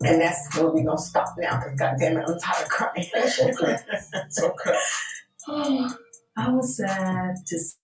And that's where we're going to stop now because, goddamn it, I'm tired of crying. It's okay. I was sad to see.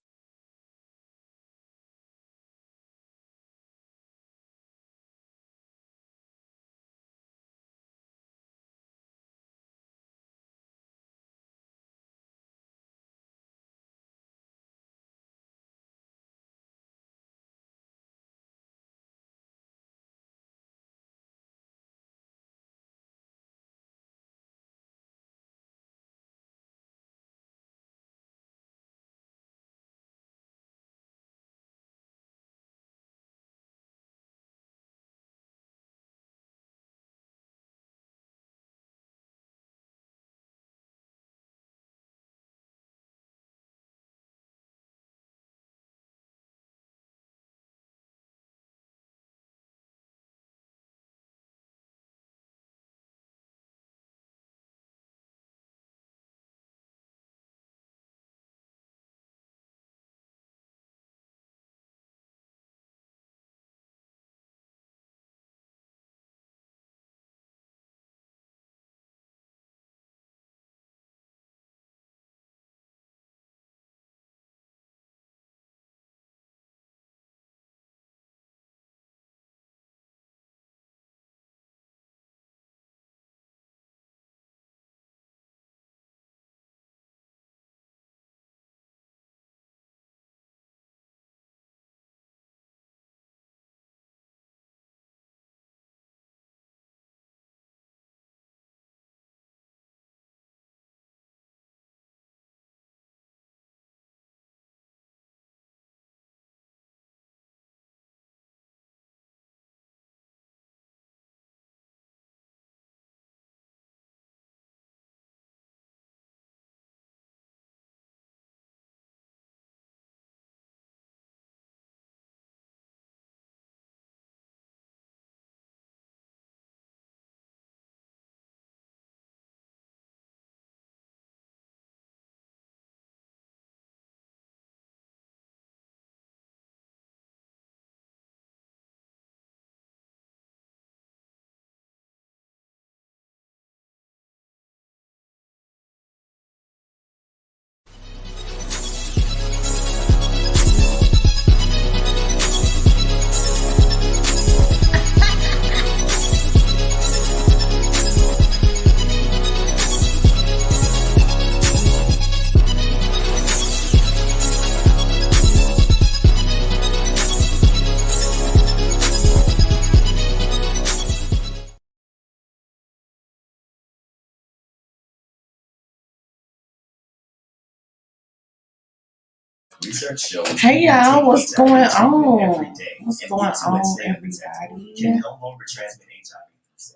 Hey y'all, what's going on? What's going on, everybody?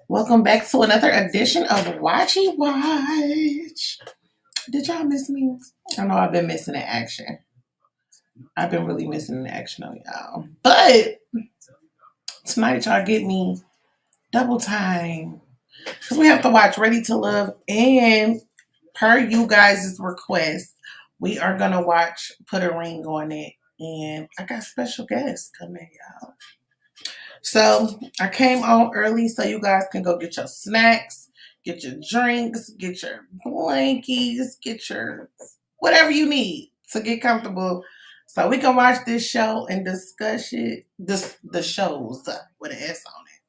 Welcome back to another edition of Watchy Watch. Did y'all miss me? I know I've been missing the action. I've been really missing the action on y'all. But tonight y'all get me double time. Because we have to watch Ready to Love, and per you guys' request, we are gonna watch Put a Ring on It. And I got special guests coming, y'all. So I came on early so you guys can go get your snacks, get your drinks, get your blankies, get your whatever you need to get comfortable. So we can watch this show and discuss it. The shows with an S on it.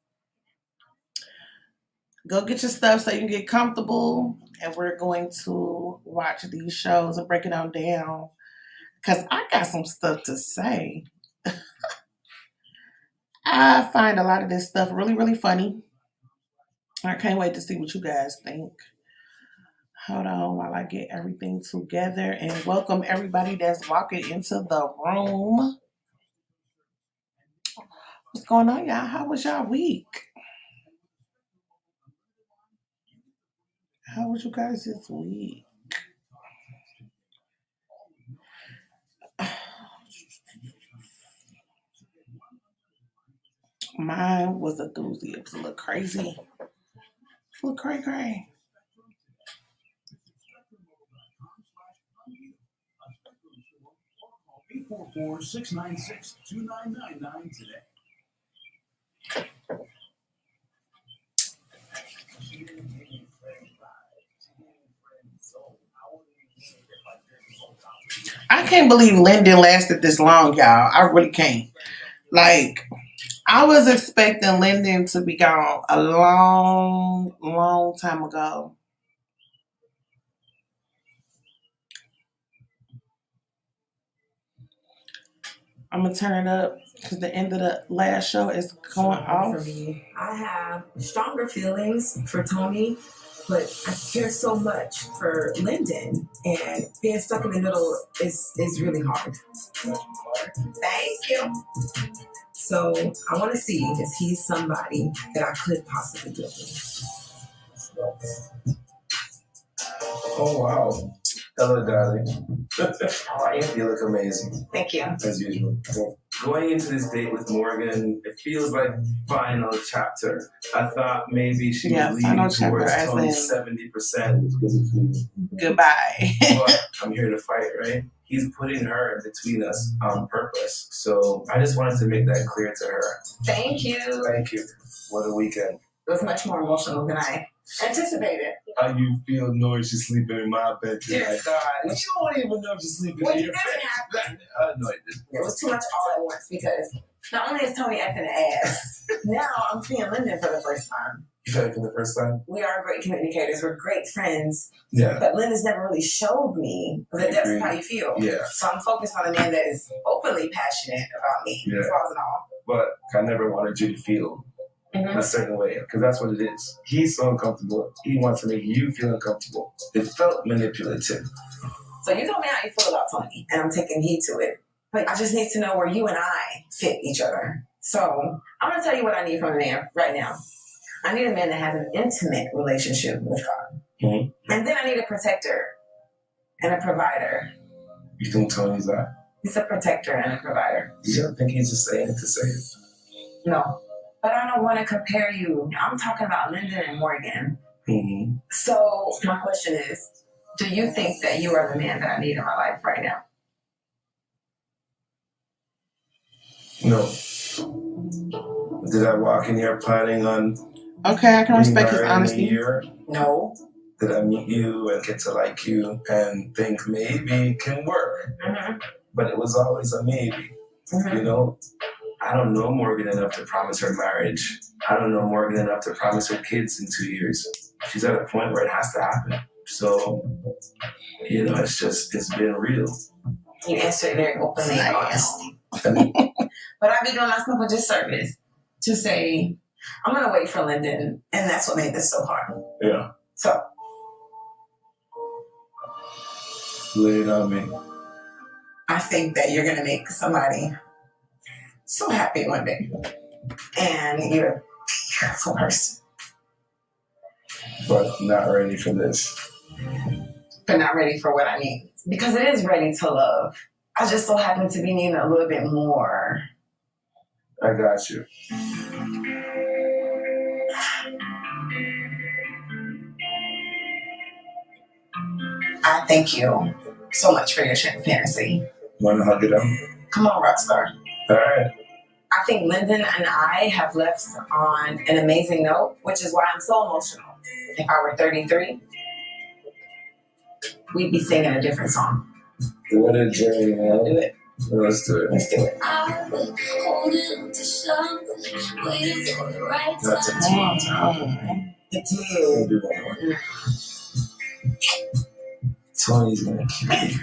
Go get your stuff so you can get comfortable. And we're going to watch these shows and break it on down. Because I got some stuff to say. I find a lot of this stuff really, really funny. I can't wait to see what you guys think. Hold on while I get everything together and welcome everybody that's walking into the room. What's going on, y'all? How was y'all week? How was you guys this week? Mine was a doozy. It was a little crazy. It's a little cray. 844-696-2999 today. can't believe Lyndon lasted this long, y'all. I really can't. Like, I was expecting Lyndon to be gone a long, long time ago. I'm gonna turn it up because the end of the last show is going off. For me, I have stronger feelings for Tony, but I care so much for Lyndon, and being stuck in the middle is really hard. Thank you. So I want to see if he's somebody that I could possibly deal with. Oh wow. Hello, darling. How are you? You look amazing. Thank you. As usual. Going into this date with Morgan, it feels like final chapter. I thought maybe she was leaning towards Tony's 70%. Goodbye. But I'm here to fight, right? He's putting her in between us on purpose. So I just wanted to make that clear to her. Thank you. Thank you. What a weekend. It was much more emotional than I anticipated. How you feel knowing she's sleeping in my bed tonight? Dear God. You don't even know she's sleeping in your bed. No, it didn't. It was too much all at once because not only is Tony acting an ass, now I'm seeing Lyndon for the first time. You felt it for the first time? We are great communicators. We're great friends. Yeah. But Lyndon's never really showed me that that's how you feel. Yeah. So I'm focused on a man that is openly passionate about me, as well as all. But I never wanted you to feel a certain way, because that's what it is. He's so uncomfortable. He wants to make you feel uncomfortable. It felt manipulative. So you told me how you feel about Tony, and I'm taking heed to it. But I just need to know where you and I fit each other. So I'm going to tell you what I need from a man right now. I need a man that has an intimate relationship with God. Mm-hmm. And then I need a protector and a provider. You think Tony's that? He's a protector and a provider. You don't think he's just saying it to say it? No. But I don't want to compare you. I'm talking about Lyndon and Morgan. Mm-hmm. So my question is, do you think that you are the man that I need in my life right now? No. Did I walk in here planning on... Okay, I can respect his honesty. No. Did I meet you and get to like you and think maybe it can work? Mm-hmm. But it was always a maybe. Mm-hmm. You know? I don't know Morgan enough to promise her marriage. I don't know Morgan enough to promise her kids in 2 years. She's at a point where it has to happen. So, you know, it's been real. You answered very openly and honestly. But I'd be doing myself a disservice to say, I'm going to wait for Lyndon. And that's what made this so hard. Yeah. So. Lay it on me. I think that you're going to make somebody so happy one day. And you're a beautiful person. But not ready for this. But not ready for what I need. Because it is ready to love. I just so happen to be needing a little bit more. I got you. I thank you so much for your transparency. Want to hug it up? Come on, Rockstar. All right. I think Lyndon and I have left on an amazing note, which is why I'm so emotional. If I were 33, we'd be singing a different song. What a journey, man. Do it. Let's do it. Let's do it. I've been holding to something, waiting for the right That's a time. It We'll did. do one more. Tony's gonna kill me.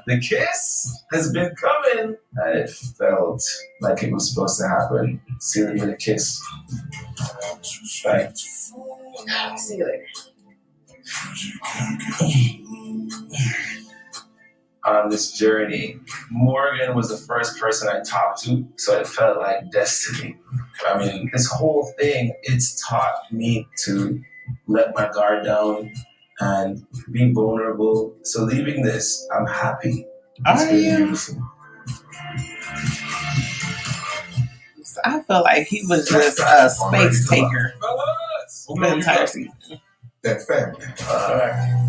The kiss has been coming. It felt like it was supposed to happen. See you with a kiss. Bye. See you later. On this journey, Morgan was the first person I talked to, so it felt like destiny. I mean, this whole thing, it's taught me to let my guard down and be vulnerable. So leaving this, I'm happy. It's been beautiful. I feel like he was just a space taker the entire season. That family. All right.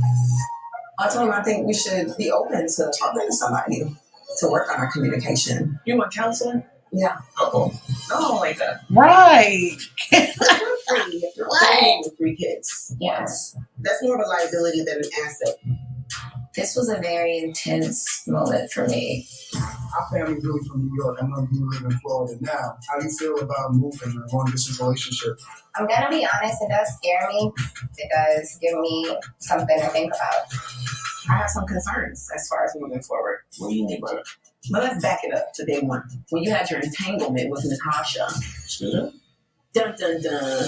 I told him I think we should be open to talking to somebody to work on our communication. You want counseling? Yeah. Uh-oh. Oh, like that. Right. What? With 3 kids. Yes. That's more of a liability than an asset. This was a very intense moment for me. Our family's really from New York. I know you live in Florida now. How do you feel about moving and long distance relationship? I'm gonna be honest, it does scare me. It does give me something to think about. I have some concerns as far as moving forward. What do you mean, brother? But let's back it up to day one. When you had your entanglement with Natasha. Yeah. Dun dun dun.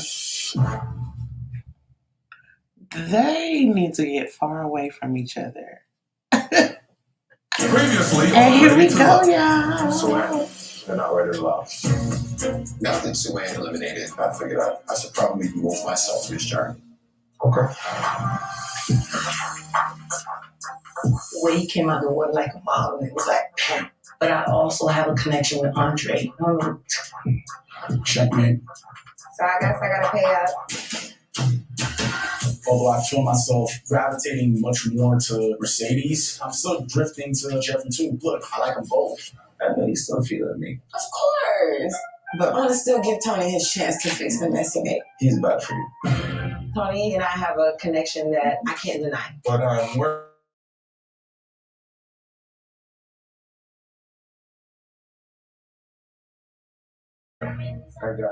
They need to get far away from each other. Previously, And here we Ready to go, Love. y'all. Suan, they're not ready to love. Now that Suan eliminated, I figured I should probably remove myself from this journey. Okay. Where he came out the wood like a model, and it was like, but I also have a connection with Andre. Checkmate. So I guess I gotta pay up. Although I feel myself gravitating much more to Mercedes, I'm still drifting to Jeffrey too. Look, I like them both. I know he's still feeling me. Of course. But I'm gonna still give Tony his chance to fix the mess he made. He's bad for you. Tony and I have a connection that I can't deny. But where I got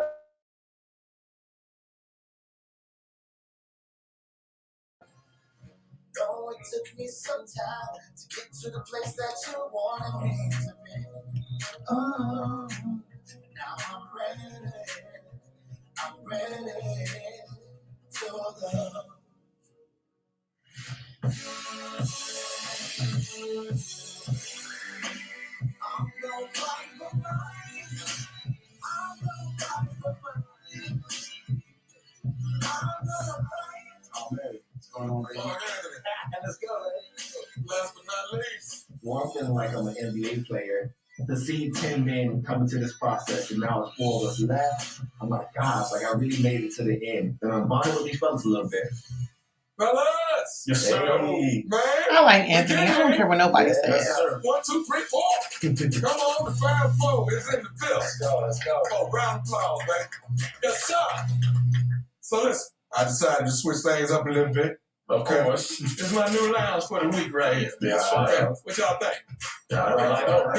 Oh, it took me some time to get to the place that you wanted me to be. Oh, now I'm ready. I'm ready for love. I'm gonna fight for mine. I'm gonna fight for mine. I'm gonna fight. Oh man, what's going on, baby? Let's go. last but not least, Well, I'm feeling like I'm an NBA player. To see 10 men come into this process and now it's 4 of us left, I'm like, gosh, like I really made it to the end. And I'm bonding with these fellas a little bit. fellas. Yes, sir. Man. I like Anthony. I don't care what nobody says. Yes, sir. 1, 2, 3, 4. Come on, the 5-4 is in the building. Let's go, let's go. Oh, round of applause, baby. Yes, sir. So listen, I decided to switch things up a little bit. Of Okay. course. This is my new lounge for the week right here. Yeah, Okay. all right. What y'all think? Yeah, all right. Oh,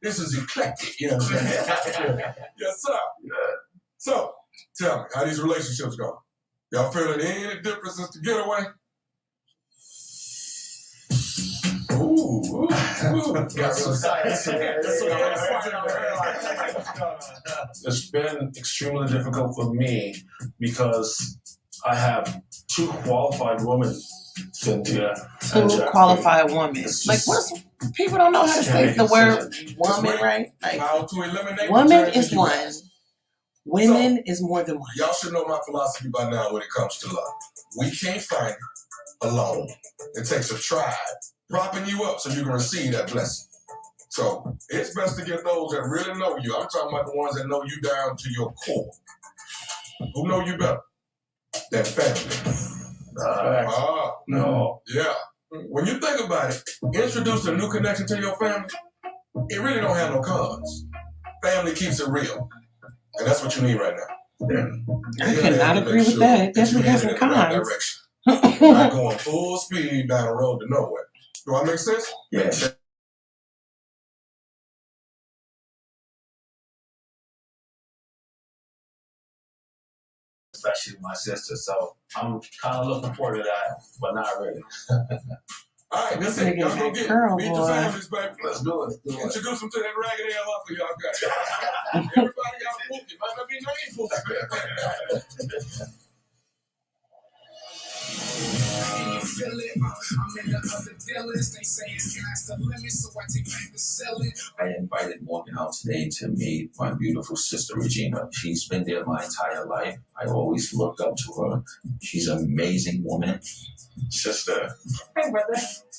this is eclectic, you know what I'm saying? Yes, sir. Yeah. So, tell me, how these relationships go? Y'all feeling any difference since the getaway? Ooh. Got real science in there. It's been extremely difficult for me because I have 2 qualified women, Cynthia and Two Jackie. qualified women. It's Like, just- what's people don't know how to Just say can't the make word decisions. woman, right? Like, How to eliminate woman the is one. Women is more than one. Y'all should know my philosophy by now when it comes to love. We can't find it alone. It takes a tribe propping you up so you can receive that blessing. So it's best to get those that really know you. I'm talking about the ones that know you down to your core. Who know you better? That family. No. Yeah. When you think about it, introduce a new connection to your family, it really don't have no cons. Family keeps it real. And that's what you need right now. I cannot agree with that. It definitely has some cons. Not going full speed down the road to nowhere. Do I make sense? Yeah. Especially my sister, so I'm kind of looking forward to that, but not really. All right, that's This it. nigga Y'all go is get a girl, it. Meet your boy. families, baby. Let's do it. Introduce them to that ragged ass uncle y'all got. Everybody got a book. It might not be named for Can you feel it? I'm in the other dealers. They say it's sky's the limit, so I take back the selling. I invited Morgan out today to meet my beautiful sister Regina. She's been there my entire life. I always looked up to her. She's an amazing woman. Sister, Hey, brother.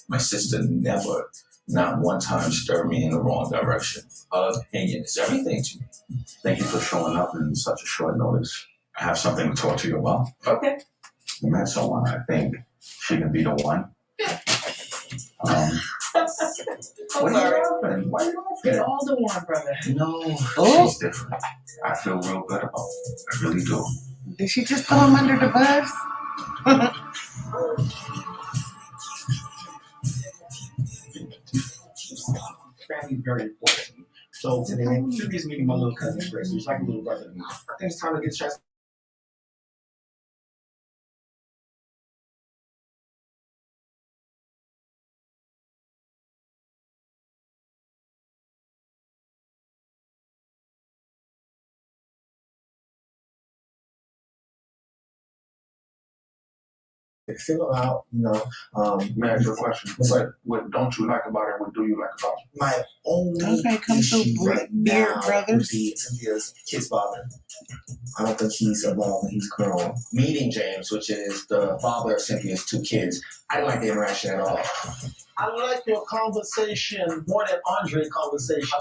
my sister never, not one time, stirred me in the wrong direction. Her opinion is everything to me. Thank you for showing up in such a short notice. I have something to talk to you about. Okay. You met someone, I think she can be the one. I'm What sorry. happened? Why you You're laughing? all the one, brother. No, Oh. she's different. I feel real good about it. I really do. Did she just throw him under the bus? he's very important to me. So Cynthia's meeting my little cousin Chris, who's like a little brother to me. I think it's time to get stressed. Figure out, May I ask you a question? What don't you like about her? What do you like about her? my only Okay, come through, issue right Beard now Brothers. would be Cynthia's kid's father. I don't think he's involved when he's grown. Meeting James, which is the father of Cynthia's 2 kids, I didn't like the interaction at all. I like your conversation more than Andre's conversation,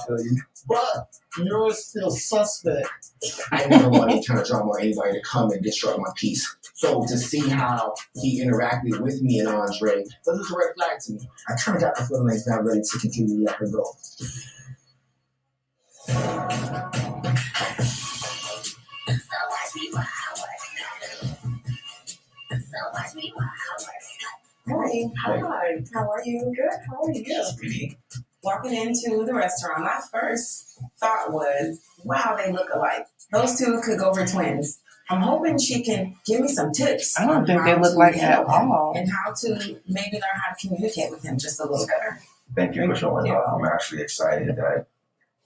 but you're still suspect. I never want any kind of drama or anybody to come and disrupt my peace. So to see how he interacted with me and Andre, that was a red flag to me. I kind of got the feeling he's not ready to continue to let her go. Hi. How are you? Good. How are you? Sweetie. Walking into the restaurant, my first thought was, wow, they look alike. Those two could go for twins. I'm hoping she can give me some tips. I don't think they look like at all. And how to maybe learn how to communicate with him just a little better. Thank you for showing up. I'm actually excited that,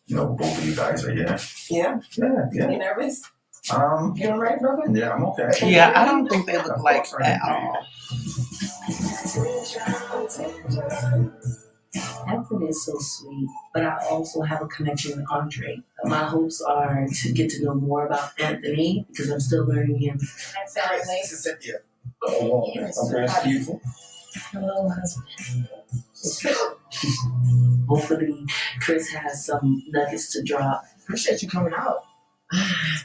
both of you guys are here. Yeah? Yeah. You nervous? You all right, brother? Yeah, I'm okay. Yeah, I don't think they look like at all. Anthony is so sweet, but I also have a connection with Andre. My hopes are to get to know more about Anthony because I'm still learning him. This is Cynthia. Oh, okay. That's beautiful. Hello, husband. Hopefully, Chris has some nuggets to drop. Appreciate you coming out.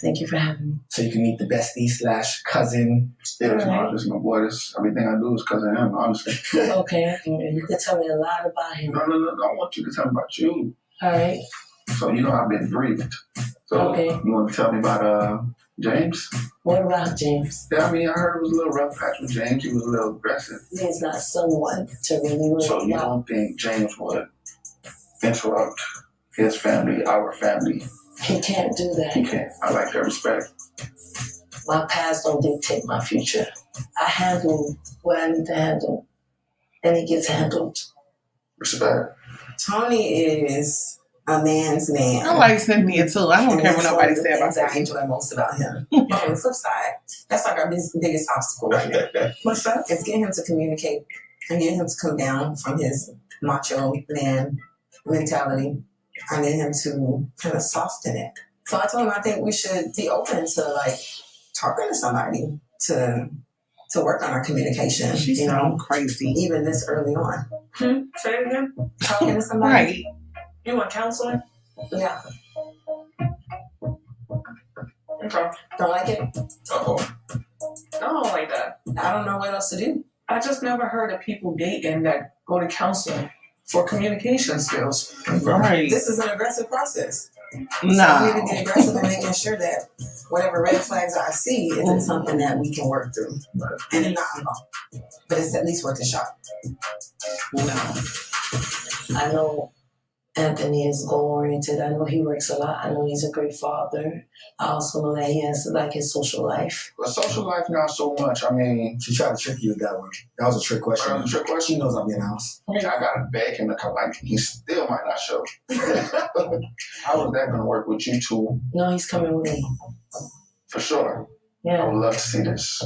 Thank you for having me. So you can meet the bestie/cousin. Yeah, it's not just my boy. Everything I do is because of him, honestly. Okay, you can tell me a lot about him. No. I want you to tell me about you. All right. So, I've been briefed. So, Okay. You want to tell me about James? What about James? Yeah, I heard it was a little rough patch with James. He was a little aggressive. He's not someone to really worry So, you about. don't think James would interrupt his family, our family? He can't do that. He can't. I like that respect. My past don't dictate my future. I handle what I need to handle, and it gets handled. Respect. Tony is a man's man. I like Cynthia too. I don't care what nobody say about that. I that. enjoy most about him. But on the flip side, that's like our biggest obstacle right now. What's that? It's getting him to communicate and getting him to come down from his macho man mentality. I need him to kind of soften it. So I told him I think we should be open to talking to somebody to work on our communication. She sounds crazy. Even this early on. Say it again. Talking to somebody. Right. You want counseling? Yeah. Okay. Don't like it? Uh-oh. I don't like that. I don't know what else to do. I just never heard of people dating that go to counseling for communication skills. Right. This is an aggressive process. So No. I need to be aggressive in making sure that whatever red flags I see isn't something that we can work through. And it's not involved. But it's at least worth a shot. No. I know Anthony is goal-oriented. I know he works a lot. I know he's a great father. I also know that he has his social life. But social life, not so much. She tried to trick you with that one. That was a trick question. That was a trick question? She knows I'll be in the house. I gotta beg him to come. He still might not show. How is that gonna work with you two? No, he's coming with me. For sure. I Yeah. would love to see this.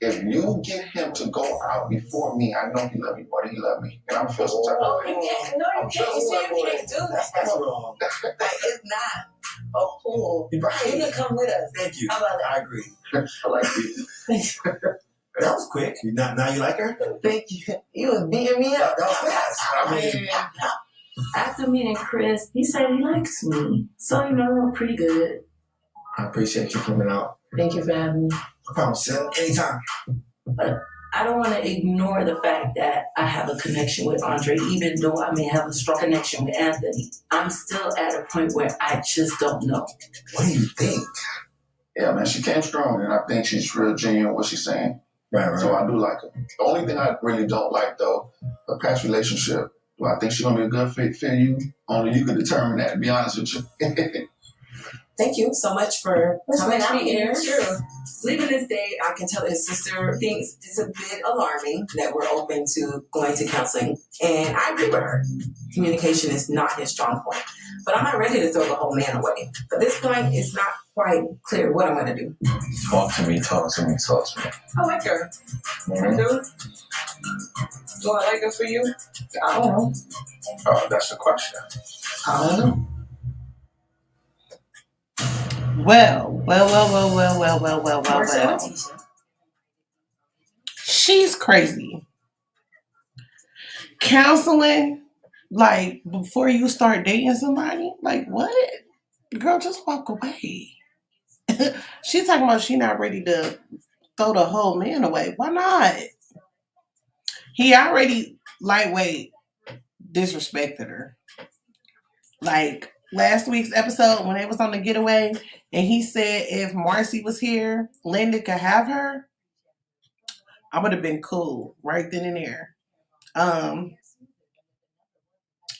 If you get him to go out before me, I know he love me more than he love me. And I'm feeling some type of way. You can't. No, you can't. You see, you can't do that. That's wrong. It's not a pool. Right. You can come with us. Thank you. How about that? I agree. I like you. That was quick. Now you like her? Thank you. You was beating me up. That was fast. I mean, After meeting Chris, he said he likes me. So, I'm pretty good. I appreciate you coming out. Thank you for having me. No problem, Sid. Anytime. But I don't want to ignore the fact that I have a connection with Andre, even though I may have a strong connection with Anthony. I'm still at a point where I just don't know. What do you think? Yeah, man, she came strong, and I think she's real genuine what she's saying. Right. So I do like her. The only thing I really don't like, though, her past relationship Well, I think she's gonna be a good fit for you. Only you can determine that, to be honest with you. Thank you so much for coming out here. Sure. Leaving this date, I can tell his sister thinks it's a bit alarming that we're open to going to counseling. And I agree with her. Communication is not his strong point. But I'm not ready to throw the whole man away. At this point, it's not quite clear what I'm going to do. Talk to me, talk to me, talk to me. I like her. Mm-hmm. Do I like her for you? I don't know. Oh, that's the question. I don't know. Well. She's crazy. Counseling, like, before you start dating somebody? Like, what? Girl, just walk away. She's talking about she not ready to throw the whole man away. Why not? He already, lightweight, disrespected her. Like, last week's episode when they was on the getaway, and he said if Marcy was here, Linda could have her, I would have been cool right then and there.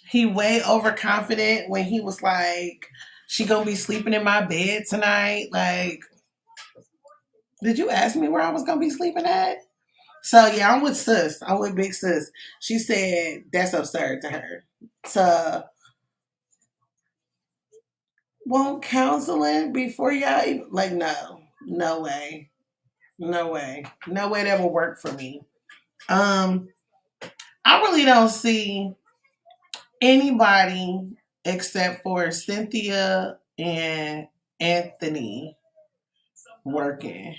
He way overconfident when he was like, she gonna be sleeping in my bed tonight. Like, did you ask me where I was gonna be sleeping at? So yeah, I'm with sis. I'm with big sis. She said that's absurd to her. So won't counseling before y'all even, like, no way. No way. No way that will work for me. I really don't see anybody except for Cynthia and Anthony working.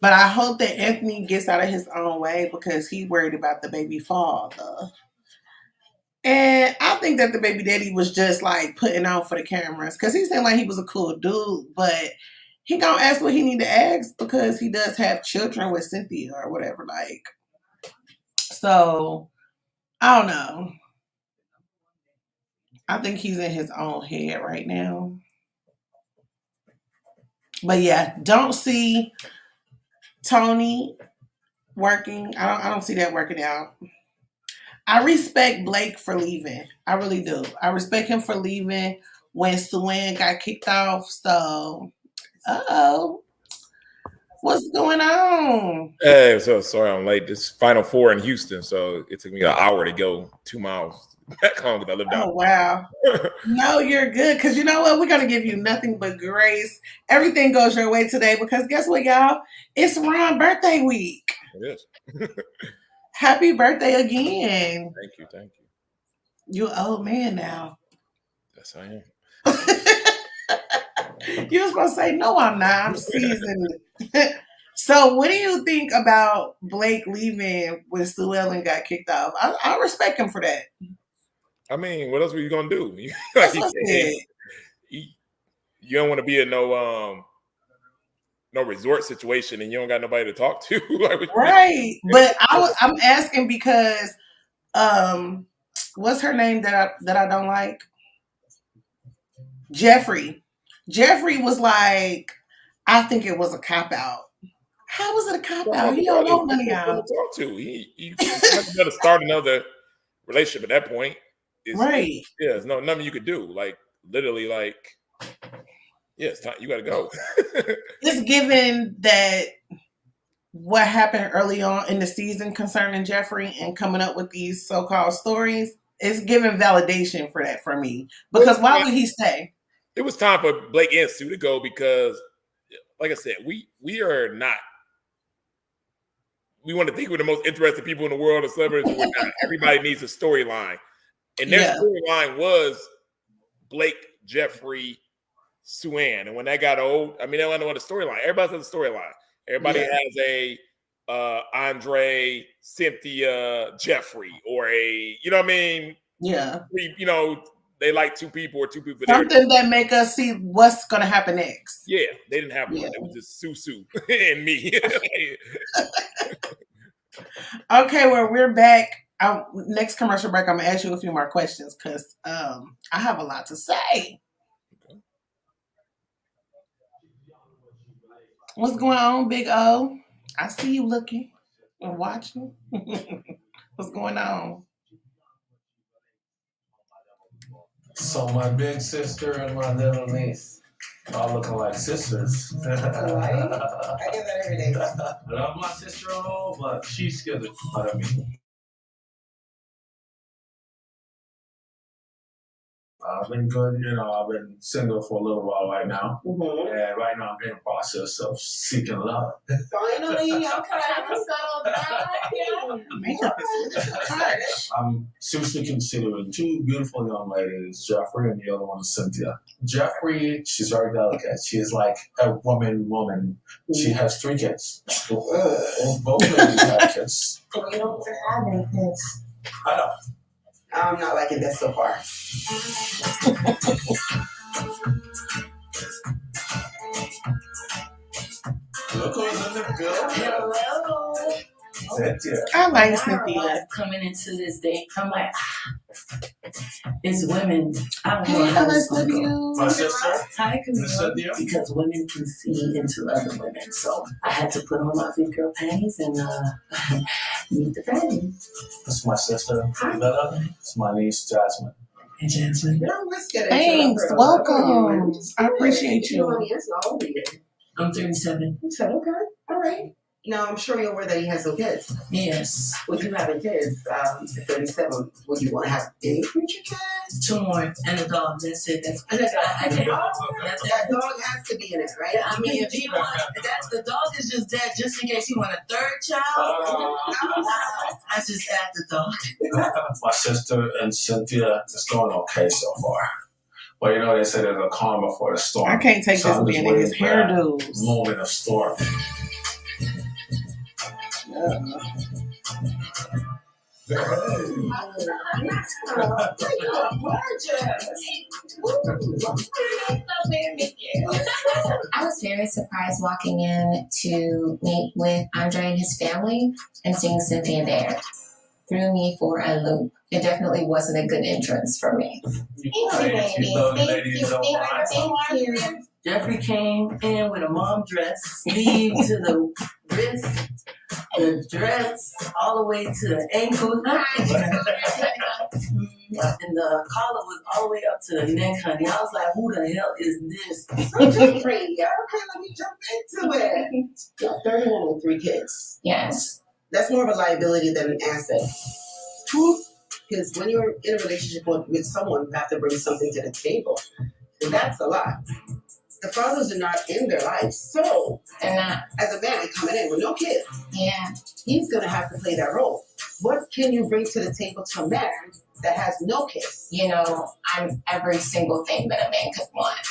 But I hope that Anthony gets out of his own way because he's worried about the baby father. And I think that the baby daddy was just like putting on for the cameras because he seemed like he was a cool dude, but he gonna ask what he need to ask because he does have children with Cynthia or whatever. Like, so I don't know. I think he's in his own head right now. But yeah, don't see Tony working. I don't see that working out. I respect Blake for leaving. I really do. I respect him for leaving when Suan got kicked off. So, what's going on? Hey, so sorry I'm late. This Final Four in Houston, so it took me an hour to go 2 miles back home because I lived out. Oh, wow. No, you're good. Because you know what? We're going to give you nothing but grace. Everything goes your way today because guess what, y'all? It's Ron's birthday week. It is. Happy birthday again. Thank you. You're an old man now. Yes, I am. You were supposed to say, no, I'm not. I'm seasoned. So what do you think about Blake leaving when Sue Ellen got kicked off? I respect him for that. I mean, what else were you going to do? Like you don't want to be in no resort situation and you don't got nobody to talk to. Like, right. But I'm asking because what's her name that I don't like? Jeffrey was like, I think it was a cop out. How was it a cop out? He don't know none of y'all. Talk to. You got to start another relationship at that point. Right. Yeah, there's nothing you could do. Like literally, like it's time. You got to go. It's given that what happened early on in the season concerning Jeffrey and coming up with these so-called stories, it's given validation for that for me. Because why would he stay? It was time for Blake and Sue to go because, like I said, we are not. We want to think we're the most interesting people in the world of celebrities. We're not. Everybody needs a storyline. And their storyline was Blake, Jeffrey, Suan. And when that got old, I mean, they don't know what a storyline. Everybody has a storyline. Everybody has a Andre, Cynthia, Jeffrey, or a, you know what I mean? Yeah. They like two people or two people. Something that make us see what's going to happen next. Yeah, they didn't have one. It was just Sue and me. Okay, well, we're back. Next commercial break, I'm going to ask you a few more questions because I have a lot to say. Okay. What's going on, Big O? I see you looking and watching. What's going on? So my big sister and my little niece all looking like sisters. Right? I get that every day. I love my sister-in-law, but she scares the out of me. I've been good, I've been single for a little while right now. Mm-hmm. And right now I'm in the process of seeking love. Finally, okay. Settled down. Makeup is harsh. I'm seriously considering two beautiful young ladies, Jeffrey and the other one is Cynthia. Jeffrey, she's very delicate. She is like a woman. She has 3 kids. Both ladies have kids. So you don't have any kids. I know. I'm not liking this so far. Look who's in the building. Hello. Cynthia. I like Cynthia. Coming into this day, I'm like, it's women. I don't Hey, know how I this love gonna go. you. My sister. Hi, Miss Camille. Cynthia. Because women can see into other women, so I had to put on my big girl panties and meet the family. This is my sister, Bella. It's my niece, Jasmine. Hey, Jasmine. Let's get it. Thanks. Welcome. I appreciate you. How old are you? I'm 37. Okay. All right. Now, I'm sure you're aware that he has no kids. Yes. With you having kids, at 37, would you want to have any future kids? 2 more and a dog. That's it. That's And I can. that dog has to be in it, right? I mean, if he want that, the dog is just that, just in case he want a 3rd child. I just add the dog. My sister and Cynthia, it's going okay so far. But they say there's a karma for the storm. I can't take So this I'm just being in his waiting for that hairdos. moment of storm. I was very surprised walking in to meet with Andre and his family and seeing Cynthia there. Threw me for a loop. It definitely wasn't a good entrance for me. Thank you. Jeffrey came in with a mom dress, sleeve to the wrist, the dress all the way to the ankle, and the collar was all the way up to the neck, honey. I was like, who the hell is this? Okay, let me jump into it. You're 31 with 3 kids. Yes. That's more of a liability than an asset. Because when you're in a relationship with someone, you have to bring something to the table. And that's a lot. The fathers are not in their lives. So, They're not. as a man coming in with no kids, Yeah. he's going to have to play that role. What can you bring to the table to a man that has no kids? I'm every single thing that a man could want.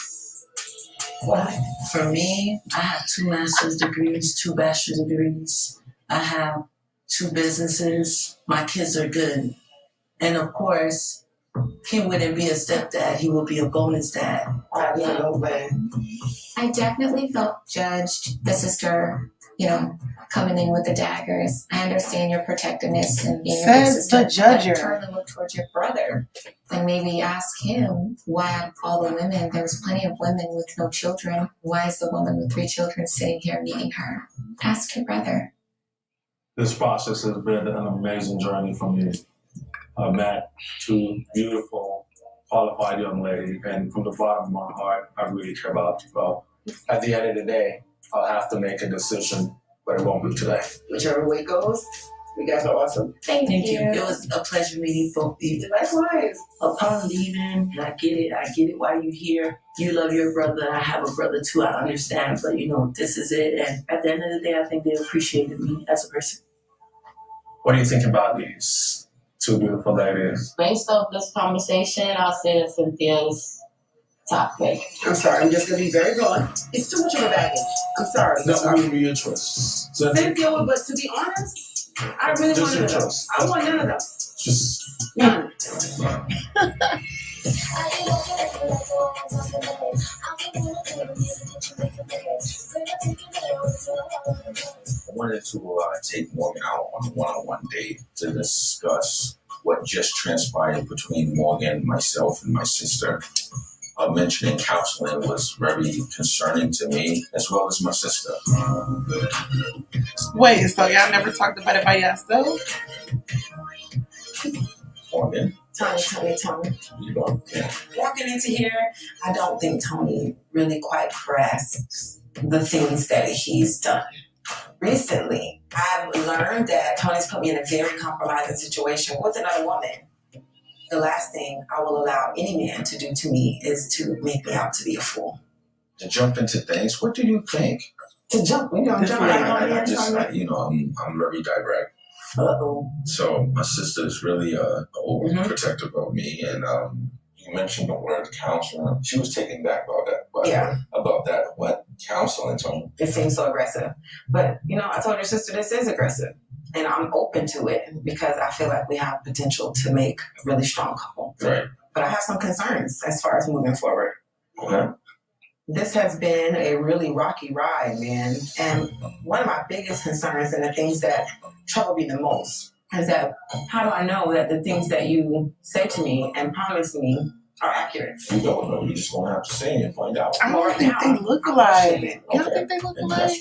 What? For me, I have 2 master's degrees, 2 bachelor's degrees. I have 2 businesses. My kids are good. And of course, he wouldn't be a stepdad. He would be a bonus dad. I definitely felt judged. The sister, coming in with the daggers. I understand your protectiveness and being a big Says sister. the judger. Turn and look towards your brother. And maybe ask him why all the women, there's plenty of women with no children. Why is the woman with 3 children sitting here meeting her? Ask your brother. This process has been an amazing journey for me. I met 2 beautiful, qualified young ladies, and from the bottom of my heart, I really care about you. Well, at the end of the day, I'll have to make a decision, but it won't be today. Whichever way it goes, you guys are awesome. Thank you. It was a pleasure meeting both of you. Likewise. Upon leaving, I get it why you're here. You love your brother. I have a brother too, I understand, but this is it. And at the end of the day, I think they appreciated me as a person. What do you think about these 2 beautiful ladies? Based off this conversation, I'll say that Cynthia's top pick. I'm sorry, I'm just going to be very blunt. It's too much of a baggage. I'm sorry. That wouldn't be your choice. Cynthia, but to be honest, I really Just want your none of them. choice. I want none of them. Just None. I wanted to take Morgan out on a one-on-one date to discuss what just transpired between Morgan, myself, and my sister. Mentioning counseling was very concerning to me, as well as my sister. Wait, so y'all never talked about it by yourself? Morgan? Tony. Walking into here, I don't think Tony really quite grasps the things that he's done. Recently, I've learned that Tony's put me in a very compromising situation with another woman. The last thing I will allow any man to do to me is to make me out to be a fool. To jump into things, what do you think? To jump, jump right on in. I'm very direct. Uh-oh. So my sister is really overprotective of me, and you mentioned the word counseling. She was taken back about that. About that. What counseling, Tony? It seems so aggressive, but I told your sister this is aggressive, and I'm open to it because I feel like we have potential to make a really strong couple. Right. But I have some concerns as far as moving forward. Okay. This has been a really rocky ride, man. And one of my biggest concerns and the things that trouble me the most is that how do I know that the things that you say to me and promise me are accurate? You don't know. You just gonna have to say it and find out. I don't think they look alike. You don't think they look alike?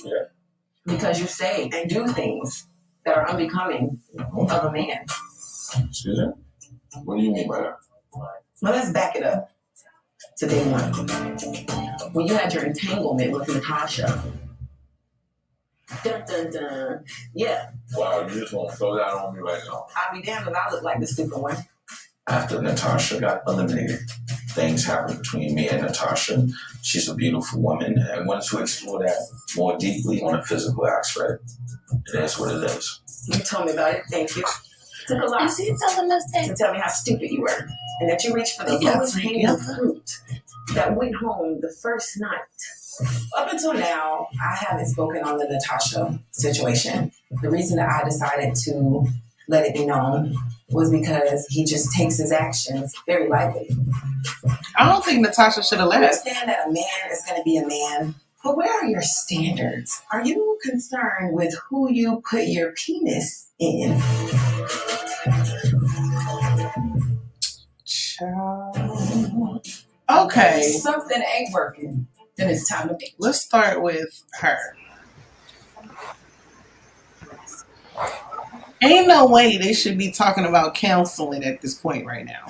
Because you say and do things that are unbecoming of a man. Excuse me? What do you mean by that? Well, let's back it up to day one. When you had your entanglement with Natasha. Dun, dun, dun. Yeah. Wow, you just want to throw that on me right now. I'll be damned if I look like the stupid one. After Natasha got eliminated, things happened between me and Natasha. She's a beautiful woman, and I wanted to explore that more deeply on a physical aspect. It is what it is. You told me about it. Thank you. Took a lot. Is he telling us that? To tell me how stupid you were, and that you reached for the lowest hanging fruit that went home the first night. Up until now, I haven't spoken on the Natasha situation. The reason that I decided to let it be known was because he just takes his actions very lightly. I don't think Natasha should have I left. understand that a man is going to be a man, but where are your standards? Are you concerned with who you put your penis in? Okay. Something ain't working. Then it's time to be. Let's start with her. Ain't no way they should be talking about counseling at this point right now.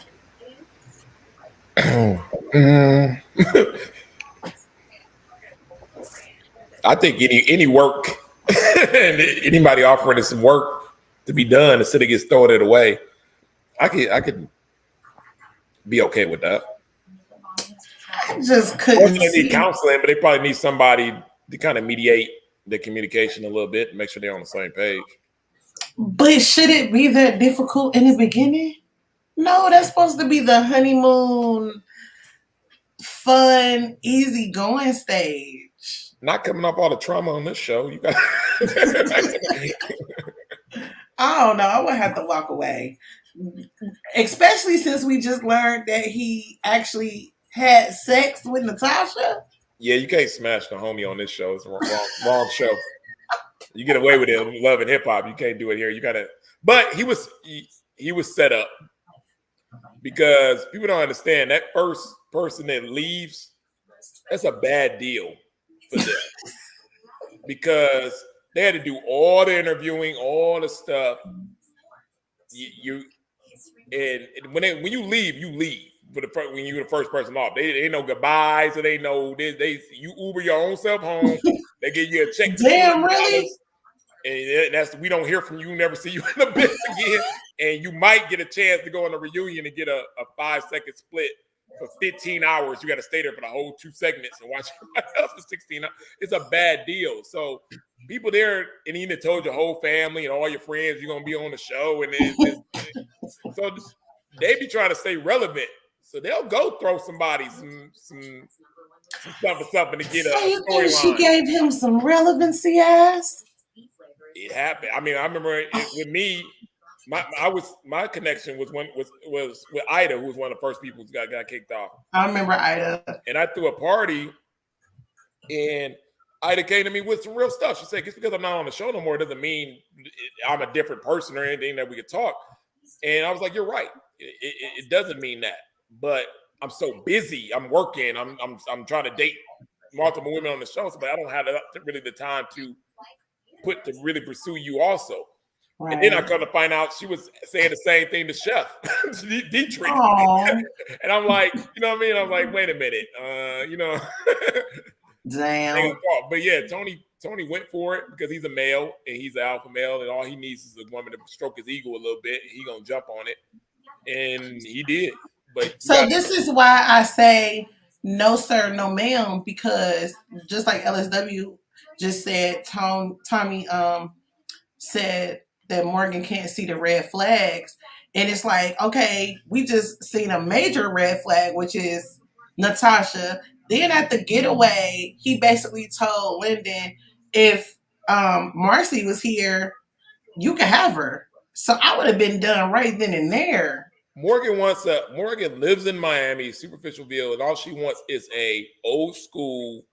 I think any work, anybody offering us some work to be done instead of just throwing it away, I could be okay with that. I just couldn't. They need counseling, but they probably need somebody to kind of mediate the communication a little bit and make sure they're on the same page. But should it be that difficult in the beginning? No, that's supposed to be the honeymoon, fun, easy going stage. Not coming up all the trauma on this show. You got. I don't know. I would have to walk away, especially since we just learned that he actually had sex with Natasha. Yeah, you can't smash the homie on this show. It's a wrong show. You get away with it. Love and hip hop. You can't do it here. You gotta. But he was set up because people don't understand that first person that leaves. That's a bad deal for them because they had to do all the interviewing, all the stuff. And when you leave, you leave. When you're the first person off, they ain't no goodbyes, so they know you Uber your own self home. They give you a check. Damn, really? And that's we don't hear from you, never see you in the biz again. And you might get a chance to go on a reunion and get a 5-second split for 15 hours. You got to stay there for the whole 2 segments and watch everybody else for 16 hours. It's a bad deal. So people there, and you told your whole family and all your friends you're gonna be on the show, and so they be trying to stay relevant. So they'll go throw somebody some something to get a storyline. You think she gave him some relevancy, ass? It happened. I mean, I remember with me, my connection was with Ida, who was one of the first people who got kicked off. I remember Ida. And I threw a party, and Ida came to me with some real stuff. She said, just because I'm not on the show no more doesn't mean I'm a different person or anything that we could talk. And I was like, you're right. It doesn't mean that. But I'm so busy. I'm working. I'm trying to date multiple women on the show, but I don't have really the time to really pursue you also. Right. And then I come to find out she was saying the same thing to Chef Dietrich. And I'm like, you know what I mean? I'm like, wait a minute. Damn. But yeah, Tony went for it because he's a male and he's an alpha male, and all he needs is a woman to stroke his ego a little bit. And he gonna jump on it, and he did. But so this is why I say no, sir, no, ma'am, because just like LSW just said, Tommy said that Morgan can't see the red flags, and it's like, okay, we just seen a major red flag, which is Natasha. Then at the getaway, he basically told Lyndon, if Marcy was here, you can have her. So I would have been done right then and there. Morgan lives in Miami, Superficial Ville, and all she wants is a old school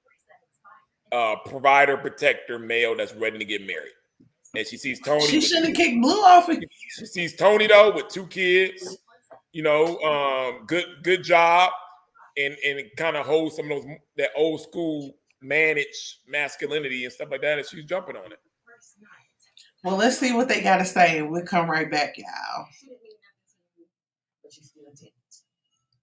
provider, protector male that's ready to get married. And she sees Tony. She shouldn't have kicked Blue off. She sees Tony though with 2 kids. Good job, and kind of holds some of that old school managed masculinity and stuff like that. And she's jumping on it. Well, let's see what they got to say. We'll come right back, y'all.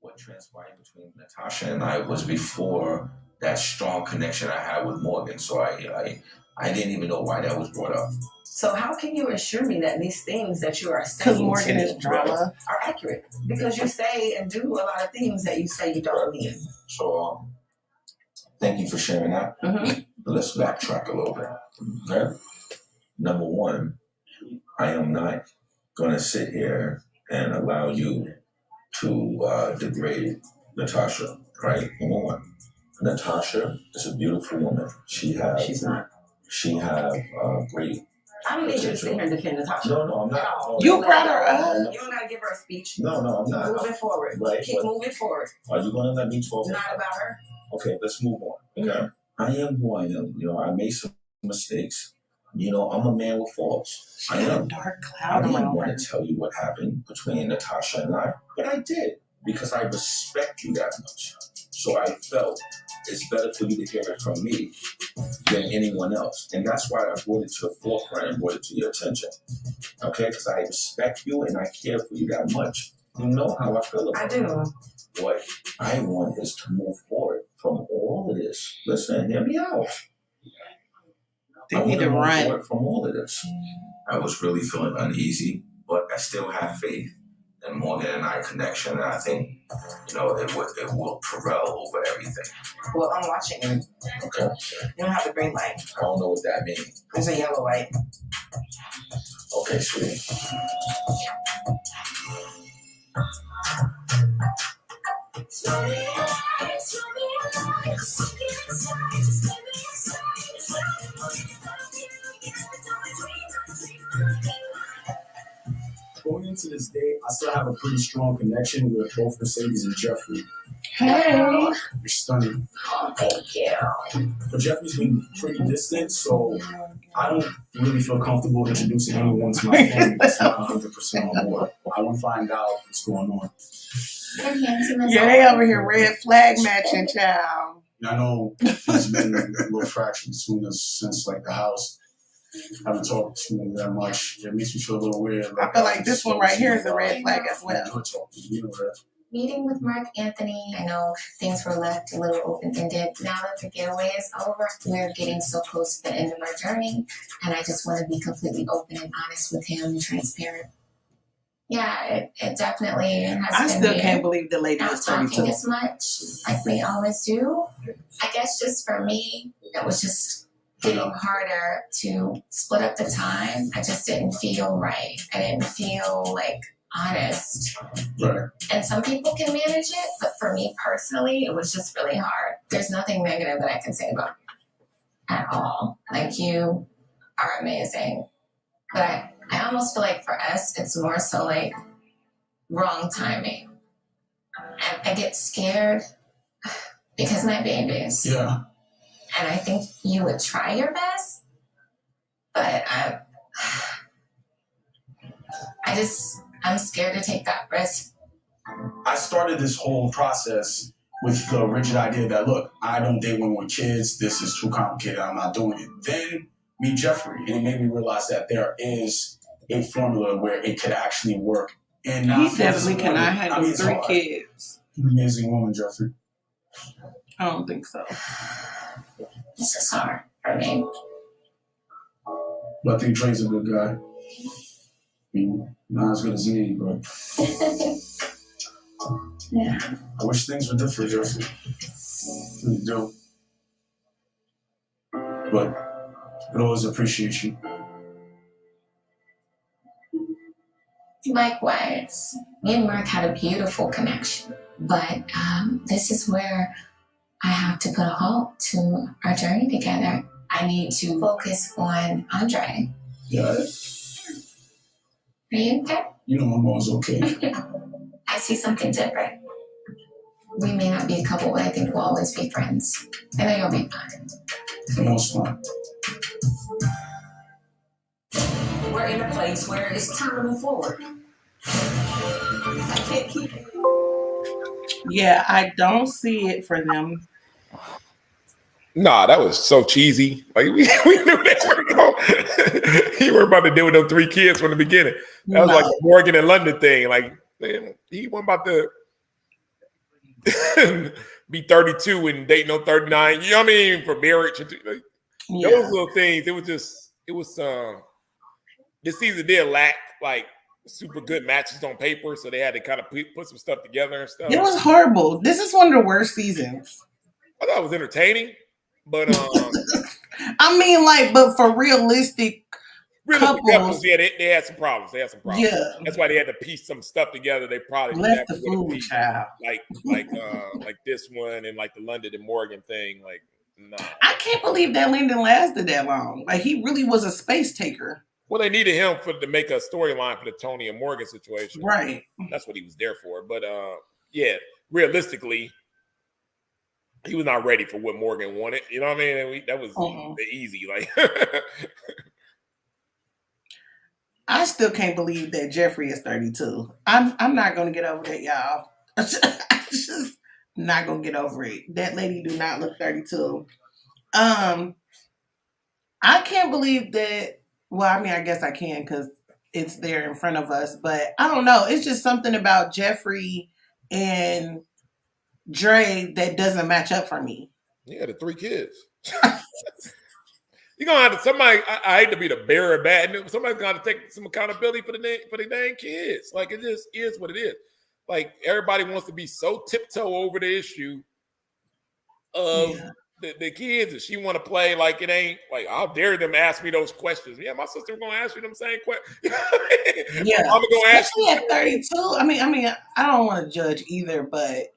What transpired between Natasha and I was before that strong connection I had with Morgan. So I didn't even know why that was brought up. So how can you assure me that these things that you are saying Morgan is drama are accurate? Because you say and do a lot of things that you say you don't mean. So thank you for sharing that. Mm-hmm. Let's backtrack a little bit. Okay? Number one, I am not going to sit here and allow you to degrade Natasha, right? Number one, Natasha is a beautiful woman. She's not. She have great. I don't need you to sit here and defend Natasha. No, I'm not. No. You brought her up. You don't got to give her a speech. No, I'm not. Moving forward. Right. Keep moving forward. Are you going to let me talk? Not about her. Okay, let's move on. Okay. Mm-hmm. I am who I am. I made some mistakes. I'm a man with faults. I am. Dark cloud. I didn't want to tell you what happened between Natasha and I, but I did because I respect you that much. So I felt it's better for you to hear it from me than anyone else. And that's why I brought it to the forefront and brought it to your attention. Okay? Because I respect you and I care for you that much. You know how I feel about it. I do. What I want is to move forward from all of this. Listen, hear me out. They need to run from all of this. I was really feeling uneasy, but I still have faith in Morgan and I connection, and I think it will prevail over everything. Well, I'm watching you. Okay. You don't have the green light. I don't know what that means. There's a yellow light. Okay, sweetie. Going into this day, I still have a pretty strong connection with both Mercedes and Jeffrey. Hey. You're stunning. Oh, thank you. But Jeffrey's been pretty distant, so I don't really feel comfortable introducing anyone to my family that's not 100% on board. I want to find out what's going on. Yeah, they over here red flag matching, child. I know there's been a little fraction between us since the house. I haven't talked to him that much. It makes me feel a little weird. I feel like this one right here is a red flag as well. Meeting with Mark Anthony, I know things were left a little open-ended. Now that the getaway is over, we're getting so close to the end of our journey, and I just want to be completely open and honest with him and transparent. Yeah, it definitely has been. I still can't believe the lady not is 32. talking as much like we always do. I guess just for me, it was just getting harder to split up the time. I just didn't feel right. I didn't feel honest. Right. And some people can manage it, but for me personally, it was just really hard. There's nothing negative that I can say about you at all. You are amazing. But I almost feel like for us, it's more so wrong timing. I get scared because my babies. Yeah. And I think you would try your best, but I'm scared to take that risk. I started this whole process with the rigid idea that, look, I don't date women with kids. This is too complicated. I'm not doing it. Then meet Jeffrey, and it made me realize that there is a formula where it could actually work. And he definitely cannot handle 3 kids. An amazing woman, Jeffrey. I don't think so. This is hard for me. But I think Dre's a good guy. I mean, not as good as me, but yeah. I wish things were different, Jeffrey. Really do. But I always appreciate you. Likewise, me and Mark had a beautiful connection, but this is where I have to put a halt to our journey together. I need to focus on Andre. Yeah. Are you okay? You know my mom's okay. I see something different. We may not be a couple, but I think we'll always be friends. I know you'll be fine. Mom's fine. We're in a place where it's time to move forward. I can't keep it. Yeah, I don't see it for them. Nah, that was so cheesy. Like we knew they were going. He were about to deal with them 3 kids from the beginning. That was like a Morgan and London thing. Like, man, he wasn't about to be 32 and dating no 39. You know what I mean? For marriage, like, those little things. It was this season did lack like super good matches on paper, so they had to kind of put some stuff together and stuff. It was horrible. This is one of the worst seasons. I thought it was entertaining, but I mean, like, but for realistic couples, yeah, they had some problems. They had some problems. Yeah, that's why they had to piece some stuff together. They probably left the food, child. Like this one and like the London and Morgan thing. Like, nah. I can't believe that Lyndon lasted that long. Like, he really was a space taker. Well, they needed him to make a storyline for the Tony and Morgan situation. Right. That's what he was there for. But yeah, realistically, he was not ready for what Morgan wanted. You know what I mean? And that was easy. Like, I still can't believe that Jeffrey is 32. I'm not gonna get over that, y'all. I'm just not gonna get over it. That lady do not look 32. I can't believe that. Well, I mean, I guess I can because it's there in front of us. But I don't know. It's just something about Jeffrey and Dre that doesn't match up for me. Yeah, the 3 kids. You're gonna have to somebody. I hate to be the bearer of bad news. Somebody's gonna have to take some accountability for the dang kids. Like, it just is what it is. Like, everybody wants to be so tiptoe over the issue of the kids, and she want to play like it ain't. Like, how dare them ask me those questions? Yeah, my sister was gonna ask you them same questions. Yeah, I'm gonna ask you at 32. I mean, I don't want to judge either, but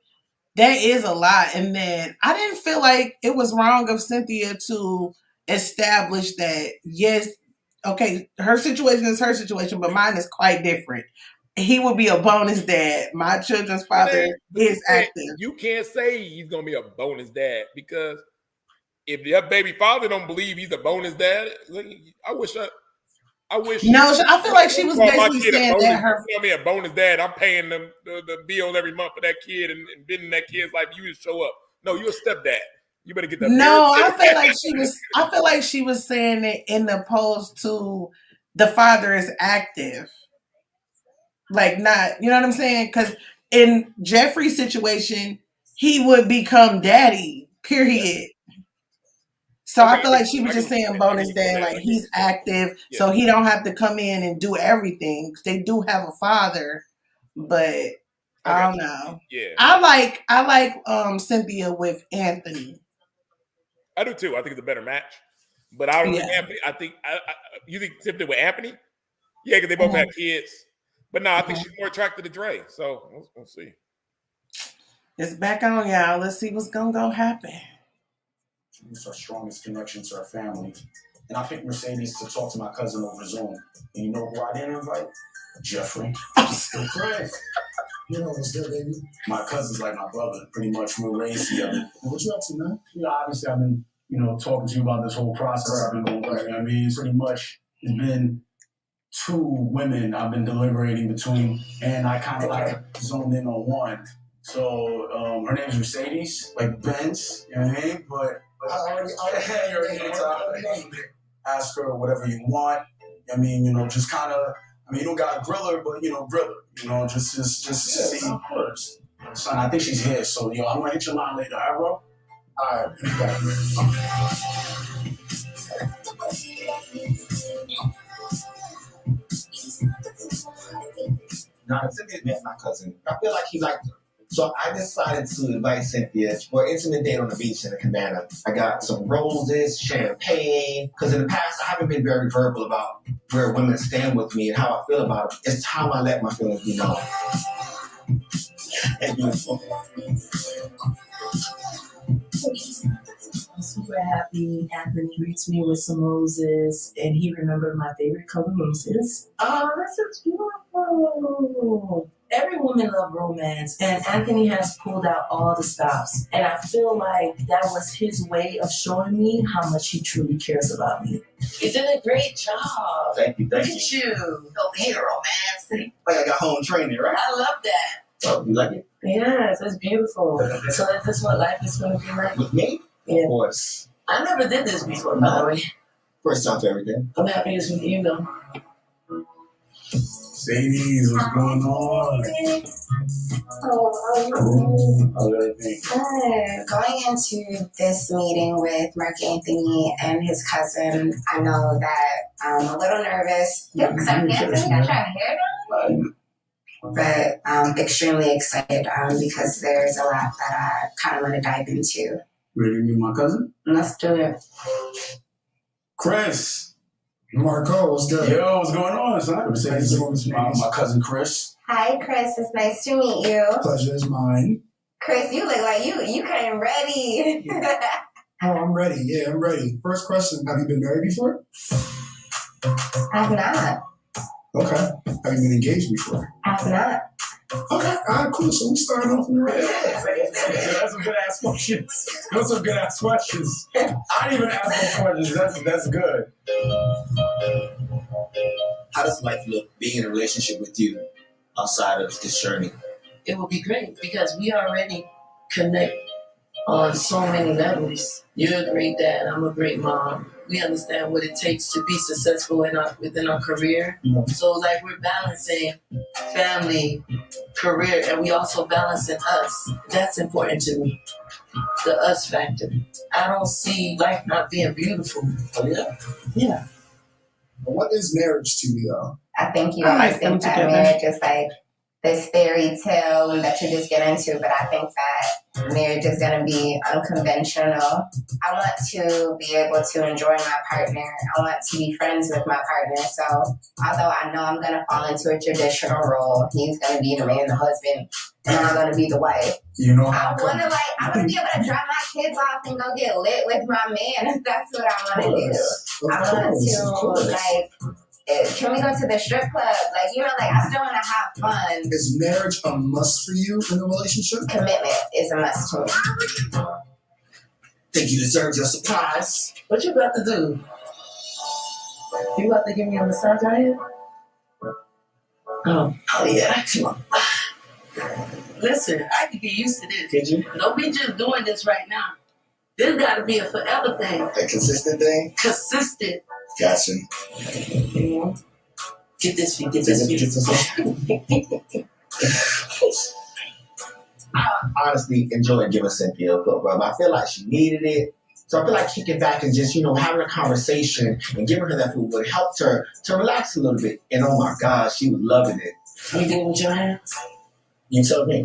that is a lot. And then I didn't feel like it was wrong of Cynthia to establish that, yes, okay, her situation is her situation, but mine is quite different. He would be a bonus dad. My children's father is active. You can't say he's gonna be a bonus dad because if your baby father don't believe he's a bonus dad, I wish. No, I feel like she was basically saying that her. You know me, a bonus dad. I'm paying them the bill every month for that kid and been in that kid's life. You just show up. No, you're a stepdad. You better get that. No, I feel like she was saying it in opposed to the father is active. Like, not, you know what I'm saying? Because in Jeffrey's situation, he would become daddy, period. So I feel like she was just saying bonus dad, like he's active, so he don't have to come in and do everything. They do have a father, but I don't know. Yeah, I like Cynthia with Anthony. I do too. I think it's a better match, but I don't think Anthony. I think you think Cynthia with Anthony? Yeah, because they both have kids. But no, I think she's more attracted to Dre. So we'll see. It's back on, y'all. Let's see what's gonna happen. It's our strongest connection to our family. And I picked Mercedes to talk to my cousin over Zoom. And you know who I didn't invite? Jeffrey. Craig. You know what's good, baby? My cousin's like my brother. Pretty much we were raised together. What you up to, man? Obviously I've been, talking to you about this whole process I've been going through. I mean, pretty much it's been 2 women I've been deliberating between, and I kind of like zoned in on one. So her name's Mercedes, like Benz, you know what I mean? But I already ask her whatever you want. I mean, just kind of. I mean, you don't got to grill her, but grill her. Just to see. Of course. Son, I think she's here, so I'm gonna hit your line later, all right, bro? All right. Now, Cynthia met my cousin. I feel like he liked her. So I decided to invite Cynthia for an intimate date on the beach in the cabana. I got some roses, champagne, because in the past I haven't been very verbal about where women stand with me and how I feel about them. It's time I let my feelings be known. And beautiful. I'm super happy Anthony greets me with some roses, and he remembered my favorite color roses. Oh, this is beautiful. Every woman loves romance, and Anthony has pulled out all the stops. And I feel like that was his way of showing me how much he truly cares about me. You did a great job. Thank you. Look at you. Over here, romantic. Like I got home training, right? I love that. Oh, you like it? Yes, it's beautiful. So is this what life is going to be like? With me? Yeah. Of course. I never did this before, by the way. First time for everything. I'm happy it's with you, though. Sadie's, what's going on? Good. Going into this meeting with Mark Anthony and his cousin, I know that I'm a little nervous. Because I'm dancing, I try to hair down. But I'm extremely excited because there's a lot that I kind of want to dive into. Ready to meet my cousin? Let's do it. Chris. Marco, what's good? Yo, what's going on, son? My cousin Chris. Hi, Chris. It's nice to meet you. Pleasure is mine. Chris, you look like you came ready. Oh, I'm ready. Yeah, I'm ready. First question, have you been married before? I've not. Okay. Have you been engaged before? I've not. Okay. All right, cool. So we starting off in the right. That's some good ass questions. Those are good ass questions. I didn't even ask those questions. That's good. How does life look being in a relationship with you outside of this journey? It will be great because we already connect on so many levels. You're a great dad. I'm a great mom. We understand what it takes to be successful within our career. So, like, we're balancing family, career, and we also balancing us. That's important to me. The us factor. I don't see life not being beautiful. Oh, yeah? Yeah. What is marriage to you, though? I think you always think that marriage is like this fairy tale that you just get into, but I think that marriage is going to be unconventional. I want to be able to enjoy my partner. I want to be friends with my partner. So although I know I'm going to fall into a traditional role, he's going to be the man, the husband, and I'm going to be the wife. You know, I want to be able to drop my kids off and go get lit with my man if that's what I want to do. I want to, like, can we go to the strip club? Like, I still want to have fun. Is marriage a must for you in a relationship? Commitment is a must to me. Think you deserve your surprise. What you about to do? You about to give me a massage right here? Oh yeah. Come on. Listen, I could get used to this. Could you? Don't be just doing this right now. This got to be a forever thing. A consistent thing? Consistent. Gotcha. Get this feet. Get this feet. I honestly enjoyed giving Cynthia a foot rub. I feel like she needed it. So I feel like kicking back and just, having a conversation and giving her that food would help her to relax a little bit. And oh my God, she was loving it. You did it with your hands? You tell me.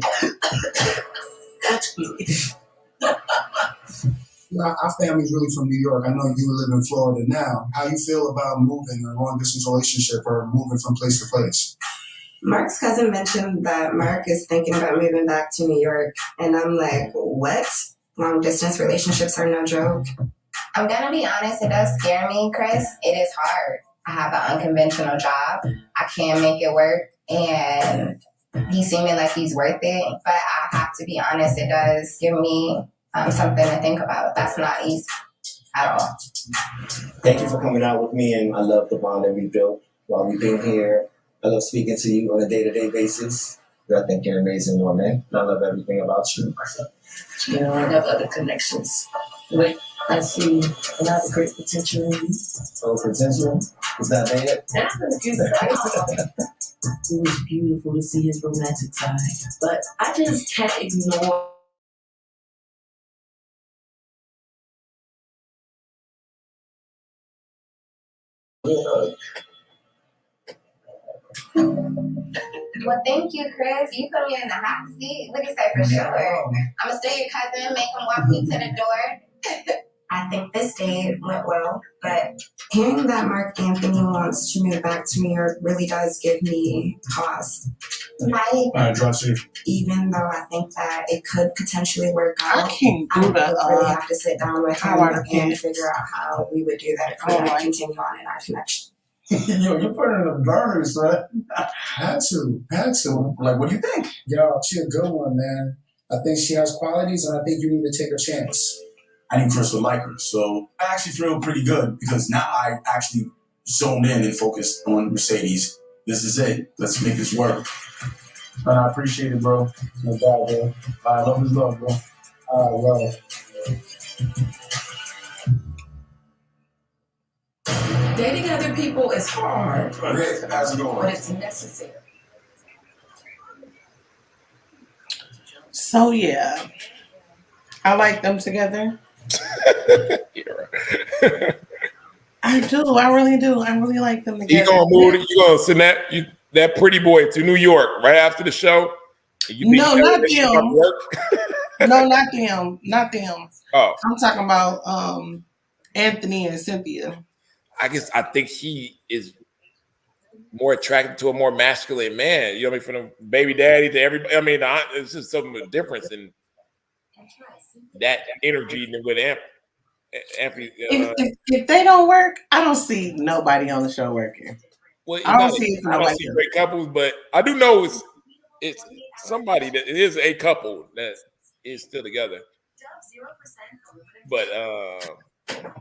Our family's really from New York. I know you live in Florida now. How you feel about moving a long-distance relationship or moving from place to place? Mark's cousin mentioned that Mark is thinking about moving back to New York. And I'm like, what? Long-distance relationships are no joke. I'm going to be honest, it does scare me, Chris. It is hard. I have an unconventional job. I can't make it work. And he's seeming like he's worth it. But I have to be honest, it does give me something to think about. That's not easy at all. Thank you for coming out with me, and I love the bond that we built while we've been here. I love speaking to you on a day-to-day basis. I think you're an amazing woman. I love everything about you. I have other connections. But I see a lot of great potential in you. Oh, potential? Was that bad? It was beautiful to see his romantic side, but I just can't ignore. Well, thank you, Chris. You put me in the hot seat. What do you say for sure? I'm gonna steal your cousin, make him walk me to the door. I think this date went well, but hearing that Mark Anthony wants to move back to New York really does give me pause. Drive safe. Even though I think that it could potentially work out, I can't do that. I really have to sit down with him and figure out how we would do that if we want to continue on in our connection. Yo, you're putting in the burner, son. Had to. Like, what do you think? Yo, she a good one, man. I think she has qualities, and I think you need to take a chance. I think Chris would like her, so I actually feel pretty good because now I actually zoned in and focused on Mercedes. This is it. Let's make this work. And I appreciate it, bro. No doubt, bro. I love his love, bro. Love. Dating other people is hard, Rick, how's it going? but it's necessary. So yeah, I like them together. I do. I really do. I really like them together. You gonna move? You gonna send that pretty boy to New York right after the show? No, not them. No, not them. Not them. Oh, I'm talking about Anthony and Cynthia. I think he is more attracted to a more masculine man. You know what I mean? From the baby daddy to everybody. I mean, it's just something of a difference in that energy than with Anthony. If they don't work, I don't see nobody on the show working. Well, I don't see great couples, but I do know it's somebody that it is a couple that is still together. But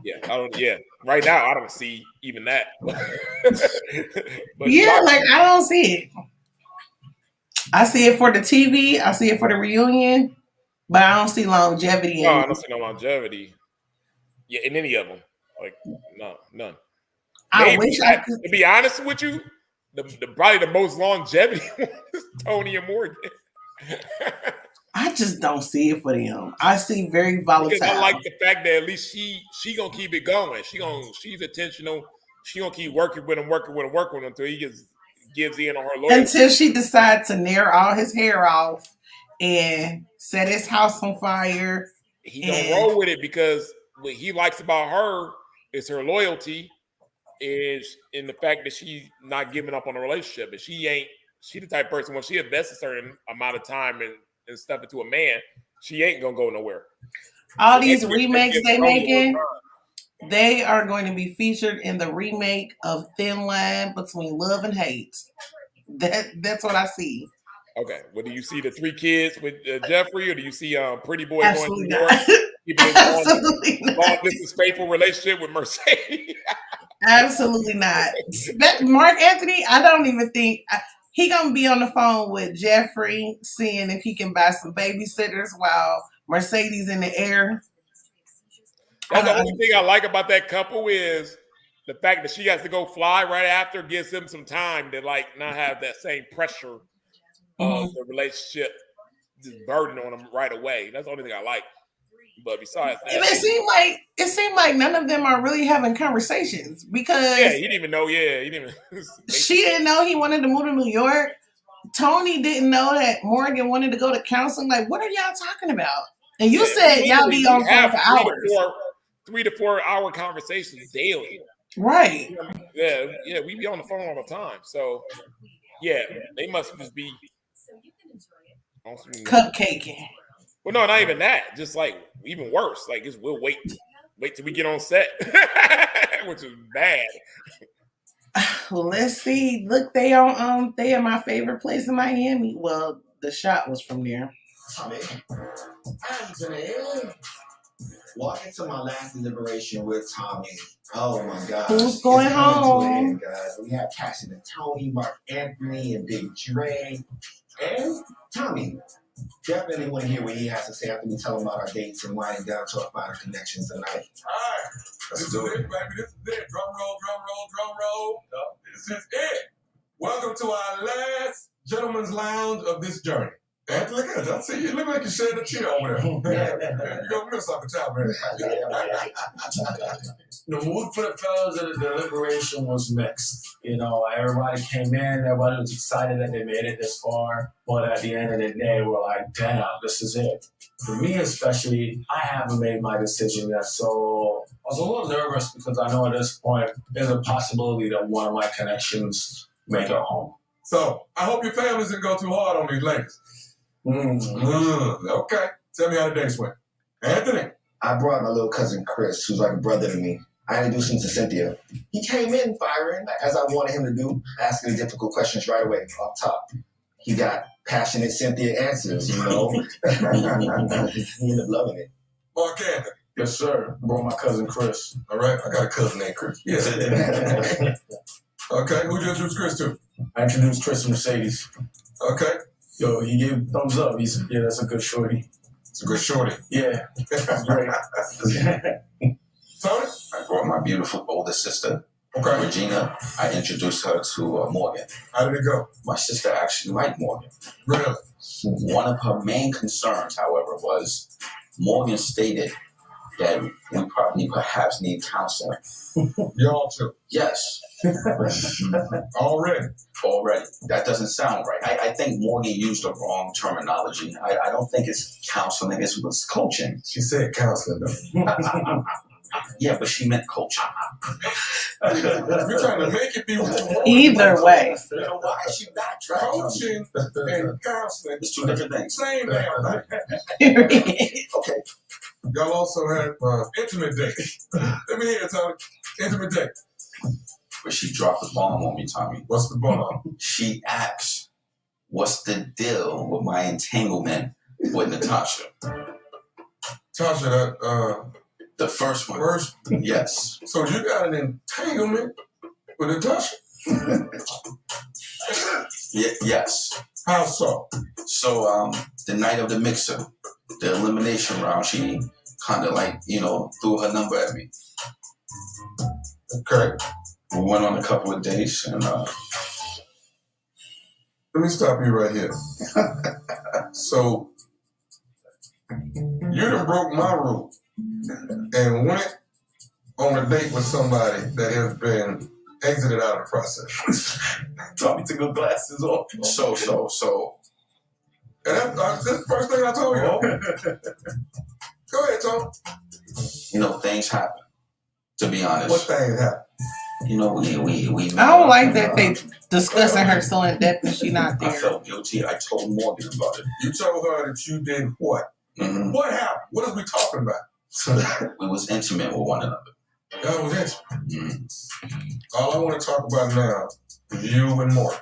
yeah, I don't. Yeah, right now I don't see even that. But yeah, like I don't see it. I see it for the TV. I see it for the reunion, but I don't see longevity. No, I don't see no longevity. Yeah, in any of them, like no, none. I wish I could. To be honest with you, the probably the most longevity one is Tony and Morgan. I just don't see it for them. I see very volatile. Because I like the fact that at least she gonna keep it going. She's intentional. She gonna keep working with him until he gives in on her loyalty. Until she decides to nair all his hair off and set his house on fire. He don't roll with it because what he likes about her is her loyalty, is in the fact that she's not giving up on a relationship. And she the type of person when she invests a certain amount of time and stuff into a man, she ain't gonna go nowhere. All these remakes they making, they are going to be featured in the remake of Thin Line Between Love and Hate. That's what I see. Okay. Well, do you see the 3 kids with Jeffrey, or do you see Pretty Boy Absolutely going to New York? Absolutely not. Long distance faithful relationship with Mercedes. Absolutely not. That Mark Anthony, I don't even think he gonna be on the phone with Jeffrey, seeing if he can buy some babysitters while Mercedes in the air. That's the only thing I like about that couple is the fact that she has to go fly right after gives him some time to like not have that same pressure of the relationship just burden on him right away. That's the only thing I like. But besides that, it seemed like none of them are really having conversations because he didn't even know. Yeah, he didn't. She didn't know he wanted to move to New York. Tony didn't know that Morgan wanted to go to counseling. Like, what are y'all talking about? And you said y'all be on phone for hours. 3 to 4 hour conversations daily. Right. Yeah, we be on the phone all the time. So yeah, they must just be cupcaking. Well, no, not even that. Just like even worse. Like we'll wait till we get on set, which is bad. Let's see. Look, they are my favorite place in Miami. Well, the shot was from there. Walking to my last deliberation with Tommy. Oh my God. Who's going home? Guys. We have Cassie and Tony, Mark Anthony, and Big Dre, and Tommy. Definitely want to hear what he has to say after we tell him about our dates and winding down to our final connections tonight. All right, let's do it, baby. This is it. Drum roll, drum roll. No, this is it. Welcome to our last gentleman's lounge of this journey. Anthony, look at you. I see you. Look like you're shedding a tear over there. You're going to miss off the top, man. The mood for the fellas at the deliberation was mixed. You know, everybody came in, everybody was excited that they made it this far. But at the end of the day, we're like, damn, this is it. For me especially, I haven't made my decision yet. So I was a little nervous because I know at this point, there's a possibility that one of my connections may go home. So I hope your families didn't go too hard on these ladies. Okay. Tell me how the dates went. Anthony. I brought my little cousin Chris, who's like a brother to me. I introduced him to Cynthia. He came in firing, as I wanted him to do, asking difficult questions right away, off top. He got passionate Cynthia answers, you know. He ended up loving it. Mark Anthony. Yes, sir. I brought my cousin Chris. All right. I got a cousin named Chris. Yeah. Okay. Who'd you introduce Chris to? I introduced Chris to Mercedes. Okay. Yo, he gave thumbs up. He said, yeah, that's a good shorty. It's a good shorty. Yeah. That's great. Tony? I brought my beautiful older sister, okay. Regina. I introduced her to Morgan. How did it go? My sister actually liked Morgan. Really? One of her main concerns, however, was Morgan stated that we probably perhaps need counseling. Y'all too? Yes. Already? Already. That doesn't sound right. I think Morgan used the wrong terminology. I don't think it's counseling. It was coaching. She said counseling, though. Yeah, but she meant coaching. You're trying to make it be either way. You know, why is she backtracking? Coaching and counseling. It's two different things. Same damn thing. Okay. Y'all also had intimate date. Let me hear it, Tommy. Intimate date. But she dropped the bomb on me, Tommy. What's the bomb? She asked, what's the deal with my entanglement with Natasha? Tasha, that, the first one. First? Yes. So you got an entanglement with Natasha? Yes. How so? So, the night of the mixer, the elimination round, she kind of like, you know, threw her number at me. Okay. We went on a couple of dates and let me stop you right here. So you done broke my rule and went on a date with somebody that has been exited out of the process. Tommy took her glasses off. So. And that's the first thing I told you. Go ahead, Tom. You know, things happen. To be honest. What things happen? You know, we I don't like that they discussing her so in depth and she not there. I felt guilty. I told Morgan about it. You told her that you did what? Mm-hmm. What happened? What are we talking about? We was intimate with one another. That was intimate. Mm-hmm. All I want to talk about now is you and Morgan.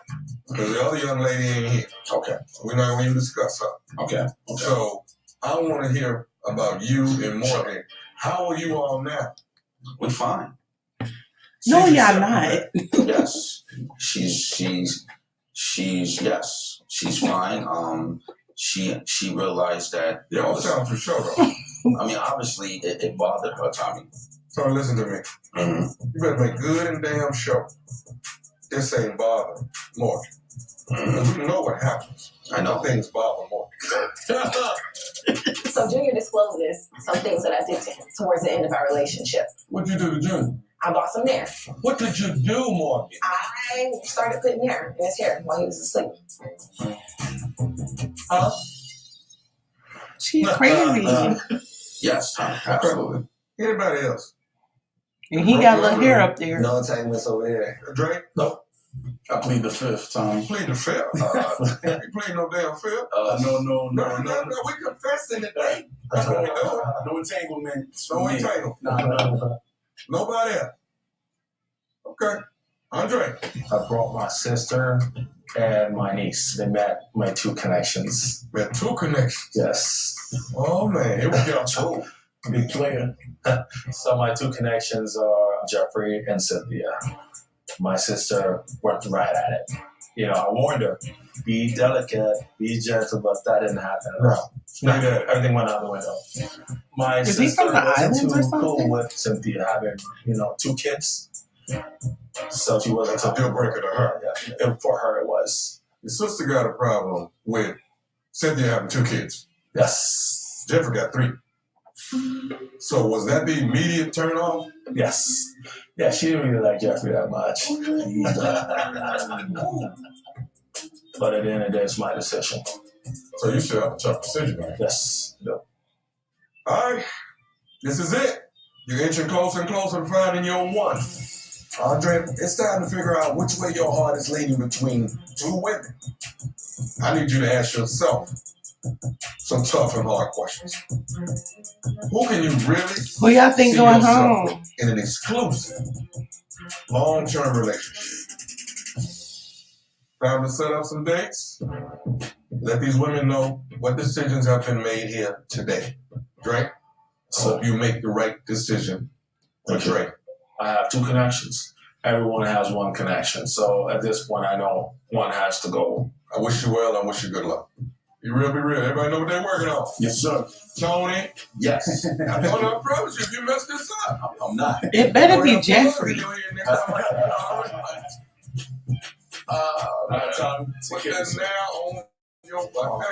Because the other young lady ain't here. Okay. So we're not going to even discuss her. Okay. So I want to hear about you and Morgan. How are you all now? We're fine. No, y'all not. Yes. She's yes. She's fine. She realized that you don't sound for sure though. I mean, obviously it bothered her, Tommy. So listen to me. Mm-hmm. You better make good and damn sure this ain't bother Morgan. Mm-hmm. We know what happens. I know things bother Morgan. So Junior discloses some things that I did to him towards the end of our relationship. What'd you do to Junior? I bought some nair. What did you do, Morgan? I started putting nair in his hair while he was asleep. She's crazy. Yes, Tom, absolutely. Anybody else? And he got a little hair up there. No entanglements over here. Drake? No. I plead the fifth, Tom. You plead the fifth? You plead no damn fifth? No. We confessing today. That's what we doing. No entanglement. No entanglement. No. Nobody else. Okay. Andre. I brought my sister and my niece. They met my two connections. Met two connections? Yes. Oh, man. Here we go. Two. Big player. So my two connections are Jeffrey and Cynthia. My sister went right at it. You know, I warned her, be delicate, be gentle, but that didn't happen at all. No, everything went out the window. My Is he sister from the wasn't islands or too something? cool with Cynthia having, you know, two kids. So she wasn't a deal breaker to her. Yeah, and for her it was. Your sister got a problem with Cynthia having 2 kids. Yes. Jeffrey got 3. So was that the immediate turn off? Yes. Yeah, she didn't really like Jeffrey that much. But at the end of the day, it's my decision. So you should have a tough decision, right? Yes. Yep. All right. This is it. You're inching closer and closer to finding your one. Andre, it's time to figure out which way your heart is leaning between 2 women. I need you to ask yourself some tough and hard questions. Who can you really Who y'all think see going yourself home? in an exclusive, long-term relationship? Time to set up some dates. Let these women know what decisions have been made here today. Drake, I hope you make the right decision for Drake. I have 2 connections. Everyone has 1 connection. So at this point, I know one has to go. I wish you well. I wish you good luck. Be real, be real. Everybody know what they're working on. Yes, sir. Tony? Yes. I promise you, if you mess this up. I'm not. It better be Jeffrey. Put that now on your phone.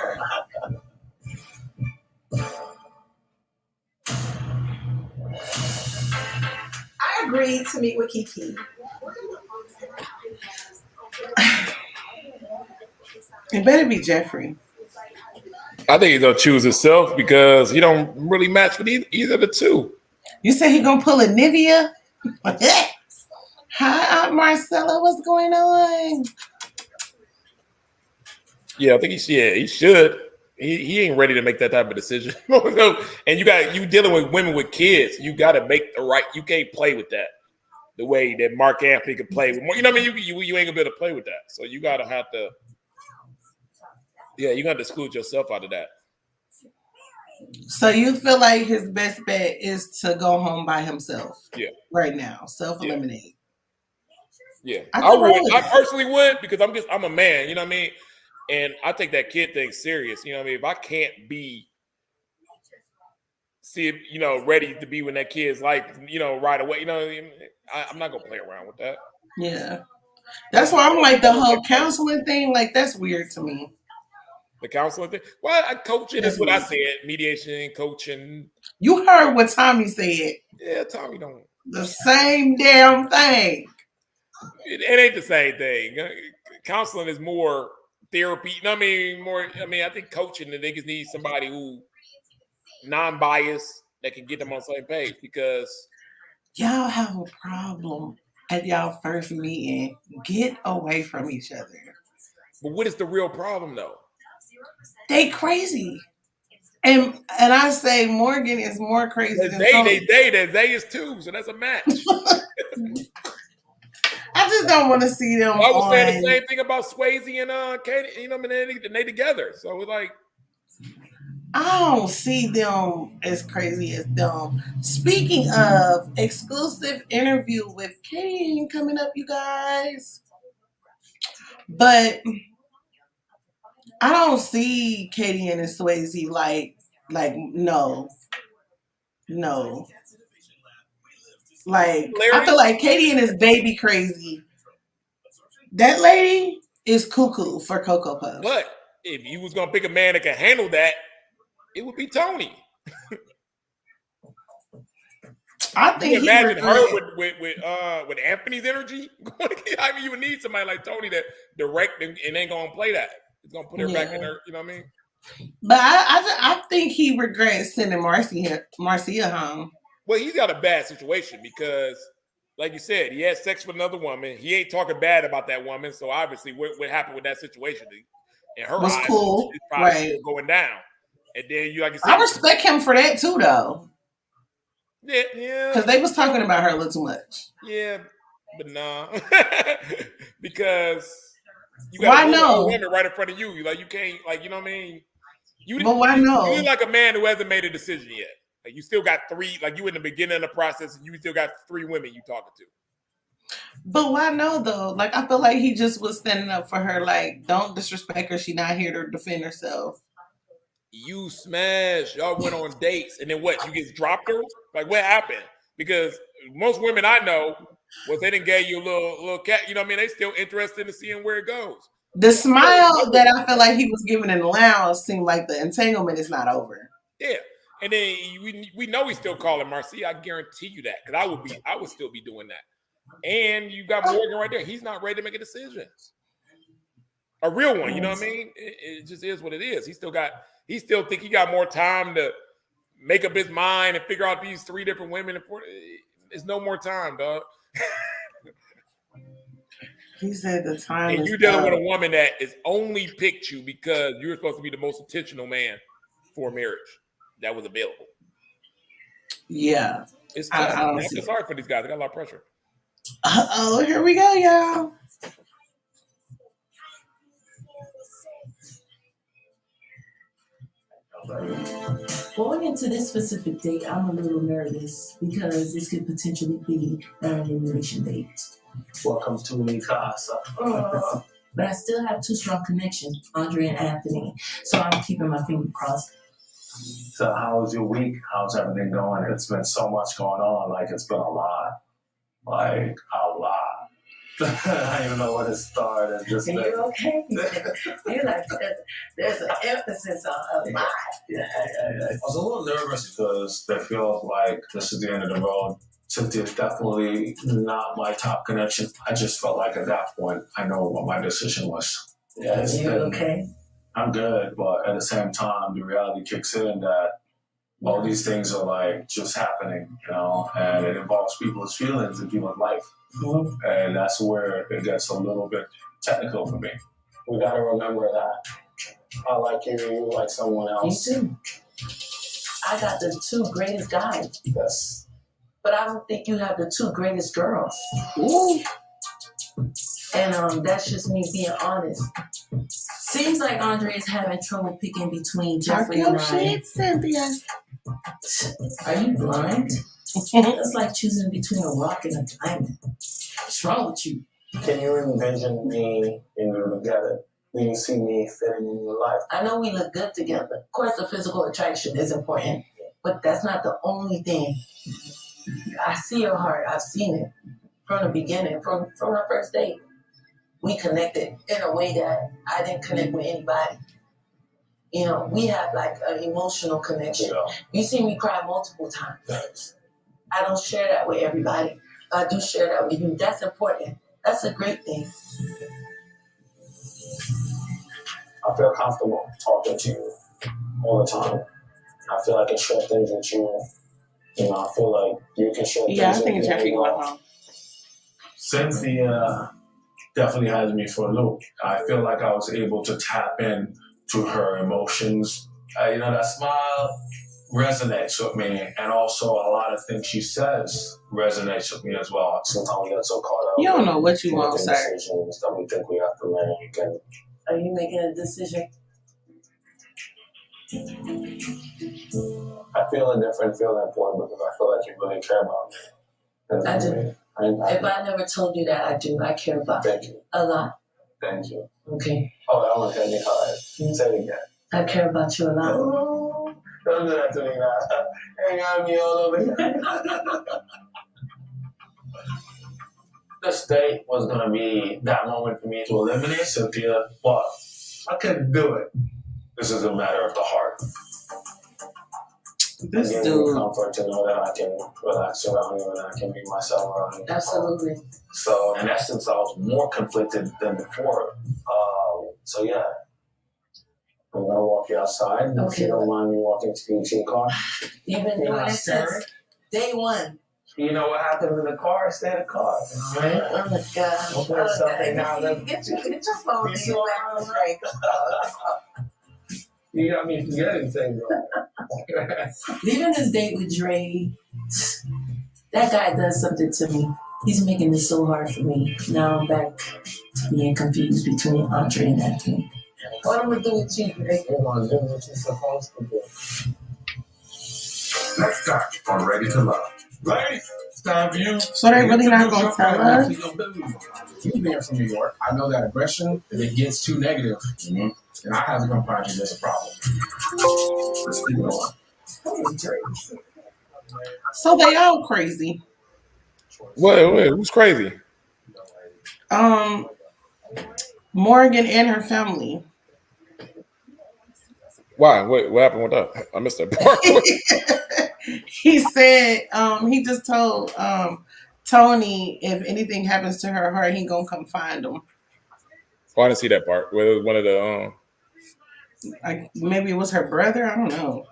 I agreed to meet with Kiki. It better be Jeffrey. I think he's gonna choose himself because he don't really match with either of the 2. You say he gonna pull a Nivea? Hi, Aunt Marcella. What's going on? Yeah, I think he should. He ain't ready to make that type of decision. And you dealing with women with kids. You got to make the right. You can't play with that the way that Mark Anthony could play with. You know what I mean? You ain't gonna be able to play with that. So you gotta have to. Yeah, you got to exclude yourself out of that. So you feel like his best bet is to go home by himself? Yeah. Right now, self-eliminate. Yeah, I would. I personally would because I'm a man. You know what I mean? And I take that kid thing serious. You know what I mean? If I can't be, ready to be when that kid's life, right away. You know what I mean? I'm not gonna play around with that. Yeah, that's why I'm like the whole counseling thing. Like that's weird to me. The counseling thing. Well, coaching is what I said. Mediation, coaching. You heard what Tommy said. Yeah, Tommy don't. The same damn thing. It ain't the same thing. Counseling is more therapy. You know what I mean? I think coaching, the niggas need somebody who non-biased that can get them on the same page because y'all have a problem at y'all first meeting. Get away from each other. But what is the real problem though? They crazy. And I say Morgan is more crazy than Tony. They is too, so that's a match. I just don't want to see them. I was saying the same thing about Swayze and Katie. You know, they together. So it's like I don't see them as crazy as them. Speaking of exclusive interview with Katie coming up, you guys. But I don't see Katie and Swayze like no. Like Larry? I feel like Katie and his baby crazy. That lady is cuckoo for Cocoa Puffs. But if you was gonna pick a man that can handle that, it would be Tony. I think you imagine her with Anthony's energy. I mean, you would need somebody like Tony that direct and ain't gonna play that. He's gonna put her back in her. You know what I mean? But I think he regrets sending Marcia home. Well, he's got a bad situation because, like you said, he had sex with another woman. He ain't talking bad about that woman. So obviously, what happened with that situation in her was eyes, cool, it's probably right? Still going down. And then like you said, I respect him for that too, though. Yeah. Because they was talking about her a little too much. Yeah, but nah. Because you got a woman right in front of you. Like you can't, like, you know what I mean? But why no? You're like a man who hasn't made a decision yet. Like you still got 3, like you in the beginning of the process, and you still got 3 women you talking to. But why no though? Like I feel like he just was standing up for her. Like, don't disrespect her. She not here to defend herself. You smashed. Y'all went on dates, and then what? You just dropped her? Like what happened? Because most women I know, Well, they didn't gave you a little cat. You know what I mean? They still interested in seeing where it goes. The smile that I feel like he was giving in the lounge seemed like the entanglement is not over. Yeah. And then we know he's still calling Marcia. I guarantee you that. Because I would still be doing that. And you got Morgan right there. He's not ready to make a decision. A real one, you know what I mean? It just is what it is. He still think he got more time to make up his mind and figure out these 3 different women. There's no more time, dog. He said the time and is you're dealing up. with a woman that is only picked you because you're supposed to be the most intentional man for marriage that was available. Yeah. It's tough. I feel sorry for these guys. They got a lot of pressure. Uh-oh, here we go, y'all. Going into this specific date, I'm a little nervous because this could potentially be an elimination date. Welcome to Mi Casa. But I still have 2 strong connections, Andre and Anthony. So I'm keeping my fingers crossed. So how was your week? How's everything going? It's been so much going on. Like, it's been a lot. Like, a lot. I don't even know where to start. Are you okay? You're like, there's an emphasis on a lot. Yeah. I was a little nervous because it feels like this is the end of the road. Cynthia's definitely not my top connection. I just felt like at that point, I know what my decision was. Yeah, you okay? I'm good, but at the same time, the reality kicks in that all these things are like just happening, you know, and it involves people's feelings and people's life. Mm-hmm. And that's where it gets a little bit technical for me. We got to remember that I like you, you like someone else. Me too. I got the 2 greatest guys. Yes. But I don't think you have the 2 greatest girls. Ooh. And that's just me being honest. Seems like Andre is having trouble picking between Jeffrey and I. Shit, Cynthia. Are you blind? That's like choosing between a rock and a diamond. What's wrong with you? Can you envision me and you together? Do you see me fitting in your life? I know we look good together. Of course, the physical attraction is important, but that's not the only thing. I see your heart. I've seen it from the beginning, from our first date. We connected in a way that I didn't connect with anybody. You know, we have like an emotional connection. Yeah. You see me cry multiple times. Thanks. I don't share that with everybody. I do share that with you. That's important. That's a great thing. I feel comfortable talking to you all the time. I feel like I can share things with you. You know, I feel like you can share things with me. Yeah, I think Jeffrey going home. Cynthia definitely has me for a loop. I feel like I was able to tap in to her emotions. You know, that smile resonates with me, and also a lot of things she says resonates with me as well. Sometimes we get so caught up. You don't know what you want, sir. Decisions that we think we have to make. And are you making a decision? I feel a different feeling for it because I feel like you really care about me. I do. If I never told you that, I do. I care about you a lot. Thank you. Okay. Oh, that one hit me hard. Say it again. I care about you a lot. Oh, don't do that to me now. Hang on me all over here. This date was going to be that moment for me to eliminate Cynthia, but I couldn't do it. This is a matter of the heart. This gives dude. me comfort to know that I can relax around you and I can be myself around you. Absolutely. So in essence, I was more conflicted than before. So yeah, I'm gonna walk you outside. Okay. If you don't mind me walking to your car. You've been doing this since day one. You know what happens in the car? Stay in the car. Right? Oh my God. Don't put something out there. Get your phone in your lap. You got me forgetting things. Leaving this date with Dre, that guy does something to me. He's making it so hard for me. Now I'm back to being confused between Andre and Anthony. What am I doing with you, Dre? Come on, do what you're supposed to do. Next time on Ready to Love. Ladies, it's time for you. So they really not going to tell us? You being from New York, I know that aggression, if it gets too negative, then I have to come find you there's a problem. Let's keep it on. So they all crazy. What? Who's crazy? Morgan and her family. Why? What happened with that? I missed that part. He said he just told Tony if anything happens to her, he gonna come find him. Oh, I didn't see that part. Well, it was one of the maybe it was her brother. I don't know.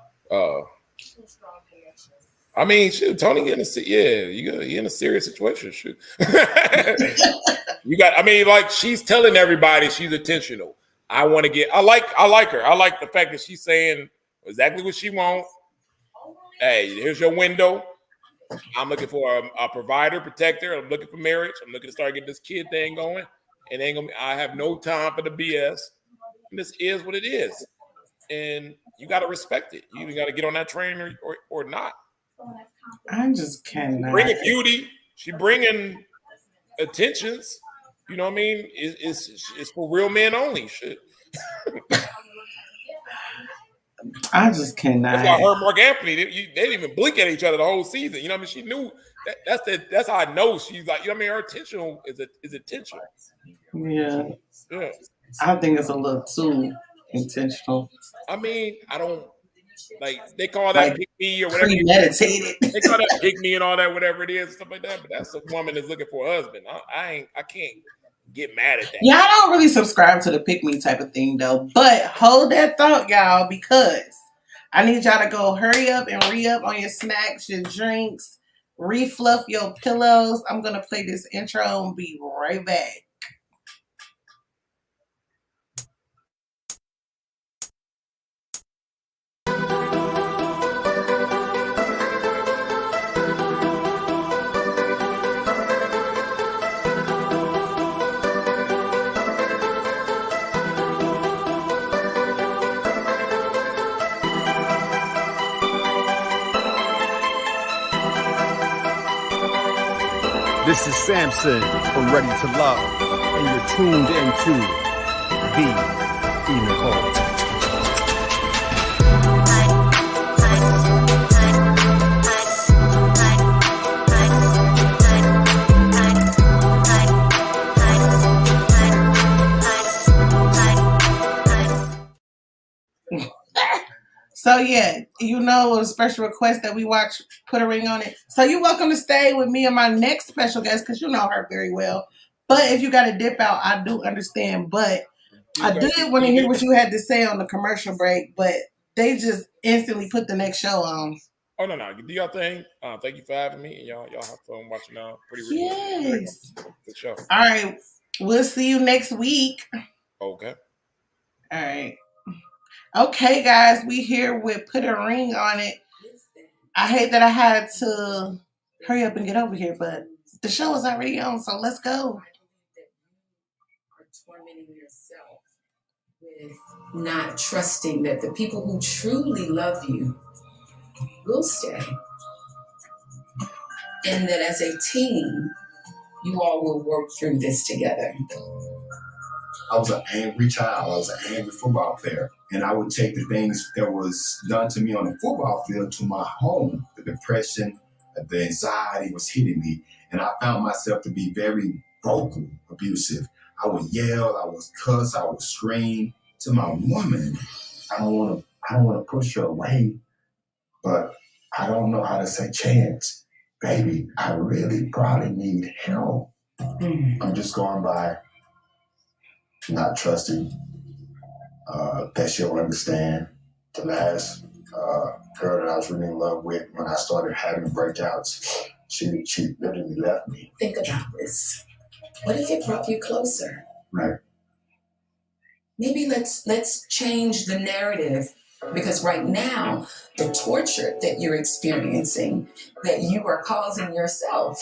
I mean, shoot, Tony you in a serious situation. Shoot, you got. I mean, like she's telling everybody she's intentional. I want to get. I like her. I like the fact that she's saying exactly what she wants. Hey, here's your window. I'm looking for a provider, protector. I'm looking for marriage. I'm looking to start getting this kid thing going. And I have no time for the BS. And this is what it is. And you got to respect it. You either got to get on that train or not. I just cannot. Bringing beauty. She bringing attentions. You know what I mean? It's for real men only. Shit. I just cannot. That's why her and Mark Anthony, they didn't even blink at each other the whole season. You know what I mean? She knew that's how I know she's like, you know what I mean? Her attention is attention. Yeah. Yeah. I think it's a little too intentional. I mean, I don't like they call that pick me or whatever. Premeditated. They call that pick me and all that, whatever it is, stuff like that. But that's a woman that's looking for a husband. I can't get mad at that. Yeah, I don't really subscribe to the pick me type of thing though. But hold that thought, y'all, because I need y'all to go hurry up and re-up on your snacks, your drinks, refluff your pillows. I'm gonna play this intro and be right back. This is Samson from Ready to Love, and you're tuned into TheeEnicole. So yeah, you know, a special request that we watch Put a Ring on It. So you're welcome to stay with me and my next special guest because you know her very well. But if you got to dip out, I do understand. But I did want to hear what you had to say on the commercial break, but they just instantly put the next show on. Oh no, do your thing. Thank you for having me, and y'all have fun watching Pretty Ring. Yes. Good show. All right, we'll see you next week. Okay. All right. Okay, guys, we here with Put a Ring on It. I hate that I had to hurry up and get over here, but the show is already on, so let's go. Tormenting yourself with not trusting that the people who truly love you will stay, and that as a team, you all will work through this together. I was an angry child. I was an angry football player. And I would take the things that was done to me on the football field to my home. The depression, the anxiety was hitting me. And I found myself to be very vocal, abusive. I would yell, I would cuss, I would scream to my woman. I don't want to push her away, but I don't know how to say, Chance, baby, I really probably need help. I'm just going by not trusting that she'll understand. The last girl that I was really in love with, when I started having breakouts, she literally left me. Think about this. What if it brought you closer? Right. Maybe let's change the narrative, because right now, the torture that you're experiencing, that you are causing yourself.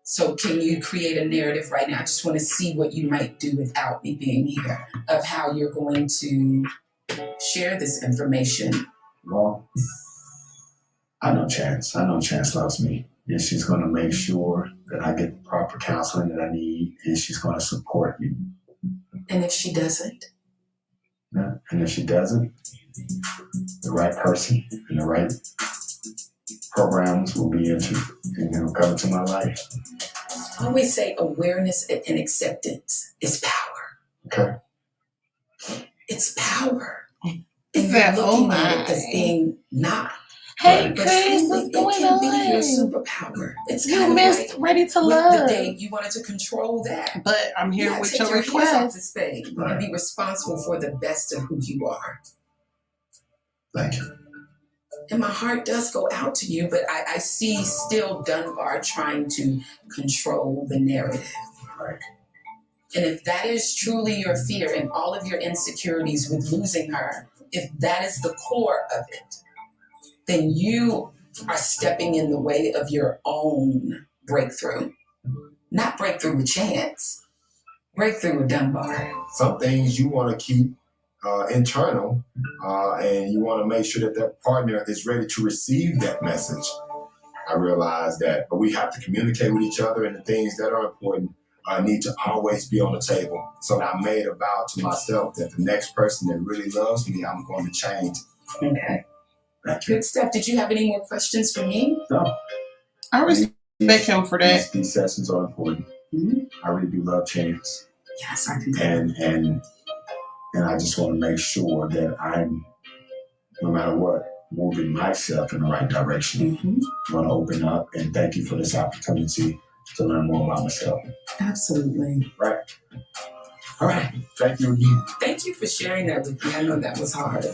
So can you create a narrative right now? I just want to see what you might do without me being here, of how you're going to share this information. Well, I know Chance loves me. And she's going to make sure that I get the proper counseling that I need, and she's going to support me. And if she doesn't? Yeah. And if she doesn't, the right person in the right programs will be come into my life. I always say awareness and acceptance is power. Okay. It's power. And Said, you're looking at it as being not. Hey, But Chris, truly, what's it going can be your on? superpower. It's You kind of missed like Ready to with Love. the day you wanted to control that. But I'm here with take your hands off request. this thing and be responsible for the best of who you are. Thank you. And my heart does go out to you, but I see still Dunbar trying to control the narrative. Right. And if that is truly your fear and all of your insecurities with losing her, if that is the core of it, then you are stepping in the way of your own breakthrough. Not breakthrough with Chance, breakthrough with Dunbar. Some things you want to keep internal, and you want to make sure that that partner is ready to receive that message. I realize that, but we have to communicate with each other, and the things that are important need to always be on the table. So I made a vow to myself that the next person that really loves me, I'm going to change. Okay. Good stuff. Did you have any more questions for me? No. I respect him for that. These sessions are important. Mm-hmm. I really do love Chance. Yes, I can. And I just want to make sure that I'm, no matter what, moving myself in the right direction. Mm-hmm. I want to open up and thank you for this opportunity to learn more about myself. Absolutely. Right. All right. Thank you again. Thank you for sharing that with me. I know that was hard.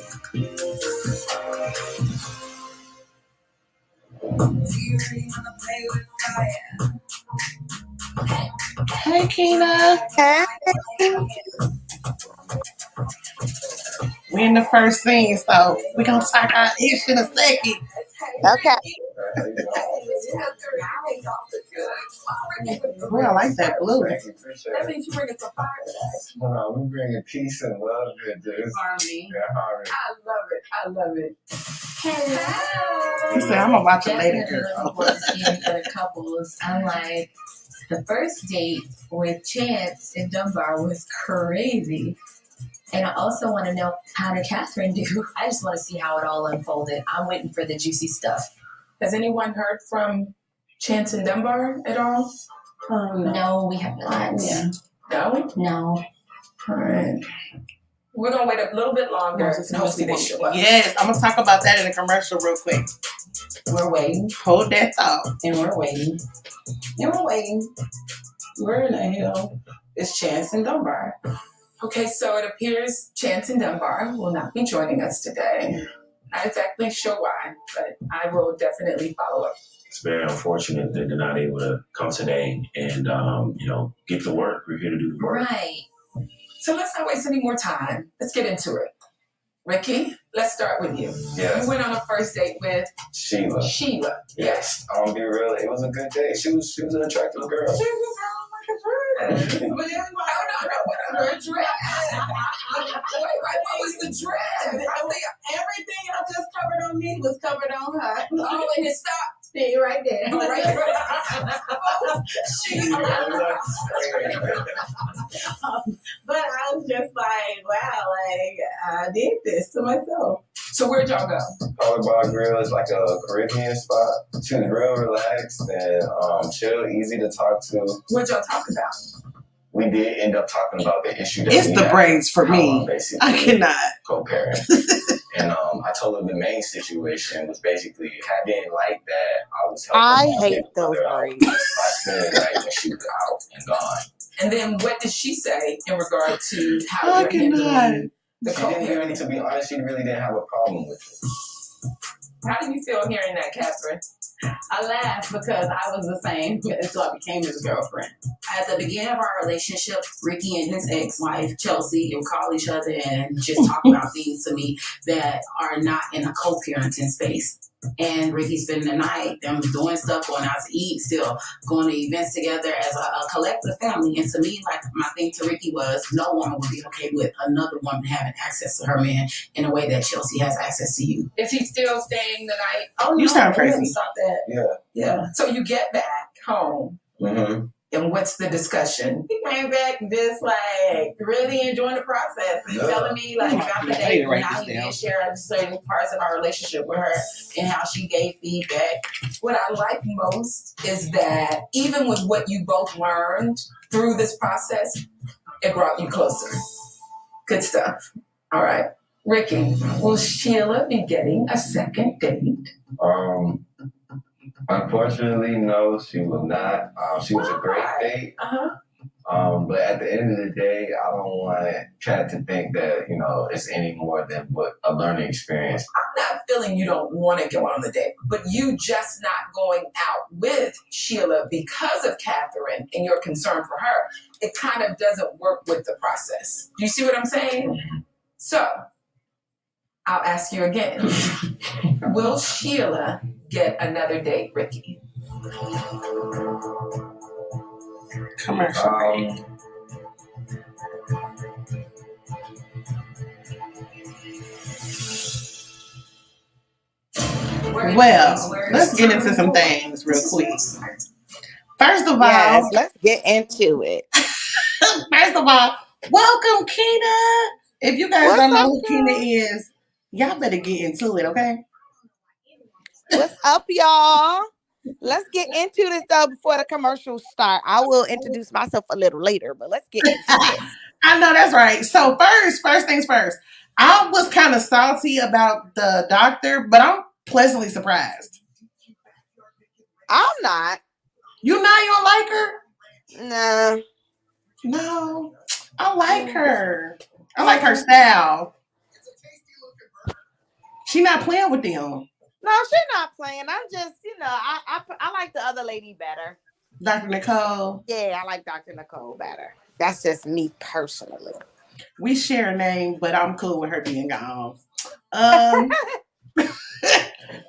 Hey, Kina. Hey. We in the first scene, so we're going to talk our ish in a second. Okay. Boy, I like that blue. That means you're bringing some fire today. We're bringing peace and love into this. Harmony. Yeah, harmony. I love it. He said, I'm going to watch it later, girl. Other couples, I'm like, the first date with Chance and Dunbar was crazy. And I also want to know, how did Catherine do? I just want to see how it all unfolded. I'm waiting for the juicy stuff. Has anyone heard from Chance and Dunbar at all? No, we have not. Yeah. No? No. All right. We're going to wait a little bit longer. Hopefully they show up. Yes, I'm going to talk about that in a commercial real quick. We're waiting. Hold that thought. And we're waiting. And we're waiting. Where in the hell is Chance and Dunbar? Okay, so it appears Chance and Dunbar will not be joining us today. Not exactly sure why, but I will definitely follow up. It's very unfortunate that they're not able to come today and, get to work. We're here to do the work. Right. So let's not waste any more time. Let's get into it. Ricky, let's start with you. Yes. You went on a first date with Sheila. Yes. I'll be real. It was a good day. She was an attractive girl. She was like a dress. No, what dress? What was the dress? Everything I just covered on me was covered on her. Oh, and it stopped. Stay right there. Oh, right there. But I was just like, wow, I did this to myself. So where'd y'all go? Powerball Grill is like a Caribbean spot. She was real relaxed and chill, easy to talk to. What'd y'all talk about? We did end up talking about the issue that It's we the had, braids for me. I cannot. Co-parent. And I told her the main situation was basically I didn't like that I was helping I my hate baby those mother out. braids. I said like when she was out and gone. And then what did she say in regard to how I you're cannot. handling the She didn't co-parent? really, to be honest, she really didn't have a problem with it. How do you feel hearing that, Catherine? I laughed because I was the same, so I became his girlfriend. At the beginning of our relationship, Ricky and his ex-wife, Chelsea, would call each other and just talk about things to me that are not in a co-parenting space. And Ricky spending the night, them doing stuff, going out to eat, still going to events together as a collective family. And to me, like, my thing to Ricky was no woman would be okay with another woman having access to her man in a way that Chelsea has access to you. Is he still staying the night? Oh, You no, sound we didn't crazy. Stop that. Yeah. So you get back home. Mm-hmm. And what's the discussion? He came back just like really enjoying the process and telling me like about the date and how he did share certain parts of our relationship with her and how she gave feedback. What I like most is that even with what you both learned through this process, it brought you closer. Good stuff. All right. Ricky, will Sheila be getting a second date? Unfortunately, no, she will not. She was a great date. But at the end of the day, I don't want Chad to think that, it's any more than what a learning experience. I'm not feeling you don't want to go on the date, but you just not going out with Sheila because of Catherine and your concern for her, it kind of doesn't work with the process. Do you see what I'm saying? So, I'll ask you again. Will Sheila get another date, Ricky? Commercial. Well, let's get into some things real quick. First of all, yes, let's get into it. First of all, welcome, Kina. If you guys don't know who Kina is, y'all better get into it, okay? What's up, y'all? Let's get into this though before the commercials start. I will introduce myself a little later, but let's get into it. I know that's right. So first things first. I was kind of salty about the doctor, but I'm pleasantly surprised. I'm not. You don't like her? Nah. No. I like her. I like her style. She not playing with them. No, she's not playing. I'm just, I like the other lady better. Dr. Nicole? Yeah, I like Dr. Nicole better. That's just me personally. We share a name, but I'm cool with her being gone.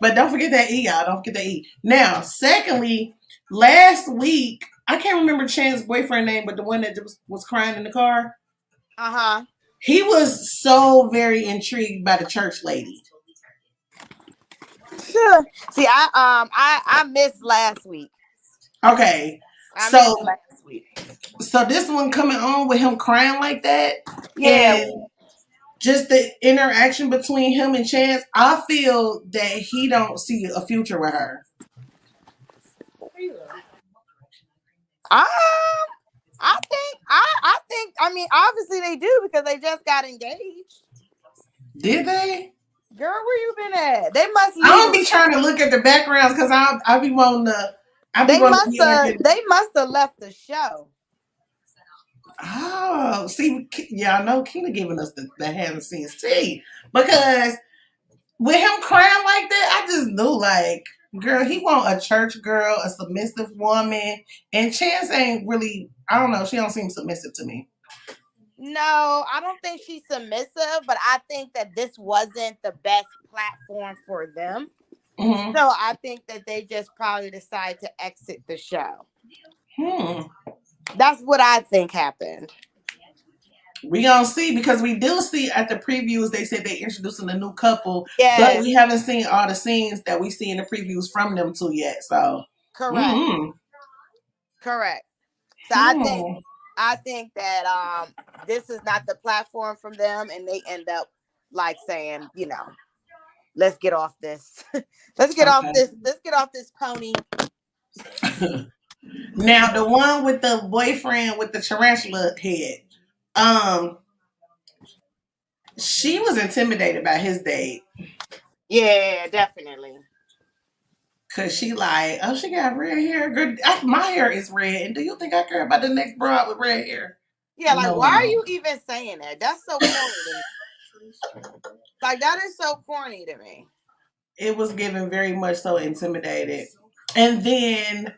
But don't forget that E, y'all. Don't forget that E. Now, secondly, last week, I can't remember Chan's boyfriend name, but the one that was crying in the car. Uh-huh. He was so very intrigued by the church lady. Sure. See, I missed last week. Okay. I missed last week. So this one coming on with him crying like that. Yeah. And just the interaction between him and Chance, I feel that he don't see a future with her. I think, obviously they do because they just got engaged. Did they? Girl, where you been at? They must. I don't be trying to look at the backgrounds because I be wanting to. They must have left the show. Oh, see, yeah, I know Kina giving us the behind the scenes tea because with him crying like that, I just knew like, girl, he want a church girl, a submissive woman, and Chance ain't really. I don't know. She don't seem submissive to me. No, I don't think she's submissive, but I think that this wasn't the best platform for them. Mm-hmm. So I think that they just probably decided to exit the show. That's what I think happened. We gonna see because we do see at the previews they said they introducing a new couple, yes. But we haven't seen all the scenes that we see in the previews from them two yet. So correct, correct. So I think that this is not the platform from them, and they end up like saying, let's get off this. Let's get off this pony. Now the one with the boyfriend with the tarantula head, she was intimidated by his date. Yeah, definitely. Cause she like, oh, she got red hair. Good, my hair is red. And do you think I care about the next broad with red hair? Yeah, like why are you even saying that? That's so corny. Like that is so corny to me. It was given very much so intimidated. And then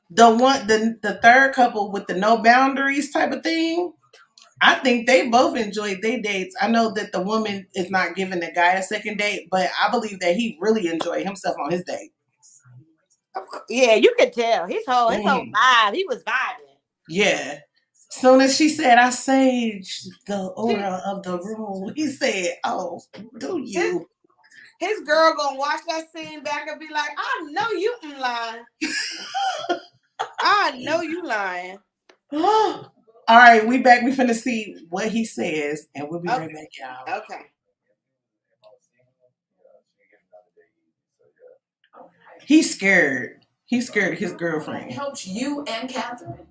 the third couple with the no boundaries type of thing, I think they both enjoyed their dates. I know that the woman is not giving the guy a second date, but I believe that he really enjoyed himself on his date. Yeah, you could tell. His whole vibe, he was vibing. Yeah. Soon as she said, I saged the aura of the room, he said, oh, do you? His girl gonna watch that scene back and be like, I know you ain't lying. I know you lying. All right, we back. We finna see what he says, and we'll be right back, y'all. Okay. He's scared. He's scared of his girlfriend. Helps you and Catherine?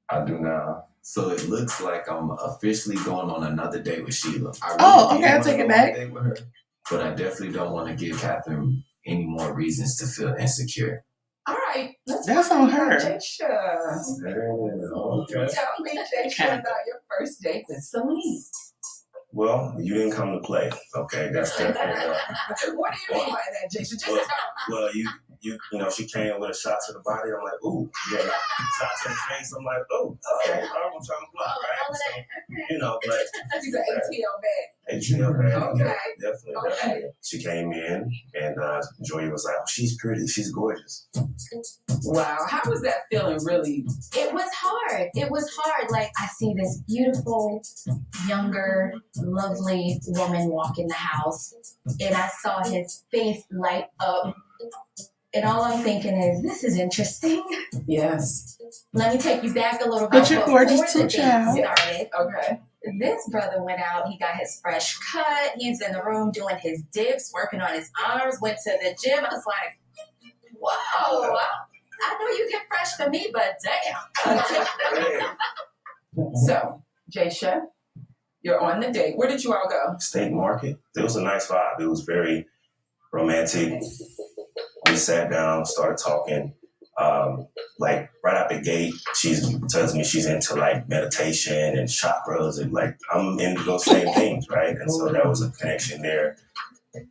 I do now. So it looks like I'm officially going on another date with Sheila. I Okay, I'll take it back. Date with her, but I definitely don't want to give Catherine any more reasons to feel insecure. All right, That's on her. Jaysha. Okay. Tell me, Jaysha, about your first date with Celine. Well, you didn't come to play. Okay, that's definitely. What do you mean by that, Jaysha? Just well, you know, she came with a shot to the body. I'm like, ooh, yeah, shot to the face. I'm like, oh, I'm trying to block, right? So, you know, but she's an ATL bag. ATL bag. Okay. Yeah, definitely. She came in, and Joy was like, oh, she's pretty, she's gorgeous. Wow, how was that feeling? Really? It was hard. It was hard. Like, I see this beautiful, younger, lovely woman walk in the house, and I saw his face light up. And all I'm thinking is, this is interesting. Yes. Let me take you back a little bit. But you're gorgeous too, child. Started. Okay. This brother went out. He got his fresh cut. He's in the room doing his dips, working on his arms. Went to the gym. I was like, whoa. I know you get fresh for me, but damn. So, Jaysha, you're on the date. Where did you all go? State Market. It was a nice vibe. It was very romantic. We sat down, started talking. Like right out the gate, she tells me she's into like meditation and chakras, and like I'm into those same things, right? And so that was a connection there.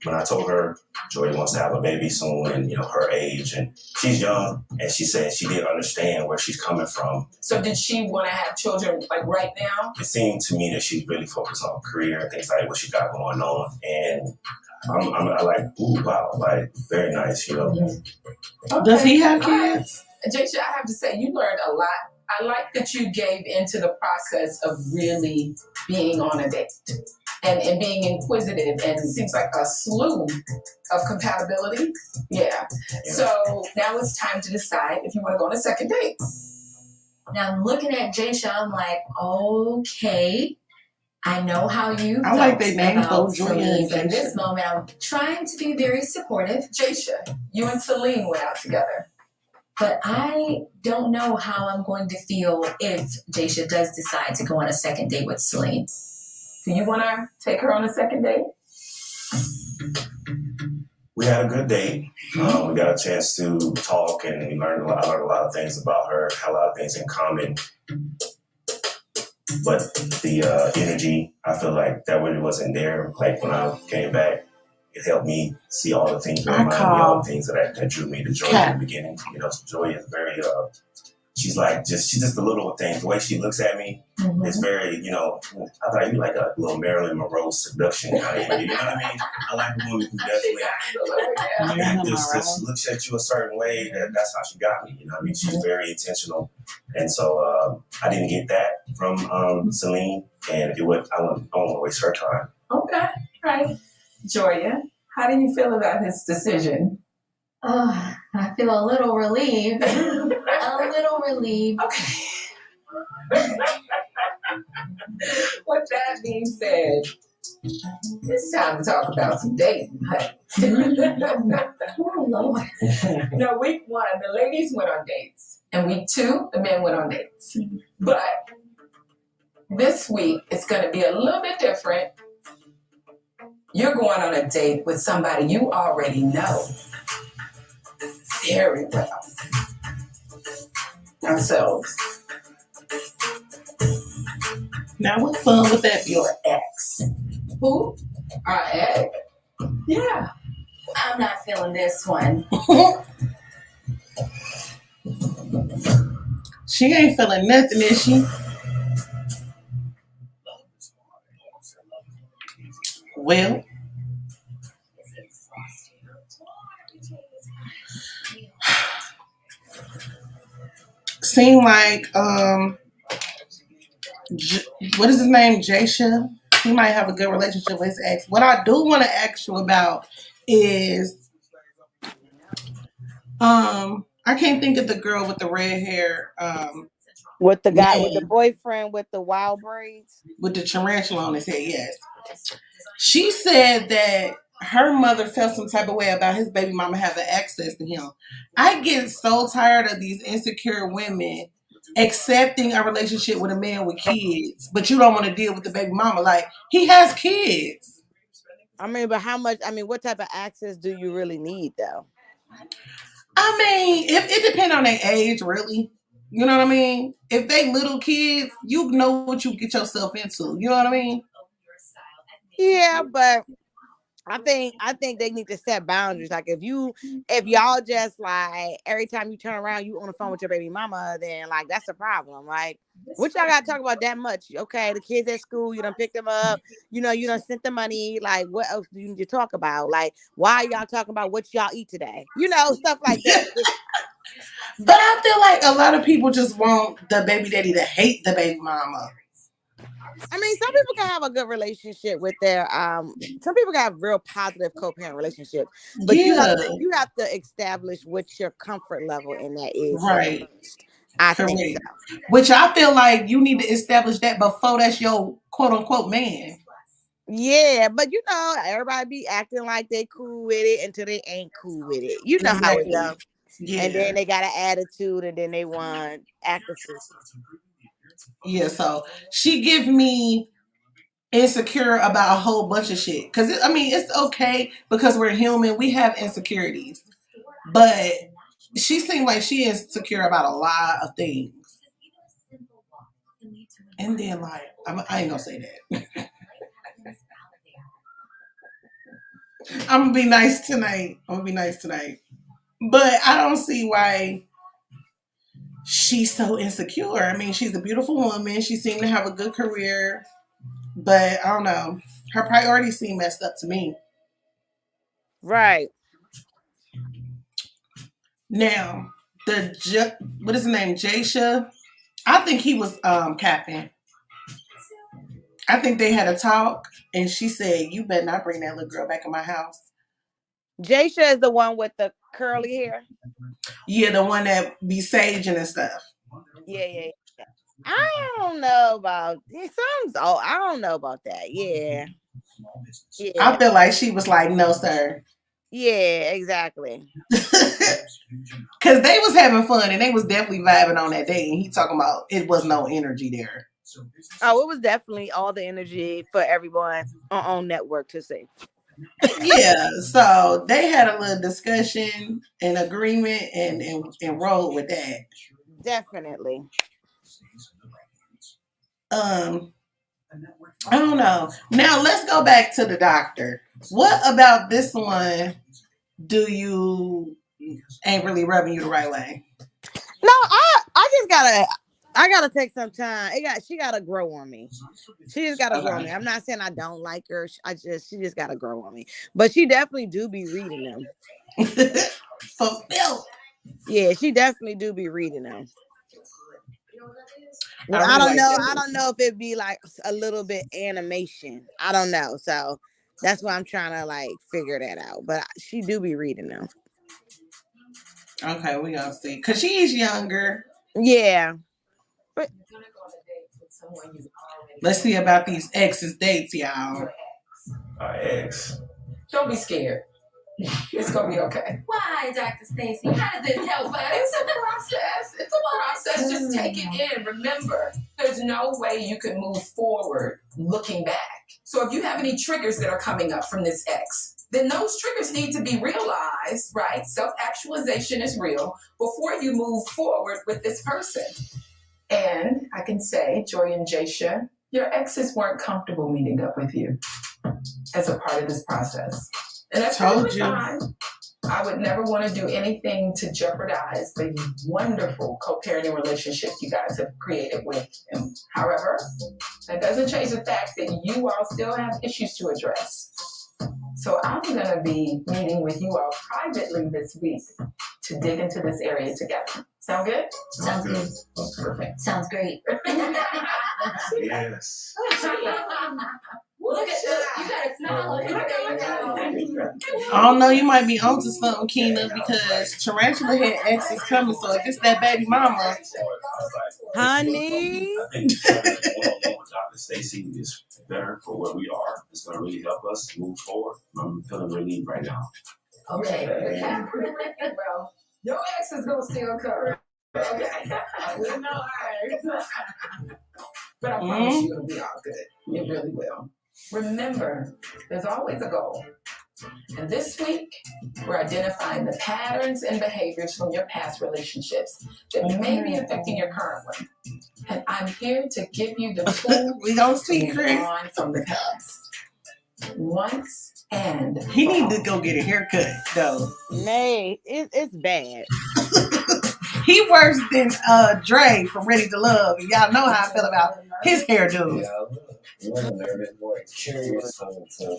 When I told her Joy wants to have a baby soon, and you know her age, and she's young, and she said she didn't understand where she's coming from. So did she want to have children like right now? It seemed to me that she's really focused on career and things like what she got going on, and I like, ooh, wow, like very nice, you know. Okay. Does he have kids? Jaysha, I have to say, you learned a lot. I like that you gave into the process of really being on a date and being inquisitive, and it seems like a slew of compatibility. Yeah. So now it's time to decide if you want to go on a second date. Now I'm looking at Jaysha, I'm like, okay, I know how you I like they names though, Julia and in Jaysha. this moment, I'm trying to be very supportive. Jaysha, you and Celine went out together. But I don't know how I'm going to feel if Jaysha does decide to go on a second date with Celine. Do you want to take her on a second date? We had a good date. We got a chance to talk, and we learned a lot. I learned a lot of things about her. Had a lot of things in common. But the energy, I feel like that really wasn't there. Like when I came back, it helped me see all the things that reminded me, all the things that drew me to Joy in the beginning. You know, so Joy is very, she's just the little things. The way she looks at me is very, you know, I thought you like a little Marilyn Monroe seduction kind of, you know what I mean? I like a woman who definitely just looks at you a certain way. That's how she got me, you know what I mean? She's very intentional. And so I didn't get that from Celine, and I don't want to waste her time. Okay, right. Joya, how do you feel about his decision? Oh, I feel a little relieved. Okay. With that being said, it's time to talk about some dating. Oh, Lord. No, week 1, the ladies went on dates. And week 2, the men went on dates. But this week, it's going to be a little bit different. You're going on a date with somebody you already know very well. Ourselves. Now, what fun would that be? Your ex. Who? Our ex. Yeah. I'm not feeling this one. She ain't feeling nothing, is she? Well, seem like what is his name, Jaysha? He might have a good relationship with his ex. What I do want to ask you about is I can't think of the girl with the red hair. With the guy, with the name. boyfriend with the wild braids? With the tarantula on his head, yes. She said that her mother felt some type of way about his baby mama having access to him. I get so tired of these insecure women accepting a relationship with a man with kids, but you don't want to deal with the baby mama. Like, he has kids. I mean, but how much, I mean, what type of access do you really need, though? I mean, it depends on their age, really. You know what I mean? If they little kids, you know what you get yourself into. You know what I mean? Yeah, but I think they need to set boundaries. Like if y'all just like every time you turn around, you on the phone with your baby mama, then like that's a problem. Like what y'all gotta talk about that much? Okay, the kids at school, you done picked them up, you done sent the money. Like what else do you need to talk about? Like why y'all talking about what y'all eat today? Stuff like that. But I feel like a lot of people just want the baby daddy to hate the baby mama. I mean, some people can have a good relationship with their some people can have real positive co-parent relationships, but you have to establish what your comfort level in that is Right. first. I think so. Which I feel like you need to establish that before that's your quote unquote man. Yeah, but everybody be acting like they cool with it until they ain't cool with it. You know how it goes. Yeah. And then they got an attitude and then they want active. Yeah, so she give me insecure about a whole bunch of shit. Because, it's okay because we're human. We have insecurities. But she seemed like she is insecure about a lot of things. And then, like, I ain't going to say that. I'm going to be nice tonight. But I don't see why she's so insecure. I mean, she's a beautiful woman. She seemed to have a good career. But I don't know. Her priorities seem messed up to me. Right. Now, what is his name? Jasha? I think he was capping. I think they had a talk, and she said, "You better not bring that little girl back in my house." Jasha is the one with the curly hair. Yeah, the one that be saging and stuff. Yeah. I don't know about I don't know about that. Yeah. I feel like she was like, "No, sir." Yeah, exactly. Because they was having fun and they was definitely vibing on that day. And he talking about it was no energy there. Oh, it was definitely all the energy for everyone on network to see. Yeah, so they had a little discussion and agreement and rolled with that. Definitely. I don't know. Now let's go back to the doctor. What about this one do you ain't really rubbing you the right way? No, I gotta take some time. She gotta grow on me. She just gotta grow on me. I'm not saying I don't like her. She just gotta grow on me. But she definitely do be reading them. Fulfilled. Yeah, she definitely do be reading them. Well, I don't know if it'd be like a little bit animation. I don't know. So that's why I'm trying to like figure that out. But she do be reading them. Okay, we gonna see. Cause she's younger. Yeah. But let's see about these exes dates, y'all. Our ex. Don't be scared. It's gonna be okay. Why, Dr. Stacy? How does this help us? It's a process. It's a process. Just take it in. Remember, there's no way you can move forward looking back. So if you have any triggers that are coming up from this ex, then those triggers need to be realized, right? Self-actualization is real before you move forward with this person. And I can say, Joy and Jasha, your exes weren't comfortable meeting up with you as a part of this process. And that's totally fine. I would never want to do anything to jeopardize the wonderful co-parenting relationship you guys have created with him. However, that doesn't change the fact that you all still have issues to address. So I'm going to be meeting with you all privately this week to dig into this area together. Sound good? Sounds good. Perfect. Sounds great. Yes. Woo! Look at you got a smile on your face. I don't know, you might be onto something, Kina, because Tarantula had exes coming, so if it's that baby mama. Honey. I think having a one-on-one with Dr. Stacy is better for where we are. It's going to really help us move forward. I'm feeling relieved right now. Okay. Bro, your ex is gonna still come. Okay. We know ours. But I promise you it'll be all good. It really will. Remember, there's always a goal. And this week, we're identifying the patterns and behaviors from your past relationships that may be affecting your current one. And I'm here to give you the tools we don't see to Chris move on from the past. Once and he need to go get a haircut, though. Nay, it's bad. He worse than Dre from Ready to Love. And y'all know how I feel about his hairdo. A little nervous, more curious to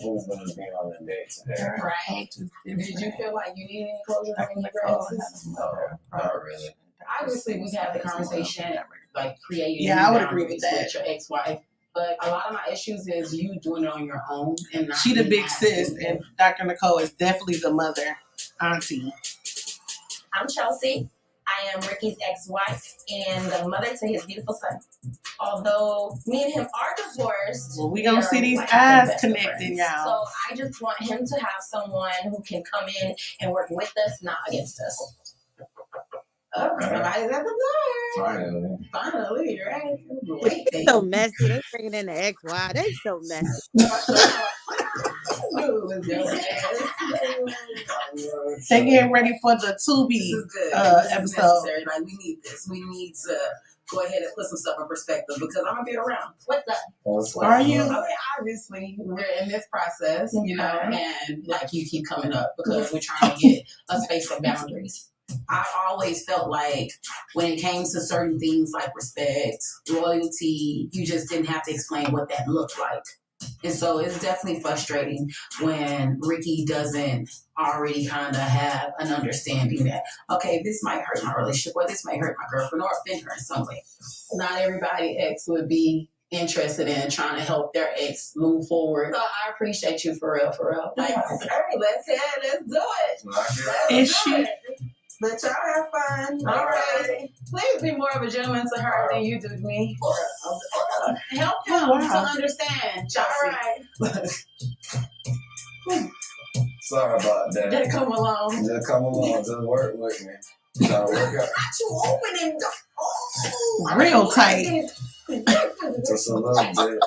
who's going to be on the date today. Right. Did you feel like you needed any closure from your grasses? No, not really. Obviously, we had the conversation, like creating. Yeah, I would agree with that. With your ex-wife, but a lot of my issues is you doing it on your own and not. She the big sis, and Dr. Nicole is definitely the mother, auntie. I'm Chelsea. I am Ricky's ex-wife and the mother to his beautiful son. Although me and him are divorced, well, we gonna see these eyes connecting, y'all. So I just want him to have someone who can come in and work with us, not against us. Oh, somebody's at the door. Finally, right? They so messy. They bringing in the ex-wife. They so messy. They getting ready for the Tubi episode. Like, we need this. We need to go ahead and put some stuff in perspective because I'm gonna be around. What's up? Are you? I mean, obviously, we're in this process, you know, and like you keep coming up because we're trying to get a space of boundaries. I always felt like when it came to certain things like respect, loyalty, you just didn't have to explain what that looked like. And so it's definitely frustrating when Ricky doesn't already kind of have an understanding that, okay, this might hurt my relationship or this might hurt my girlfriend or offend her in some way. Not everybody ex would be interested in trying to help their ex move forward. So I appreciate you for real. Like, hey, let's do it. Let y'all have fun. All right. Please be more of a gentleman to her than you do to me. Help him to understand, Chelsea. All right. Sorry about that. Just come along. Just work with me. Try to work out. Not you opening the real tight. Just a little bit.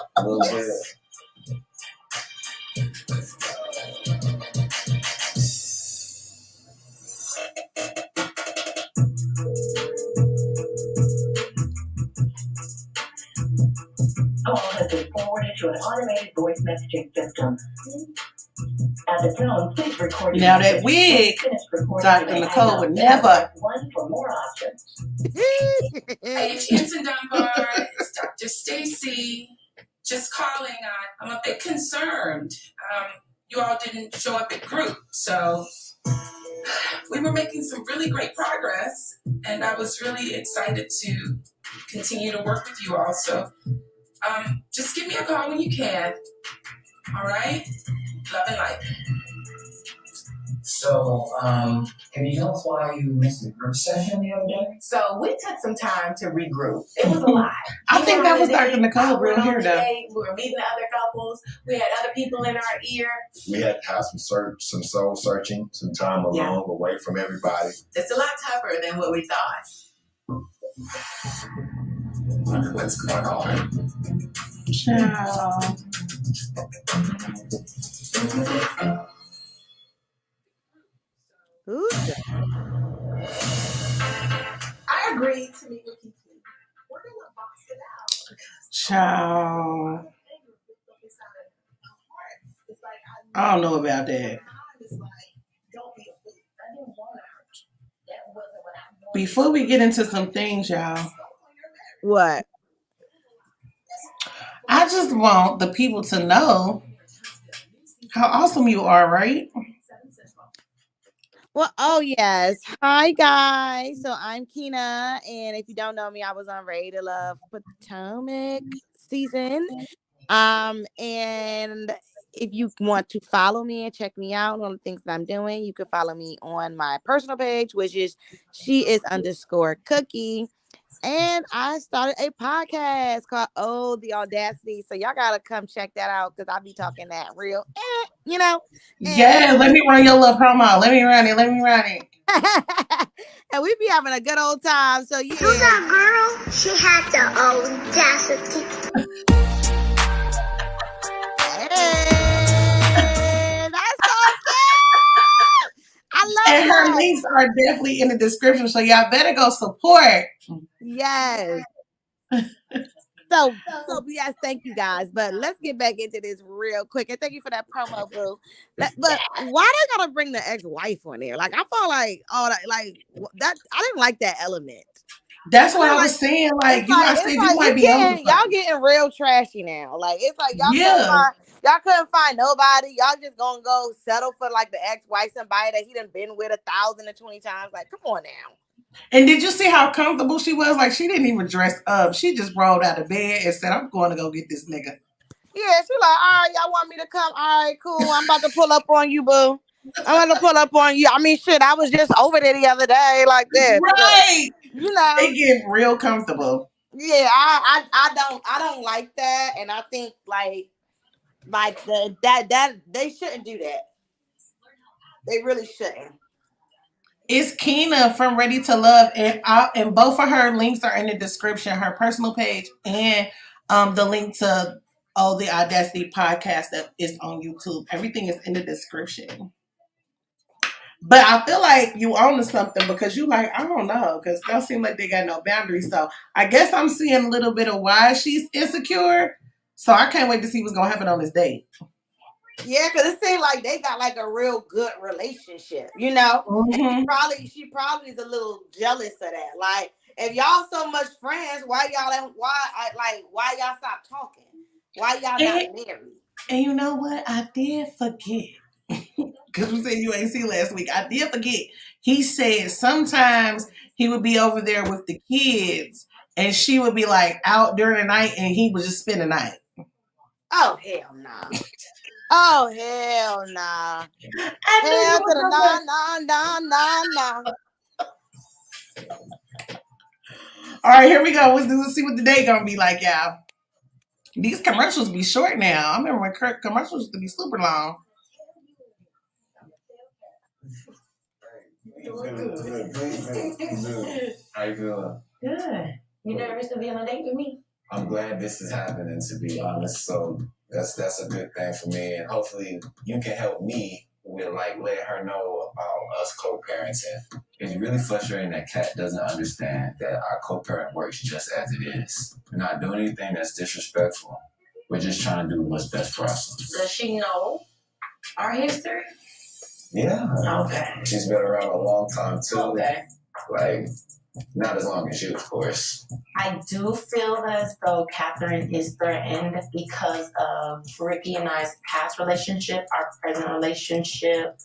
Call has been forwarded to an automated voice messaging system. At the tone, please record. Now that wig, Dr. Nicole would never. One for more options. Hey, Jensen Dunbar, it's Dr. Stacy. Just calling. I'm a bit concerned. You all didn't show up at group, so we were making some really great progress, and I was really excited to continue to work with you all. So just give me a call when you can. All right? Love and light. So, can you tell us why you missed the group session the other day? So we took some time to regroup. It was a lot. I think that was Dr. Nicole real here, though. We were meeting other couples. We had other people in our ear. We had to have some soul searching, some time alone, away from everybody. It's a lot tougher than what we thought. Wonder what's going on. Ciao. I agreed to meet with you. We're gonna box it out. Ciao. I don't know about that. Before we get into some things, y'all. What? I just want the people to know how awesome you are, right? Well, oh yes. Hi guys. So I'm Kina, and if you don't know me, I was on Ready to Love Potomac season. And if you want to follow me and check me out on the things that I'm doing, you can follow me on my personal page, which is she_is_cookie. And I started a podcast called Oh the Audacity. So y'all gotta come check that out because I'll be talking that real, you know. Yeah, let me run your little promo. Let me run it. And we be having a good old time. So yeah. To that girl, she had the audacity. Hey, that's so cute. I love And that. her links are definitely in the description, so y'all better go support. Yes. So yes, thank you guys. But let's get back into this real quick. And thank you for that promo, boo. But why they gotta bring the ex-wife on there? Like I felt like all that, like that. I didn't like that element. That's what I was saying. Like you guys said, you might be over. Y'all getting real trashy now. Like it's like y'all couldn't find nobody. Y'all just gonna go settle for like the ex-wife, somebody that he done been with 1,020 times. Like, come on now. And did you see how comfortable she was? Like she didn't even dress up. She just rolled out of bed and said, "I'm going to go get this nigga." Yeah, she like, all right, y'all want me to come? All right, cool. I'm about to pull up on you, boo. I'm gonna pull up on you. I mean, shit, I was just over there the other day, like this. Right. But, you know, they get real comfortable. Yeah, I don't like that, and I think like that they shouldn't do that. They really shouldn't. It's Kina from Ready to Love, and both of her links are in the description. Her personal page and the link to the Audacity podcast that is on YouTube. Everything is in the description. But I feel like you own to something because you like, I don't know, because it don't seem like they got no boundaries. So I guess I'm seeing a little bit of why she's insecure. So I can't wait to see what's gonna happen on this date. Yeah, because it seems like they got like a real good relationship, you know. Mm-hmm. And she probably is a little jealous of that. Like, if y'all so much friends, why y'all stop talking? Why y'all not married? And you know what? I did forget. Because we said you ain't see last week. I did forget. He said sometimes he would be over there with the kids and she would be like out during the night and he would just spend the night. Oh, hell nah. Oh, hell nah. Hell to the nah. All right, here we go. Let's see what the day gonna be like, y'all. These commercials be short now. I remember when commercials used to be super long. How you feeling? Good. You nervous to be on a date with me? I'm glad this is happening, to be honest. So that's a good thing for me, and hopefully you can help me with let her know about us co-parenting. It's really frustrating that Kat doesn't understand that our co-parent works just as it is. We're not doing anything that's disrespectful. We're just trying to do what's best for us. Does she know our history? Yeah. Okay. She's been around a long time too. Okay. Not as long as you, of course. I do feel as though Catherine is threatened because of Ricky and I's past relationship, our present relationship,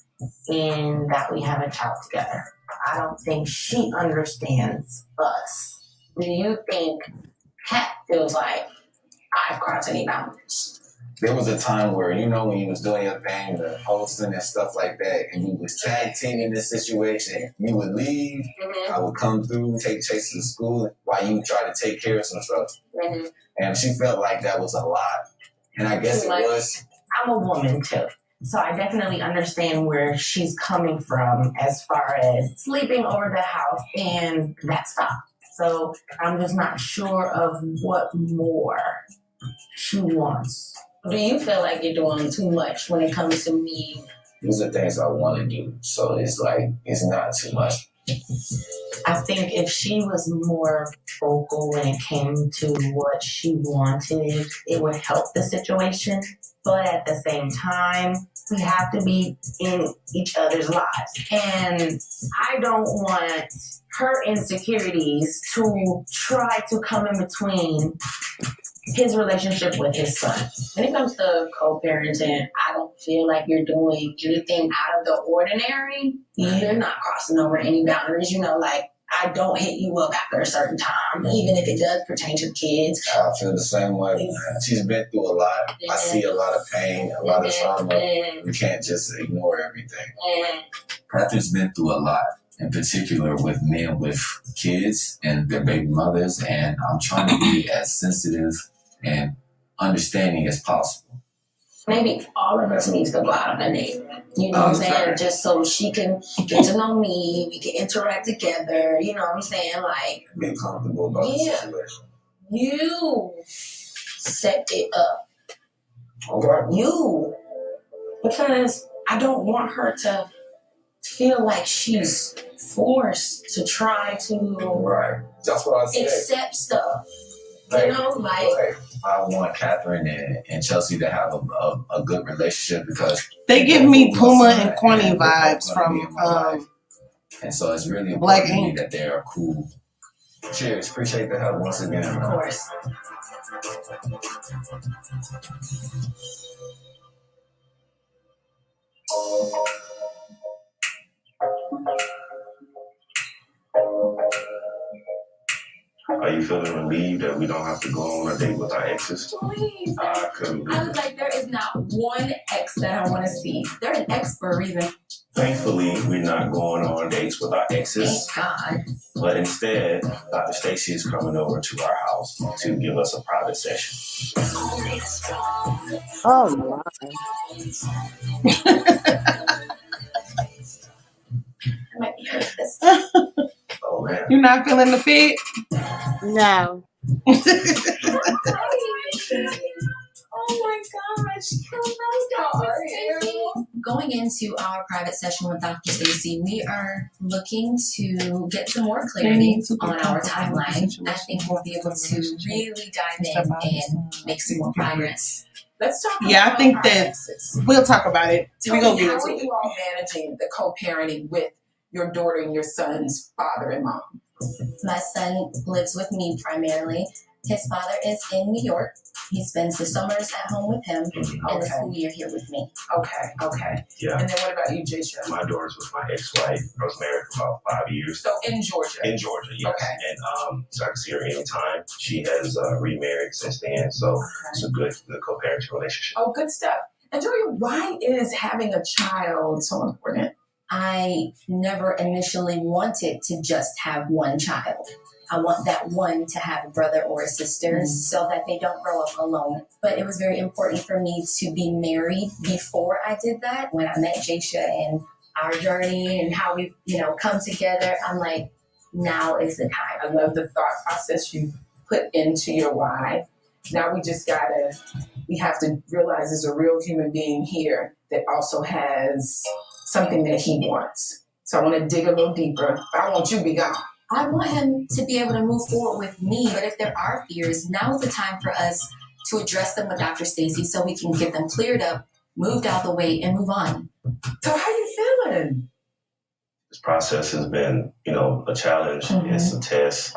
and that we have a child together. I don't think she understands us. Do you think Kat feels like I've crossed any boundaries? There was a time where, when you was doing your thing, the hosting and stuff like that, and you was tag teaming this situation, you would leave, I would come through, take Chase to school while you try to take care of some stuff. Mm-hmm. And she felt like that was a lot. And I guess it was. I'm a woman too. So I definitely understand where she's coming from as far as sleeping over the house and that stuff. So I'm just not sure of what more she wants. Do you feel like you're doing too much when it comes to me? These are things I want to do. So it's not too much. I think if she was more vocal when it came to what she wanted, it would help the situation. But at the same time, we have to be in each other's lives. And I don't want her insecurities to try to come in between his relationship with his son. When it comes to co-parenting, I don't feel like you're doing anything out of the ordinary. You're not crossing over any boundaries. I don't hit you up after a certain time, even if it does pertain to kids. I feel the same way, man. She's been through a lot. I see a lot of pain, a lot of trauma. We can't just ignore everything. Catherine's been through a lot, in particular with men with kids and their baby mothers, and I'm trying to be as sensitive and understanding as possible. Maybe all of us needs to go out on a date. You know what I'm saying? Just so she can get to know me, we can interact together. You know what I'm saying? Like, be comfortable about the situation. You set it up. Okay. You. Because I don't want her to feel like she's forced to try to That's what I said. accept stuff. You know, like I want Catherine and Chelsea to have a good relationship because they give me Puma and Kwani vibes from and so it's really important to me that they are cool. Cheers. Appreciate the help once again. Of course. Are you feeling relieved that we don't have to go on a date with our exes? Please. I couldn't I was like, there is not one ex that I want to see. They're an ex for a reason. Thankfully, we're not going on dates with our exes. Thank God. But instead, Dr. Stacy is coming over to our house to give us a private session. Oh, my. Oh, man. You're not feeling the fit? No. Oh my gosh. Hello, going into our private session with Dr. Stacy, we are looking to get some more clarity on our timeline. I think we'll be able to really dive in and make some more progress. Let's talk I think that we'll talk about it. How are you all managing the co-parenting with your daughter and your son's father and mom? My son lives with me primarily. His father is in New York. He spends the summers at home with him and the school year here with me. Okay. Yeah. And then what about you, Jaysha? My daughter's with my ex-wife. I was married for about 5 years. So in Georgia? In Georgia, yes. Okay. And so I can see her anytime. She has remarried since then, so it's a good co-parenting relationship. Oh, good stuff. And Julia, why is having a child so important? I never initially wanted to just have one child. I want that one to have a brother or a sister so that they don't grow up alone. But it was very important for me to be married before I did that. When I met Jaysha and our journey and how we, come together, I'm like, now is the time. I love the thought process you put into your why. Now we have to realize there's a real human being here that also has something that he wants. So I want to dig a little deeper. I want you to be gone. I want him to be able to move forward with me, but if there are fears, now is the time for us to address them with Dr. Stacy so we can get them cleared up, moved out the way, and move on. So how you feeling? This process has been, a challenge. It's a test,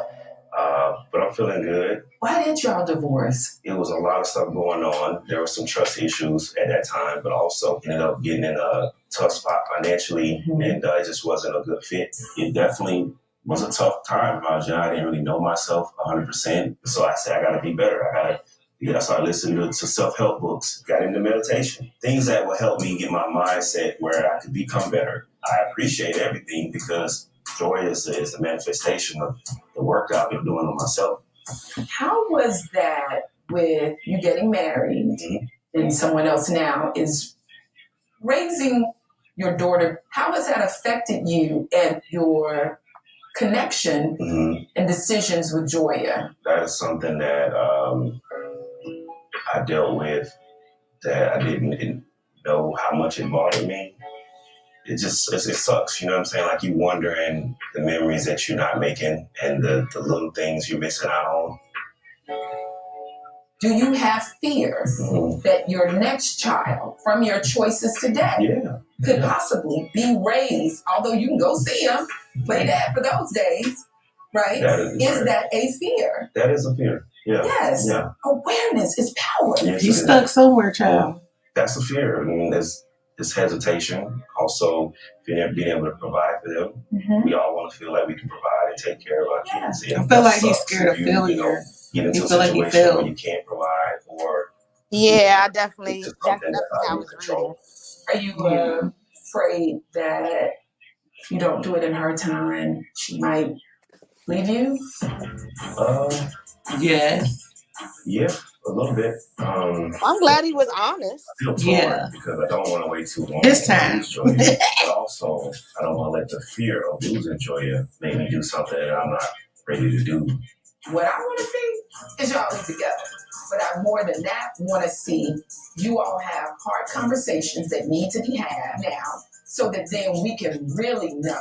but I'm feeling good. Why did y'all divorce? It was a lot of stuff going on. There were some trust issues at that time, but also ended up getting in a tough spot financially, and it just wasn't a good fit. It definitely was a tough time. I didn't really know myself 100%. So I said, I got to be better. I started listening to self-help books, got into meditation, things that will help me get my mindset where I could become better. I appreciate everything because joy is the manifestation of the work that I've been doing on myself. How was that with you getting married and someone else now is raising your daughter? How has that affected you and your connection and decisions with Joya? That is something that I dealt with that I didn't know how much it bothered me. It sucks, you know what I'm saying? Like you wondering the memories that you're not making and the little things you're missing out on. Do you have fear that your next child, from your choices today, could possibly be raised, although you can go see him, play that for those days, right? Is that a fear? That is a fear, yeah. Yes. Yeah. Awareness is power. He's stuck somewhere, child. That's a fear. I mean, his hesitation. Also, being able to provide for them. We all want to feel like we can provide and take care of our kids. And I feel like he's scared of failure. Get into You a feel like he situation where failed. you can't provide, or Yeah, I definitely. it's That's something that's how I out of was control. reading. Are you afraid that if you don't do it in her time, she might leave you? Yes. Yeah, a little bit. I'm glad he was honest. I feel torn because I don't want to wait too long. This time. Lose Joya, but also I don't want to let the fear of losing Joya make me do something that I'm not ready to do. What I want to see is y'all live together. But I more than that want to see you all have hard conversations that need to be had now so that then we can really know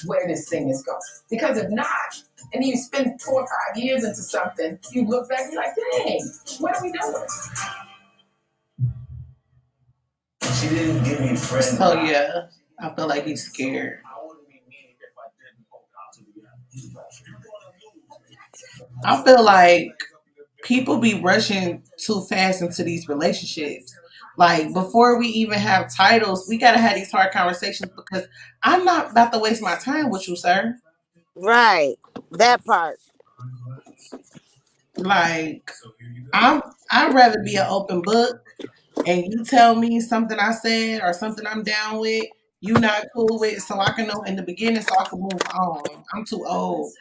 where this thing is going. Because if not, and you spend 4 or 5 years into something, you look back and you're like, dang, what are we doing? She didn't give me friends. So yeah, I feel like he's scared. I feel like people be rushing too fast into these relationships. Like before we even have titles, we gotta have these hard conversations because I'm not about to waste my time with you, sir. Right. That part. Like I'd rather be an open book and you tell me something I said or something I'm down with, you not cool with, so I can know in the beginning so I can move on. I'm too old.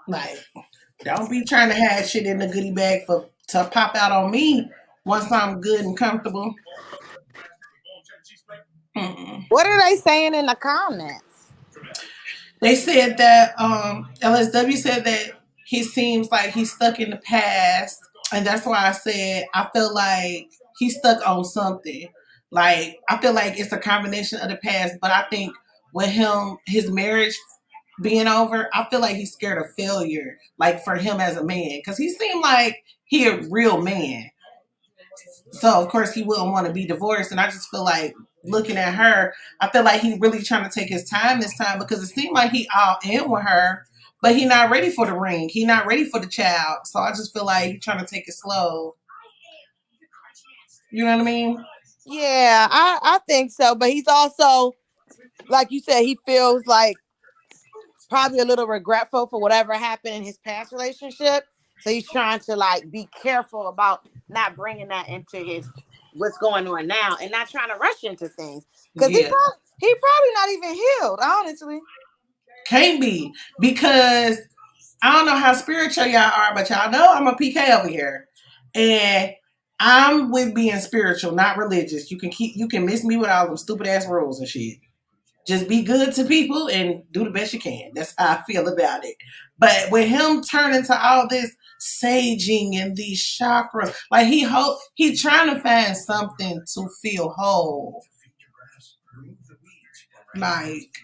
Like, don't be trying to have shit in the goodie bag to pop out on me once I'm good and comfortable. What are they saying in the comments? They said that LSW said that he seems like he's stuck in the past, and that's why I said I feel like he's stuck on something. Like I feel like it's a combination of the past, but I think with him, his marriage being over, I feel like he's scared of failure. Like for him as a man, because he seemed like he a real man. So of course he wouldn't want to be divorced, and I just feel like looking at her, I feel like he really trying to take his time this time because it seemed like he all in with her, but he not ready for the ring. He not ready for the child. So I just feel like he's trying to take it slow. You know what I mean? Yeah, I think so. But he's also, like you said, he feels like probably a little regretful for whatever happened in his past relationship. So he's trying to like be careful about not bringing that into his what's going on now and not trying to rush into things because he probably not even healed. Honestly, can't be because I don't know how spiritual y'all are, but y'all know I'm a PK over here, and I'm with being spiritual, not religious. You can miss me with all them stupid ass rules and shit. Just be good to people and do the best you can. That's how I feel about it. But with him turning to all this saging and these chakras, like he trying to find something to feel whole. Like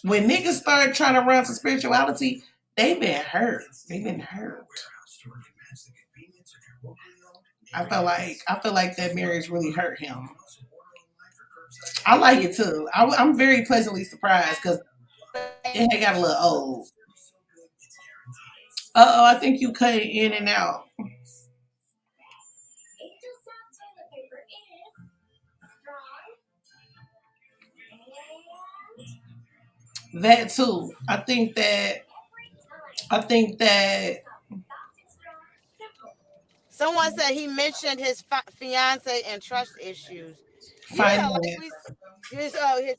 when niggas start trying to run to spirituality, they've been hurt. They've been hurt. I feel like that marriage really hurt him. I like it too. I'm very pleasantly surprised because it had got a little old. I think you cut it in and out. That too. I think that someone said he mentioned his fiance and trust issues. Yeah, like his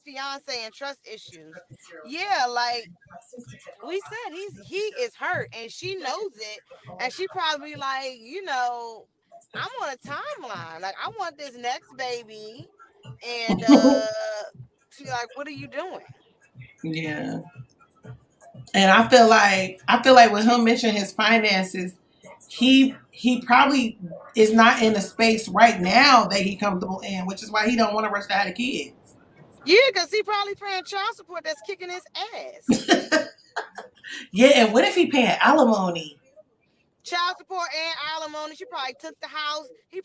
fiance and trust issues. Yeah, like we said, he is hurt and she knows it, and she probably like, I'm on a timeline. Like I want this next baby, and she like, what are you doing? Yeah. And I feel like with him mentioning his finances, he probably is not in a space right now that he comfortable in, which is why he don't want to rush to have a kid. Yeah, because he probably paying child support that's kicking his ass. Yeah, and what if he paying alimony? Child support and alimony. She probably took the house. He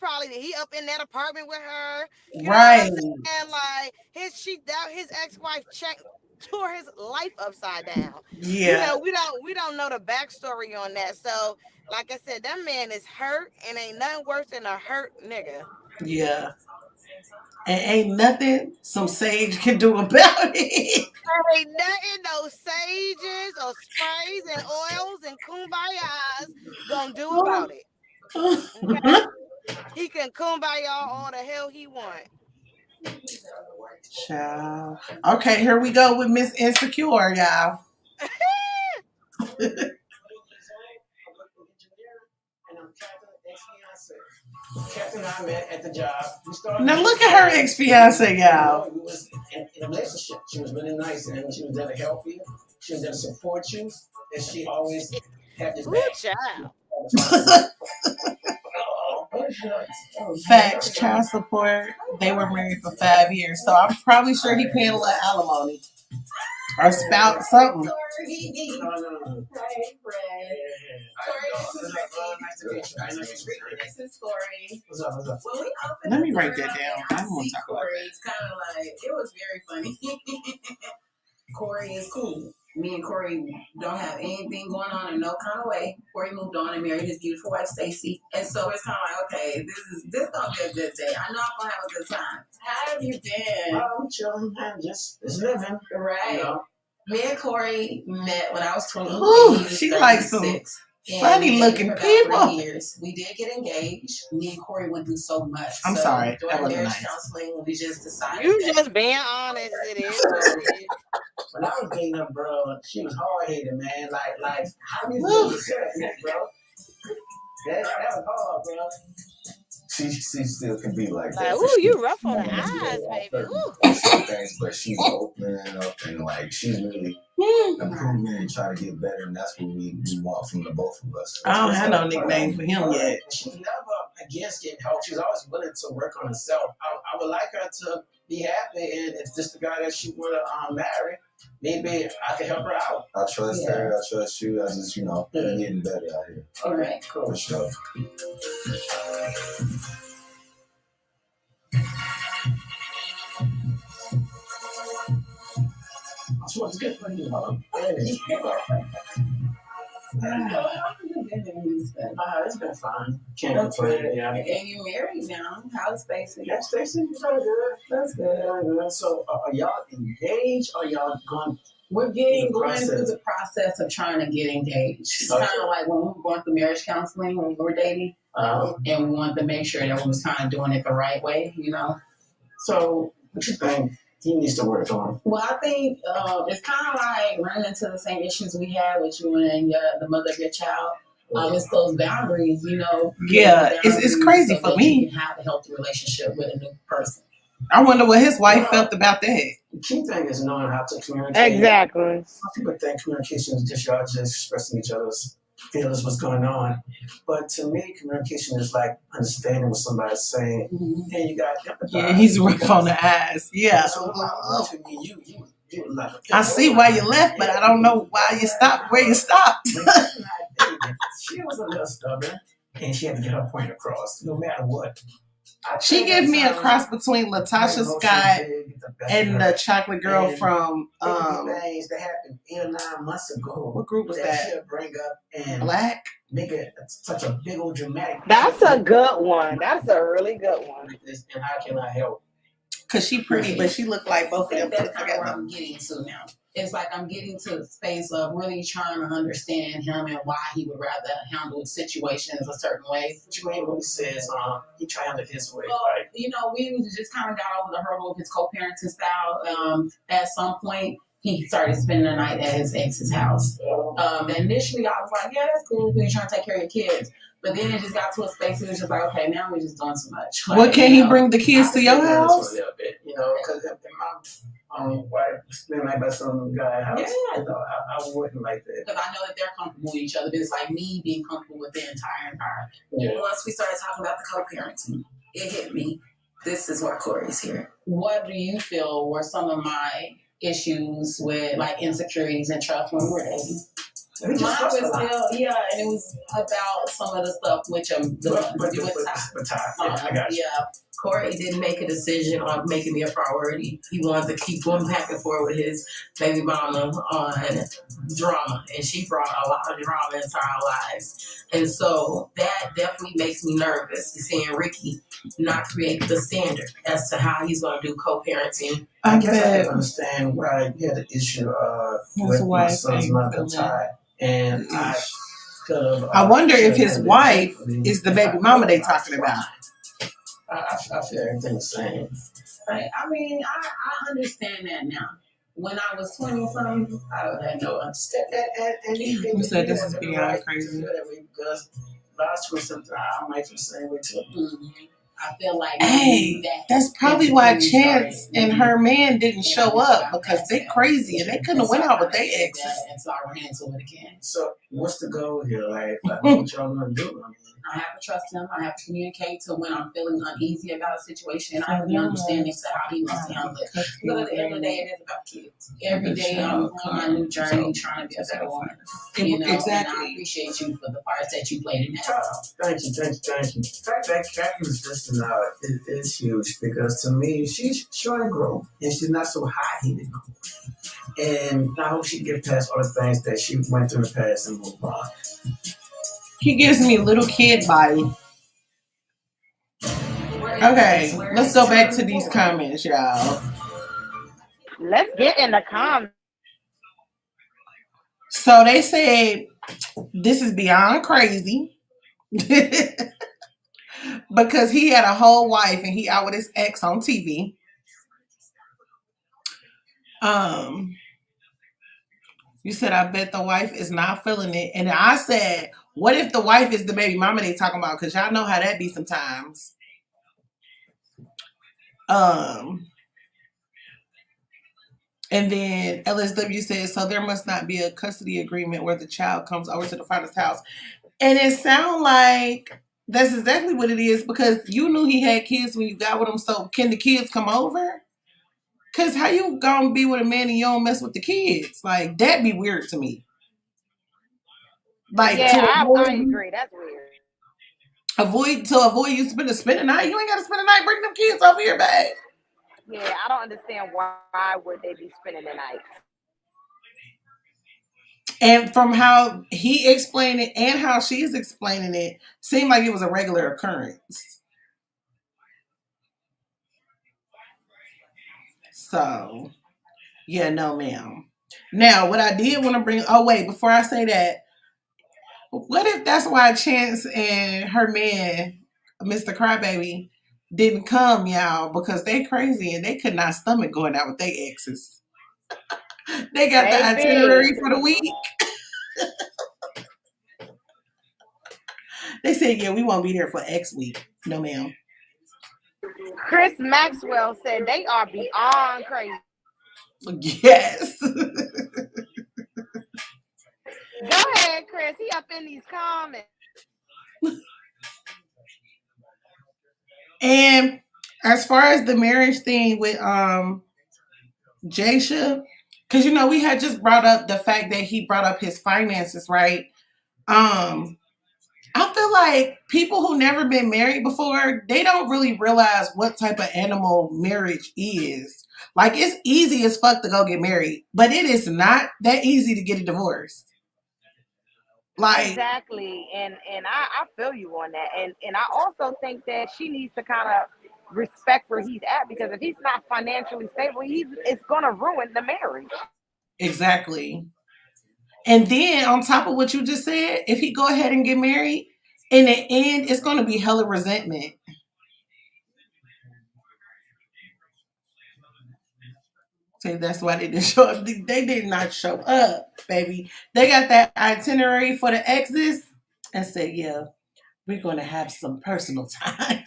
up in that apartment with her. You know what I'm saying? Like his ex-wife tore his life upside down. You Yeah. know, we don't know the backstory on that. So, like I said, that man is hurt, and ain't nothing worse than a hurt nigga. Yeah. And ain't nothing some sage can do about it. Ain't nothing, no sages or sprays and oils and kumbayas gonna do about it. Okay? He can kumbaya all the hell he want. Child. Okay, here we go with Miss Insecure, y'all. Captain and I met at the job. Now look at her ex-fiance, y'all. We was in a relationship. She was really nice, and she was there to help you. She was there to support you, and she always had your back. Child. Facts, child support. They were married for 5 years, so I'm probably sure he paying a little alimony or spout something. No. Hey, Fred. This is Corey. What's up? When we opened Let me the write door, that down. I I don't want see to talk about Corey. It's kind of like, it was very funny. Corey is cool. Me and Corey don't have anything going on in no kind of way. Corey moved on and married his beautiful wife, Stacy. And so it's kind of like, okay, this gonna be a good day. I know I'm gonna have a good time. How have you been? Oh, I'm chilling, man. Just living. Right. You know? Me and Corey met when I was 20. Ooh, she likes some funny looking people. 3 years. We did get engaged. Me and Corey went through so much. I'm sorry. During That wasn't marriage nice. counseling, we just decided. You just being honest. It is what it is. When I was dating her, bro, she was hard-headed, man. Like how you doing that, bro? That was hard, bro. She still can be like Like, that. ooh, you rough on the eyes, baby. Ooh. Some things, but she's opening up and like she's really improving and trying to get better, and that's what we want from the both of us. I don't have no nickname for him yet. She's never against getting help. She's always willing to work on herself. I would like her to be happy, and if this the guy that she want to marry, maybe I can help her out. I trust her. I trust you. I just, getting better out here. All right, cool. For sure. That's what's good for you, huh? It's been fun. Can't complain. Yeah. And you're married now. How's Stacy? Yeah, Stacy, it's all good. That's good. So, are y'all engaged? Or y'all going? We're going through the process of trying to get engaged. It's kind of like when we were going through marriage counseling when we were dating, and we wanted to make sure that we was kind of doing it the right way, So, what you think he needs to work on? Well, I think it's kind of like running into the same issues we had with you and the mother of your child. It's those boundaries, Yeah, it's crazy so for that me. You can have a healthy relationship with a new person. I wonder what his wife felt about that. The key thing is knowing how to communicate. Exactly. Some people think communication is just y'all just expressing each other's feelings, what's going on. But to me, communication is like understanding what somebody's saying. And you got empathize. Yeah, he's rough on the eyes. Yeah. So to me, you like I see why you left, but I don't know why you stopped where you stopped. She was a little stubborn, and she had to get her point across, no matter what. She gives me a cross between Latasha Scott and the chocolate girl from things that happened 8 or 9 months ago. What group was that? She'll bring up and Black. Make it such a big old dramatic. That's a good one. That's a really good one. And how can I help? Cause she pretty, but she looked like both of them That's put kind of where together. I'm getting to now. It's like I'm getting to the space of really trying to understand him and why he would rather handle situations a certain way. What you mean when he says he tried to handle his way? Well, we just kind of got over the hurdle of his co-parenting style. At some point, he started spending the night at his ex's house. Initially, I was like, yeah, that's cool. You're trying to take care of your kids. But then it just got to a space where it was just like, okay, now we're just doing too much. What, can he bring the kids to your house? A little bit, because my wife spent the night by some guy's house. Yeah. I wouldn't like that. Because I know that they're comfortable with each other, but it's like me being comfortable with the entire environment. Yeah. Once we started talking about the co-parenting, it hit me. This is why Corey's here. What do you feel were some of my issues with like insecurities and trust when we were dating? Mine was still, and it was about some of the stuff which I got you. yeah. Corey didn't make a decision on making me a priority. He wanted to keep going back and forth with his baby mama on drama, and she brought a lot of drama into our lives. And so that definitely makes me nervous, seeing Ricky not create the standard as to how he's going to do co-parenting. I guess I can understand why you had an issue with my son's mother, Ty, and I wonder if his wife is the baby mama they talking about. I feel everything the same. Right? I mean, I understand that now. When I was 20-something, I had no understanding. And You said this is beyond crazy. Because last week, I might feel the same way too. Mm-hmm. I feel like that's probably why Chance and her man didn't show up, because they crazy and they couldn't have went out with their exes. And so I ran to it again. So what's the goal here? Like what y'all gonna do? I have to trust him. I have to communicate to when I'm feeling uneasy about a situation. I have the understanding to how he wants to handle it. But at the end of the day, it is about kids. Every day I'm on my new journey trying to be a better woman. You know, exactly. And I appreciate you for the parts that you played in that. Thank you. The fact that Catherine's just is huge, because to me, she's trying to grow and she's not so hot-headed. And I hope she get past all the things that she went through in the past and move on. He gives me a little kid body. Okay, let's go back to these comments, y'all. Let's get in the comments. So they said this is beyond crazy because he had a whole wife and he out with his ex on TV. You said, I bet the wife is not feeling it. And I said, what if the wife is the baby mama they talking about? Because y'all know how that be sometimes. And then LSW says, so there must not be a custody agreement where the child comes over to the father's house. And it sounds like that's exactly what it is, because you knew he had kids when you got with him. So can the kids come over? Because how you gonna be with a man and you don't mess with the kids? Like, that'd be weird to me. Like, yeah, I agree. That's weird. Avoid you spend the night. You ain't got to spend the night. Bring them kids over here, babe. Yeah, I don't understand why would they be spending the night. And from how he explained it and how she's explaining it, seemed like it was a regular occurrence. So, yeah, no, ma'am. Now, what I did want to bring, before I say that, what if that's why Chance and her man, Mr. Crybaby, didn't come, y'all, because they crazy and they could not stomach going out with their exes. They got the itinerary for the week. They said, yeah, we won't be there for X week. No, ma'am. Chris Maxwell said they are beyond crazy. Yes. Go ahead, Chris. He up in these comments. And as far as the marriage thing with Jaisha, because we had just brought up the fact that he brought up his finances, right? I feel like people who never been married before, they don't really realize what type of animal marriage is. Like, it's easy as fuck to go get married, but it is not that easy to get a divorce. Like, exactly, and I feel you on that, and I also think that she needs to kind of respect where he's at, because if he's not financially stable, it's gonna ruin the marriage. Exactly. And then on top of what you just said, if he go ahead and get married, in the end, it's going to be hella resentment. So that's why they didn't show up. They did not show up, baby. They got that itinerary for the exes and said, yeah, we're going to have some personal time.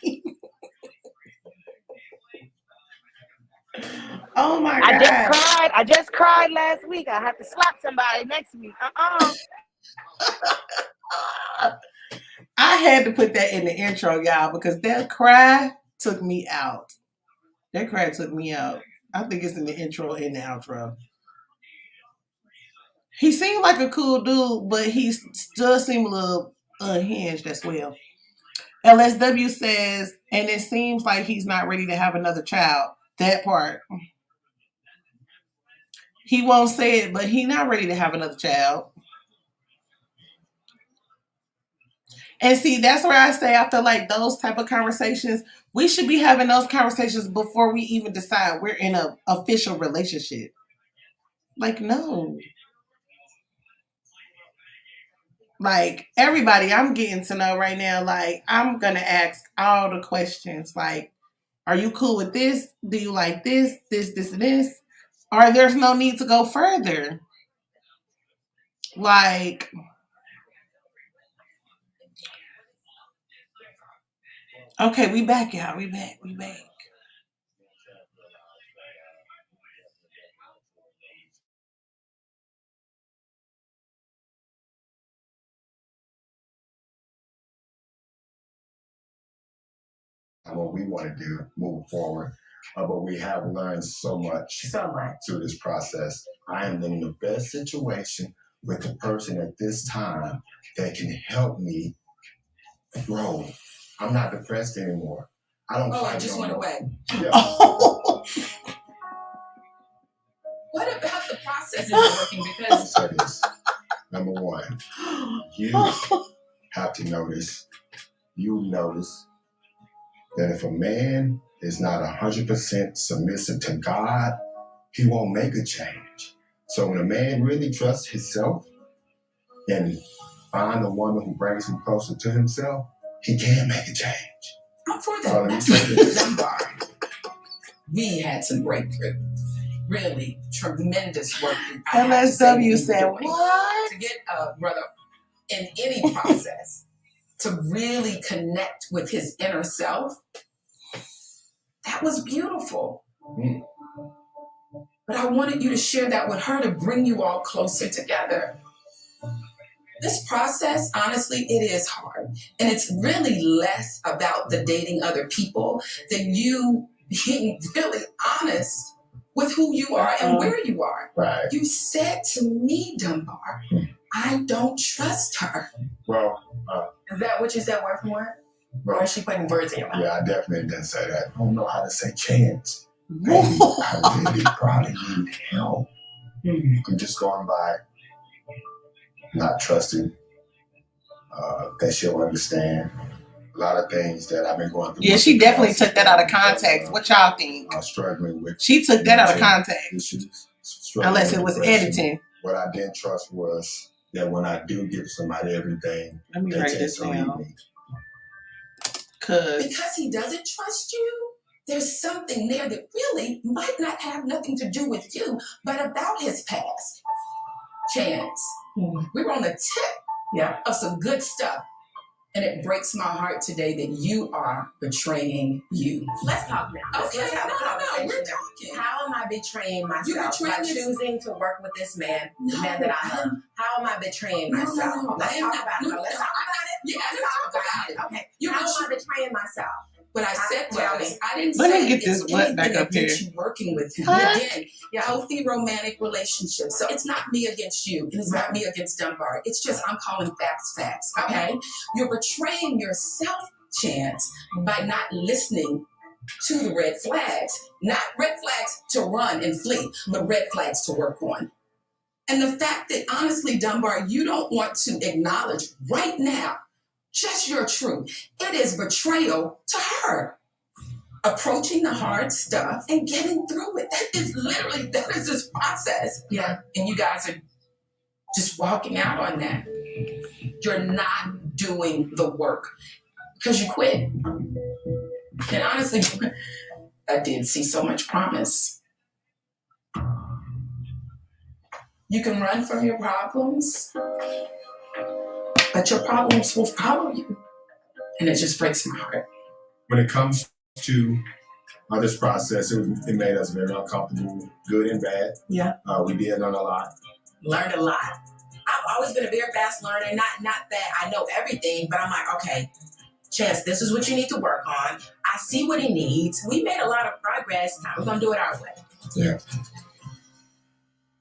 Oh my God. I just cried last week. I have to slap somebody next week. I had to put that in the intro, y'all, because that cry took me out. I think it's in the intro and the outro. He seemed like a cool dude, but he still seemed a little unhinged as well. LSW says, and it seems like he's not ready to have another child. That part. He won't say it, but he's not ready to have another child. And see, that's where I say I feel like those type of conversations, we should be having those conversations before we even decide we're in an official relationship. Like, no. Like, everybody I'm getting to know right now, like, I'm going to ask all the questions. Like, are you cool with this? Do you like this, and this? Or there's no need to go further. Like, okay, we back, y'all. We back. What we want to do, move forward. But we have learned so much through this process. I am in the best situation with the person at this time that can help me grow. I'm not depressed anymore. I don't fight it just no went more. away. Yeah. What about the process isn't working? Because I'll say this. Number one, you have to notice, that if a man is not 100% submissive to God, he won't make a change. So when a man really trusts himself and find a woman who brings him closer to himself, he can make a change. I'm for So that. let me say this. We had some breakthrough. Really tremendous work. LSW said, what? To get a brother in any process to really connect with his inner self, that was beautiful. Mm. But I wanted you to share that with her to bring you all closer together. This process, honestly, it is hard. And it's really less about the dating other people than you being really honest with who you are and where you are. Right. You said to me, Dunbar, I don't trust her. Well, is that what you said word for word? Or is she putting words in your mouth? Yeah, I definitely didn't say that. I don't know how to say chance. Maybe I really probably need help. I'm just going by not trusting that she'll understand a lot of things that I've been going through. Yeah, she definitely took that out of context. What y'all think? Struggling with. She took that out of context. Issues, Unless it was editing. What I didn't trust was that when I do give somebody everything, let me they write tend this to leave down. me. Because he doesn't trust you, there's something there that really might not have nothing to do with you, but about his past. Chance. We were on the tip of some good stuff. And it breaks my heart today that you are betraying you. Let's talk now. Okay, Let's have a conversation. we're talking. How am I betraying myself by choosing to work with this man, the man that I love? How am I betraying myself? Let's talk about it. Let's talk about it. Yeah, let's talk about it. Okay. How am I betraying myself? What I said was, I didn't Let say me get this it's what back anything up here. against you working with him. Huh? Again, healthy romantic relationship. So it's not me against you, and it's not me against Dunbar. It's just I'm calling facts. Okay, you're betraying yourself, Chance, by not listening to the red flags. Not red flags to run and flee, but red flags to work on. And the fact that honestly, Dunbar, you don't want to acknowledge right now just your truth. It is betrayal to her. Approaching the hard stuff and getting through it. That is this process. Yeah. And you guys are just walking out on that. You're not doing the work because you quit. And honestly, I did see so much promise. You can run from your problems, but your problems will follow you. And it just breaks my heart. When it comes to this process, it made us very uncomfortable, good and bad. Yeah. We did learn a lot. Learned a lot. I've always been a very fast learner. Not that I know everything, but I'm like, okay, Chance, this is what you need to work on. I see what he needs. We made a lot of progress. Now we're going to do it our way. Yeah.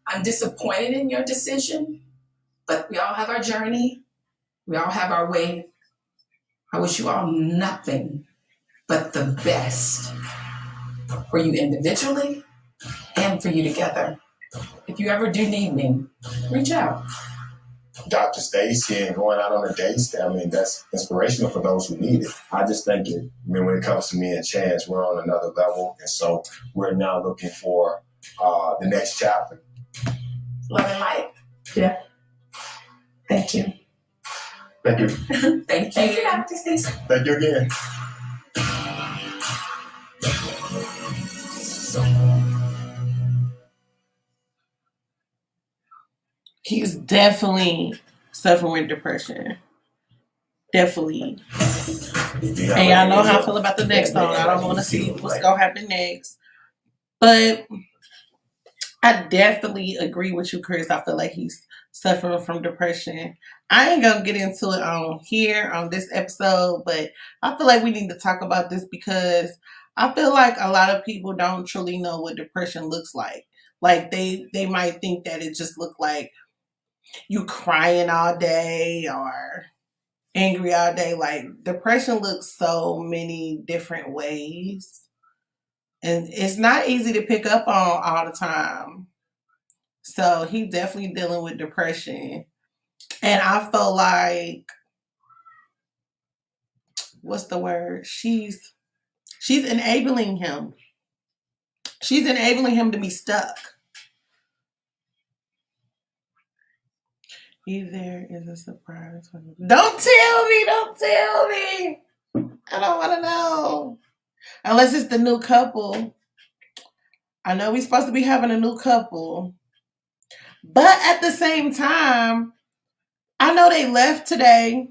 I'm disappointed in your decision, but we all have our journey. We all have our way. I wish you all nothing but the best for you individually and for you together. If you ever do need me, reach out. Dr. Stacy and going out on a date, I mean, that's inspirational for those who need it. I just think it, I mean, when it comes to me and Chance, we're on another level. And so we're now looking for the next chapter. Love and light. Yeah. Thank you. Thank you. Thank you, Dr. Stacy. Thank you again. He's definitely suffering with depression. Definitely. And y'all know how I feel about the next song. I don't want to see what's going to happen next. But I definitely agree with you, Chris. I feel like he's suffering from depression. I ain't going to get into it on here on this episode, but I feel like we need to talk about this because I feel like a lot of people don't truly know what depression looks like. Like they might think that it just look like you crying all day or angry all day. Like depression looks so many different ways. And it's not easy to pick up on all the time. So he's definitely dealing with depression. And I feel like, what's the word? She's enabling him. She's enabling him to be stuck. There is a surprise. Don't tell me. Don't tell me. I don't want to know. Unless it's the new couple. I know we're supposed to be having a new couple. But at the same time, I know they left today.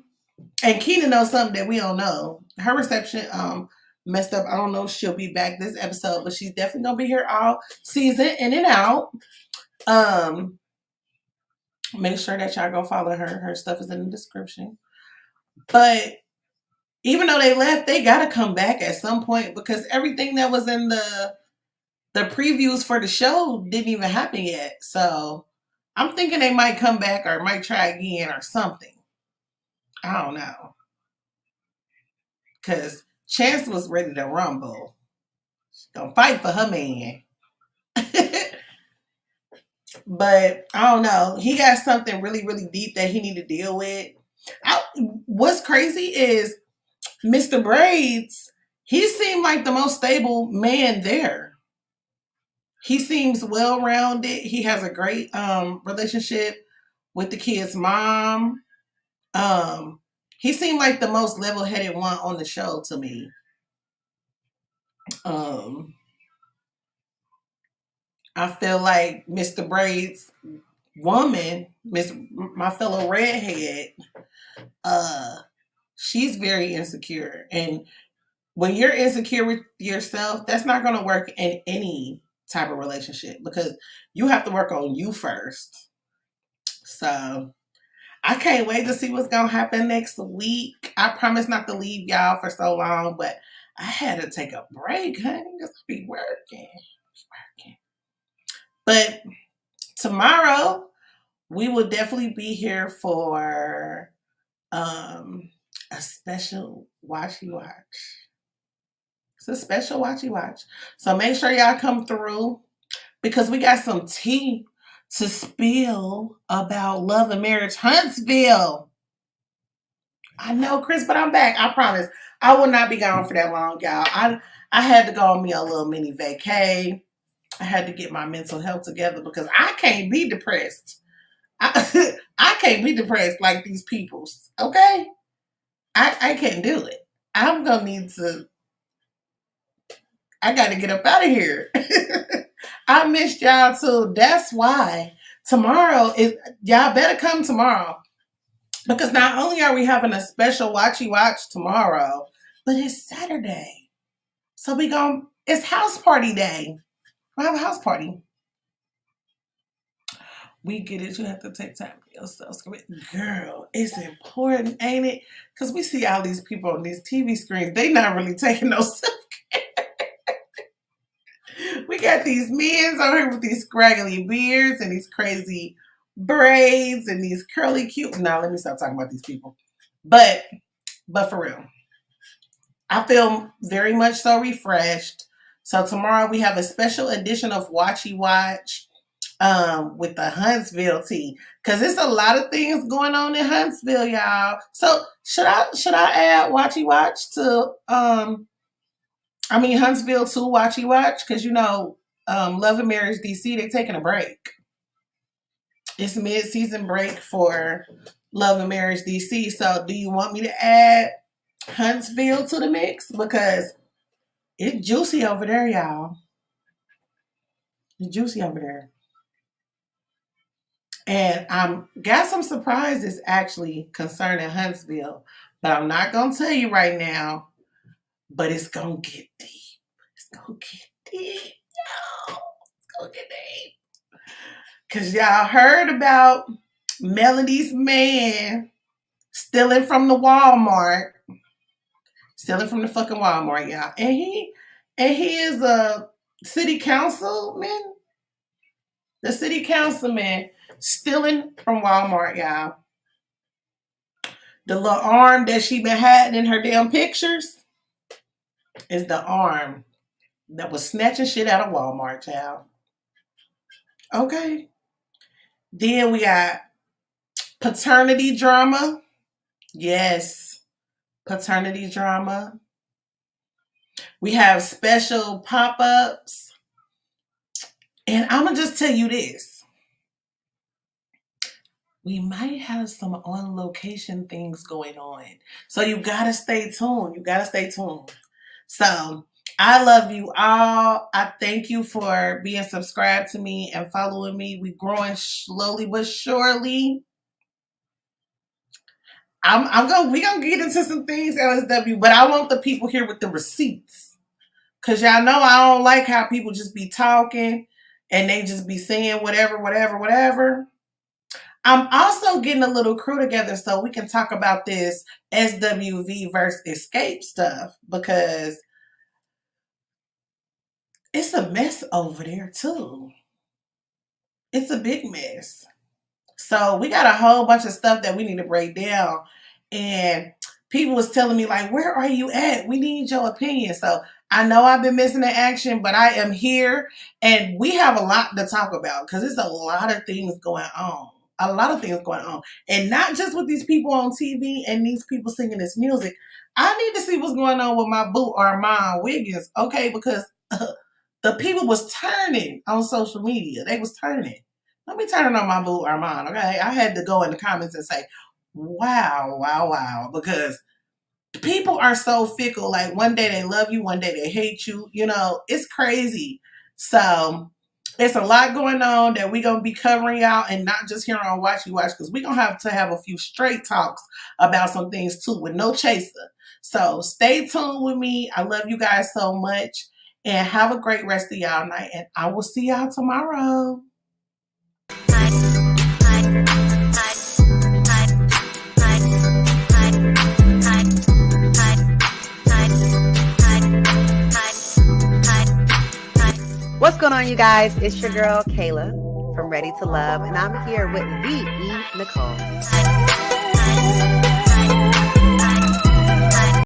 And Kina knows something that we don't know. Her reception messed up. I don't know if she'll be back this episode, but she's definitely going to be here all season in and out. Make sure that y'all go follow her. Her stuff is in the description. But even though they left, they got to come back at some point because everything that was in the previews for the show didn't even happen yet. So I'm thinking they might come back or might try again or something. I don't know. Because Chance was ready to rumble. She's going to fight for her man. But I don't know. He got something really, really deep that he need to deal with. What's crazy is Mr. Braids, he seemed like the most stable man there. He seems well-rounded. He has a great relationship with the kid's mom. He seemed like the most level-headed one on the show to me. I feel like Mr. Braid's woman, my fellow redhead, she's very insecure. And when you're insecure with yourself, that's not going to work in any type of relationship because you have to work on you first. So I can't wait to see what's going to happen next week. I promise not to leave y'all for so long, but I had to take a break, honey, because I be working. But tomorrow, we will definitely be here for a special watchy watch. It's a special watchy watch. So make sure y'all come through because we got some tea to spill about Love and Marriage Huntsville. I know, Chris, but I'm back. I promise. I will not be gone for that long, y'all. I had to go on me a little mini vacay. I had to get my mental health together because I can't be depressed. I can't be depressed like these people. Okay? I can't do it. I'm going to need to. I got to get up out of here. I missed y'all too. That's why tomorrow is. Y'all better come tomorrow. Because not only are we having a special watchy watch tomorrow, but it's Saturday. So it's house party day. We have a house party. We get it. You have to take time for yourself. Girl, it's important, ain't it? Because we see all these people on these TV screens. They not really taking no self-care. We got these men on here with these scraggly beards and these crazy braids and these curly cute. Now, let me stop talking about these people. But But for real, I feel very much so refreshed. So tomorrow we have a special edition of Watchy Watch with the Huntsville tea. Cause it's a lot of things going on in Huntsville, y'all. So should I add Watchy Watch to Huntsville to Watchy Watch? Cause Love and Marriage DC, they're taking a break. It's mid-season break for Love and Marriage DC. So do you want me to add Huntsville to the mix? Because it's juicy over there, y'all. It's juicy over there. And got some surprises actually concerning Huntsville. But I'm not going to tell you right now. But it's going to get deep. It's going to get deep, y'all. It's going to get deep. Because y'all heard about Melody's man stealing from the Walmart. Stealing from the fucking Walmart, y'all. And he is a city councilman. The city councilman stealing from Walmart, y'all. The little arm that she been hiding in her damn pictures is the arm that was snatching shit out of Walmart, y'all. Okay. Then we got paternity drama. Yes. Paternity drama. We have special pop-ups. And I'm going to just tell you this. We might have some on-location things going on. So you got to stay tuned. So I love you all. I thank you for being subscribed to me and following me. We're growing slowly but surely. We're going to get into some things, LSW, but I want the people here with the receipts. Because y'all know I don't like how people just be talking and they just be saying whatever. I'm also getting a little crew together so we can talk about this SWV versus Escape stuff because it's a mess over there too. It's a big mess. So we got a whole bunch of stuff that we need to break down. And people was telling me like, where are you at? We need your opinion. So I know I've been missing the action, but I am here and we have a lot to talk about because there's a lot of things going on. And not just with these people on TV and these people singing this music. I need to see what's going on with my boo Armand Wiggins, okay? Because the people was turning on social media. They was turning. Let me turn on my boo Armand, okay? I had to go in the comments and say, wow. Because people are so fickle. Like one day they love you, one day they hate you. It's crazy. So it's a lot going on that we're going to be covering y'all and not just here on Watchy Watch because we're going to have a few straight talks about some things too with no chaser. So stay tuned with me. I love you guys so much and have a great rest of y'all night and I will see y'all tomorrow. What's going on, you guys? It's your girl, Kayla from Ready to Love, and I'm here with TheeEnicole.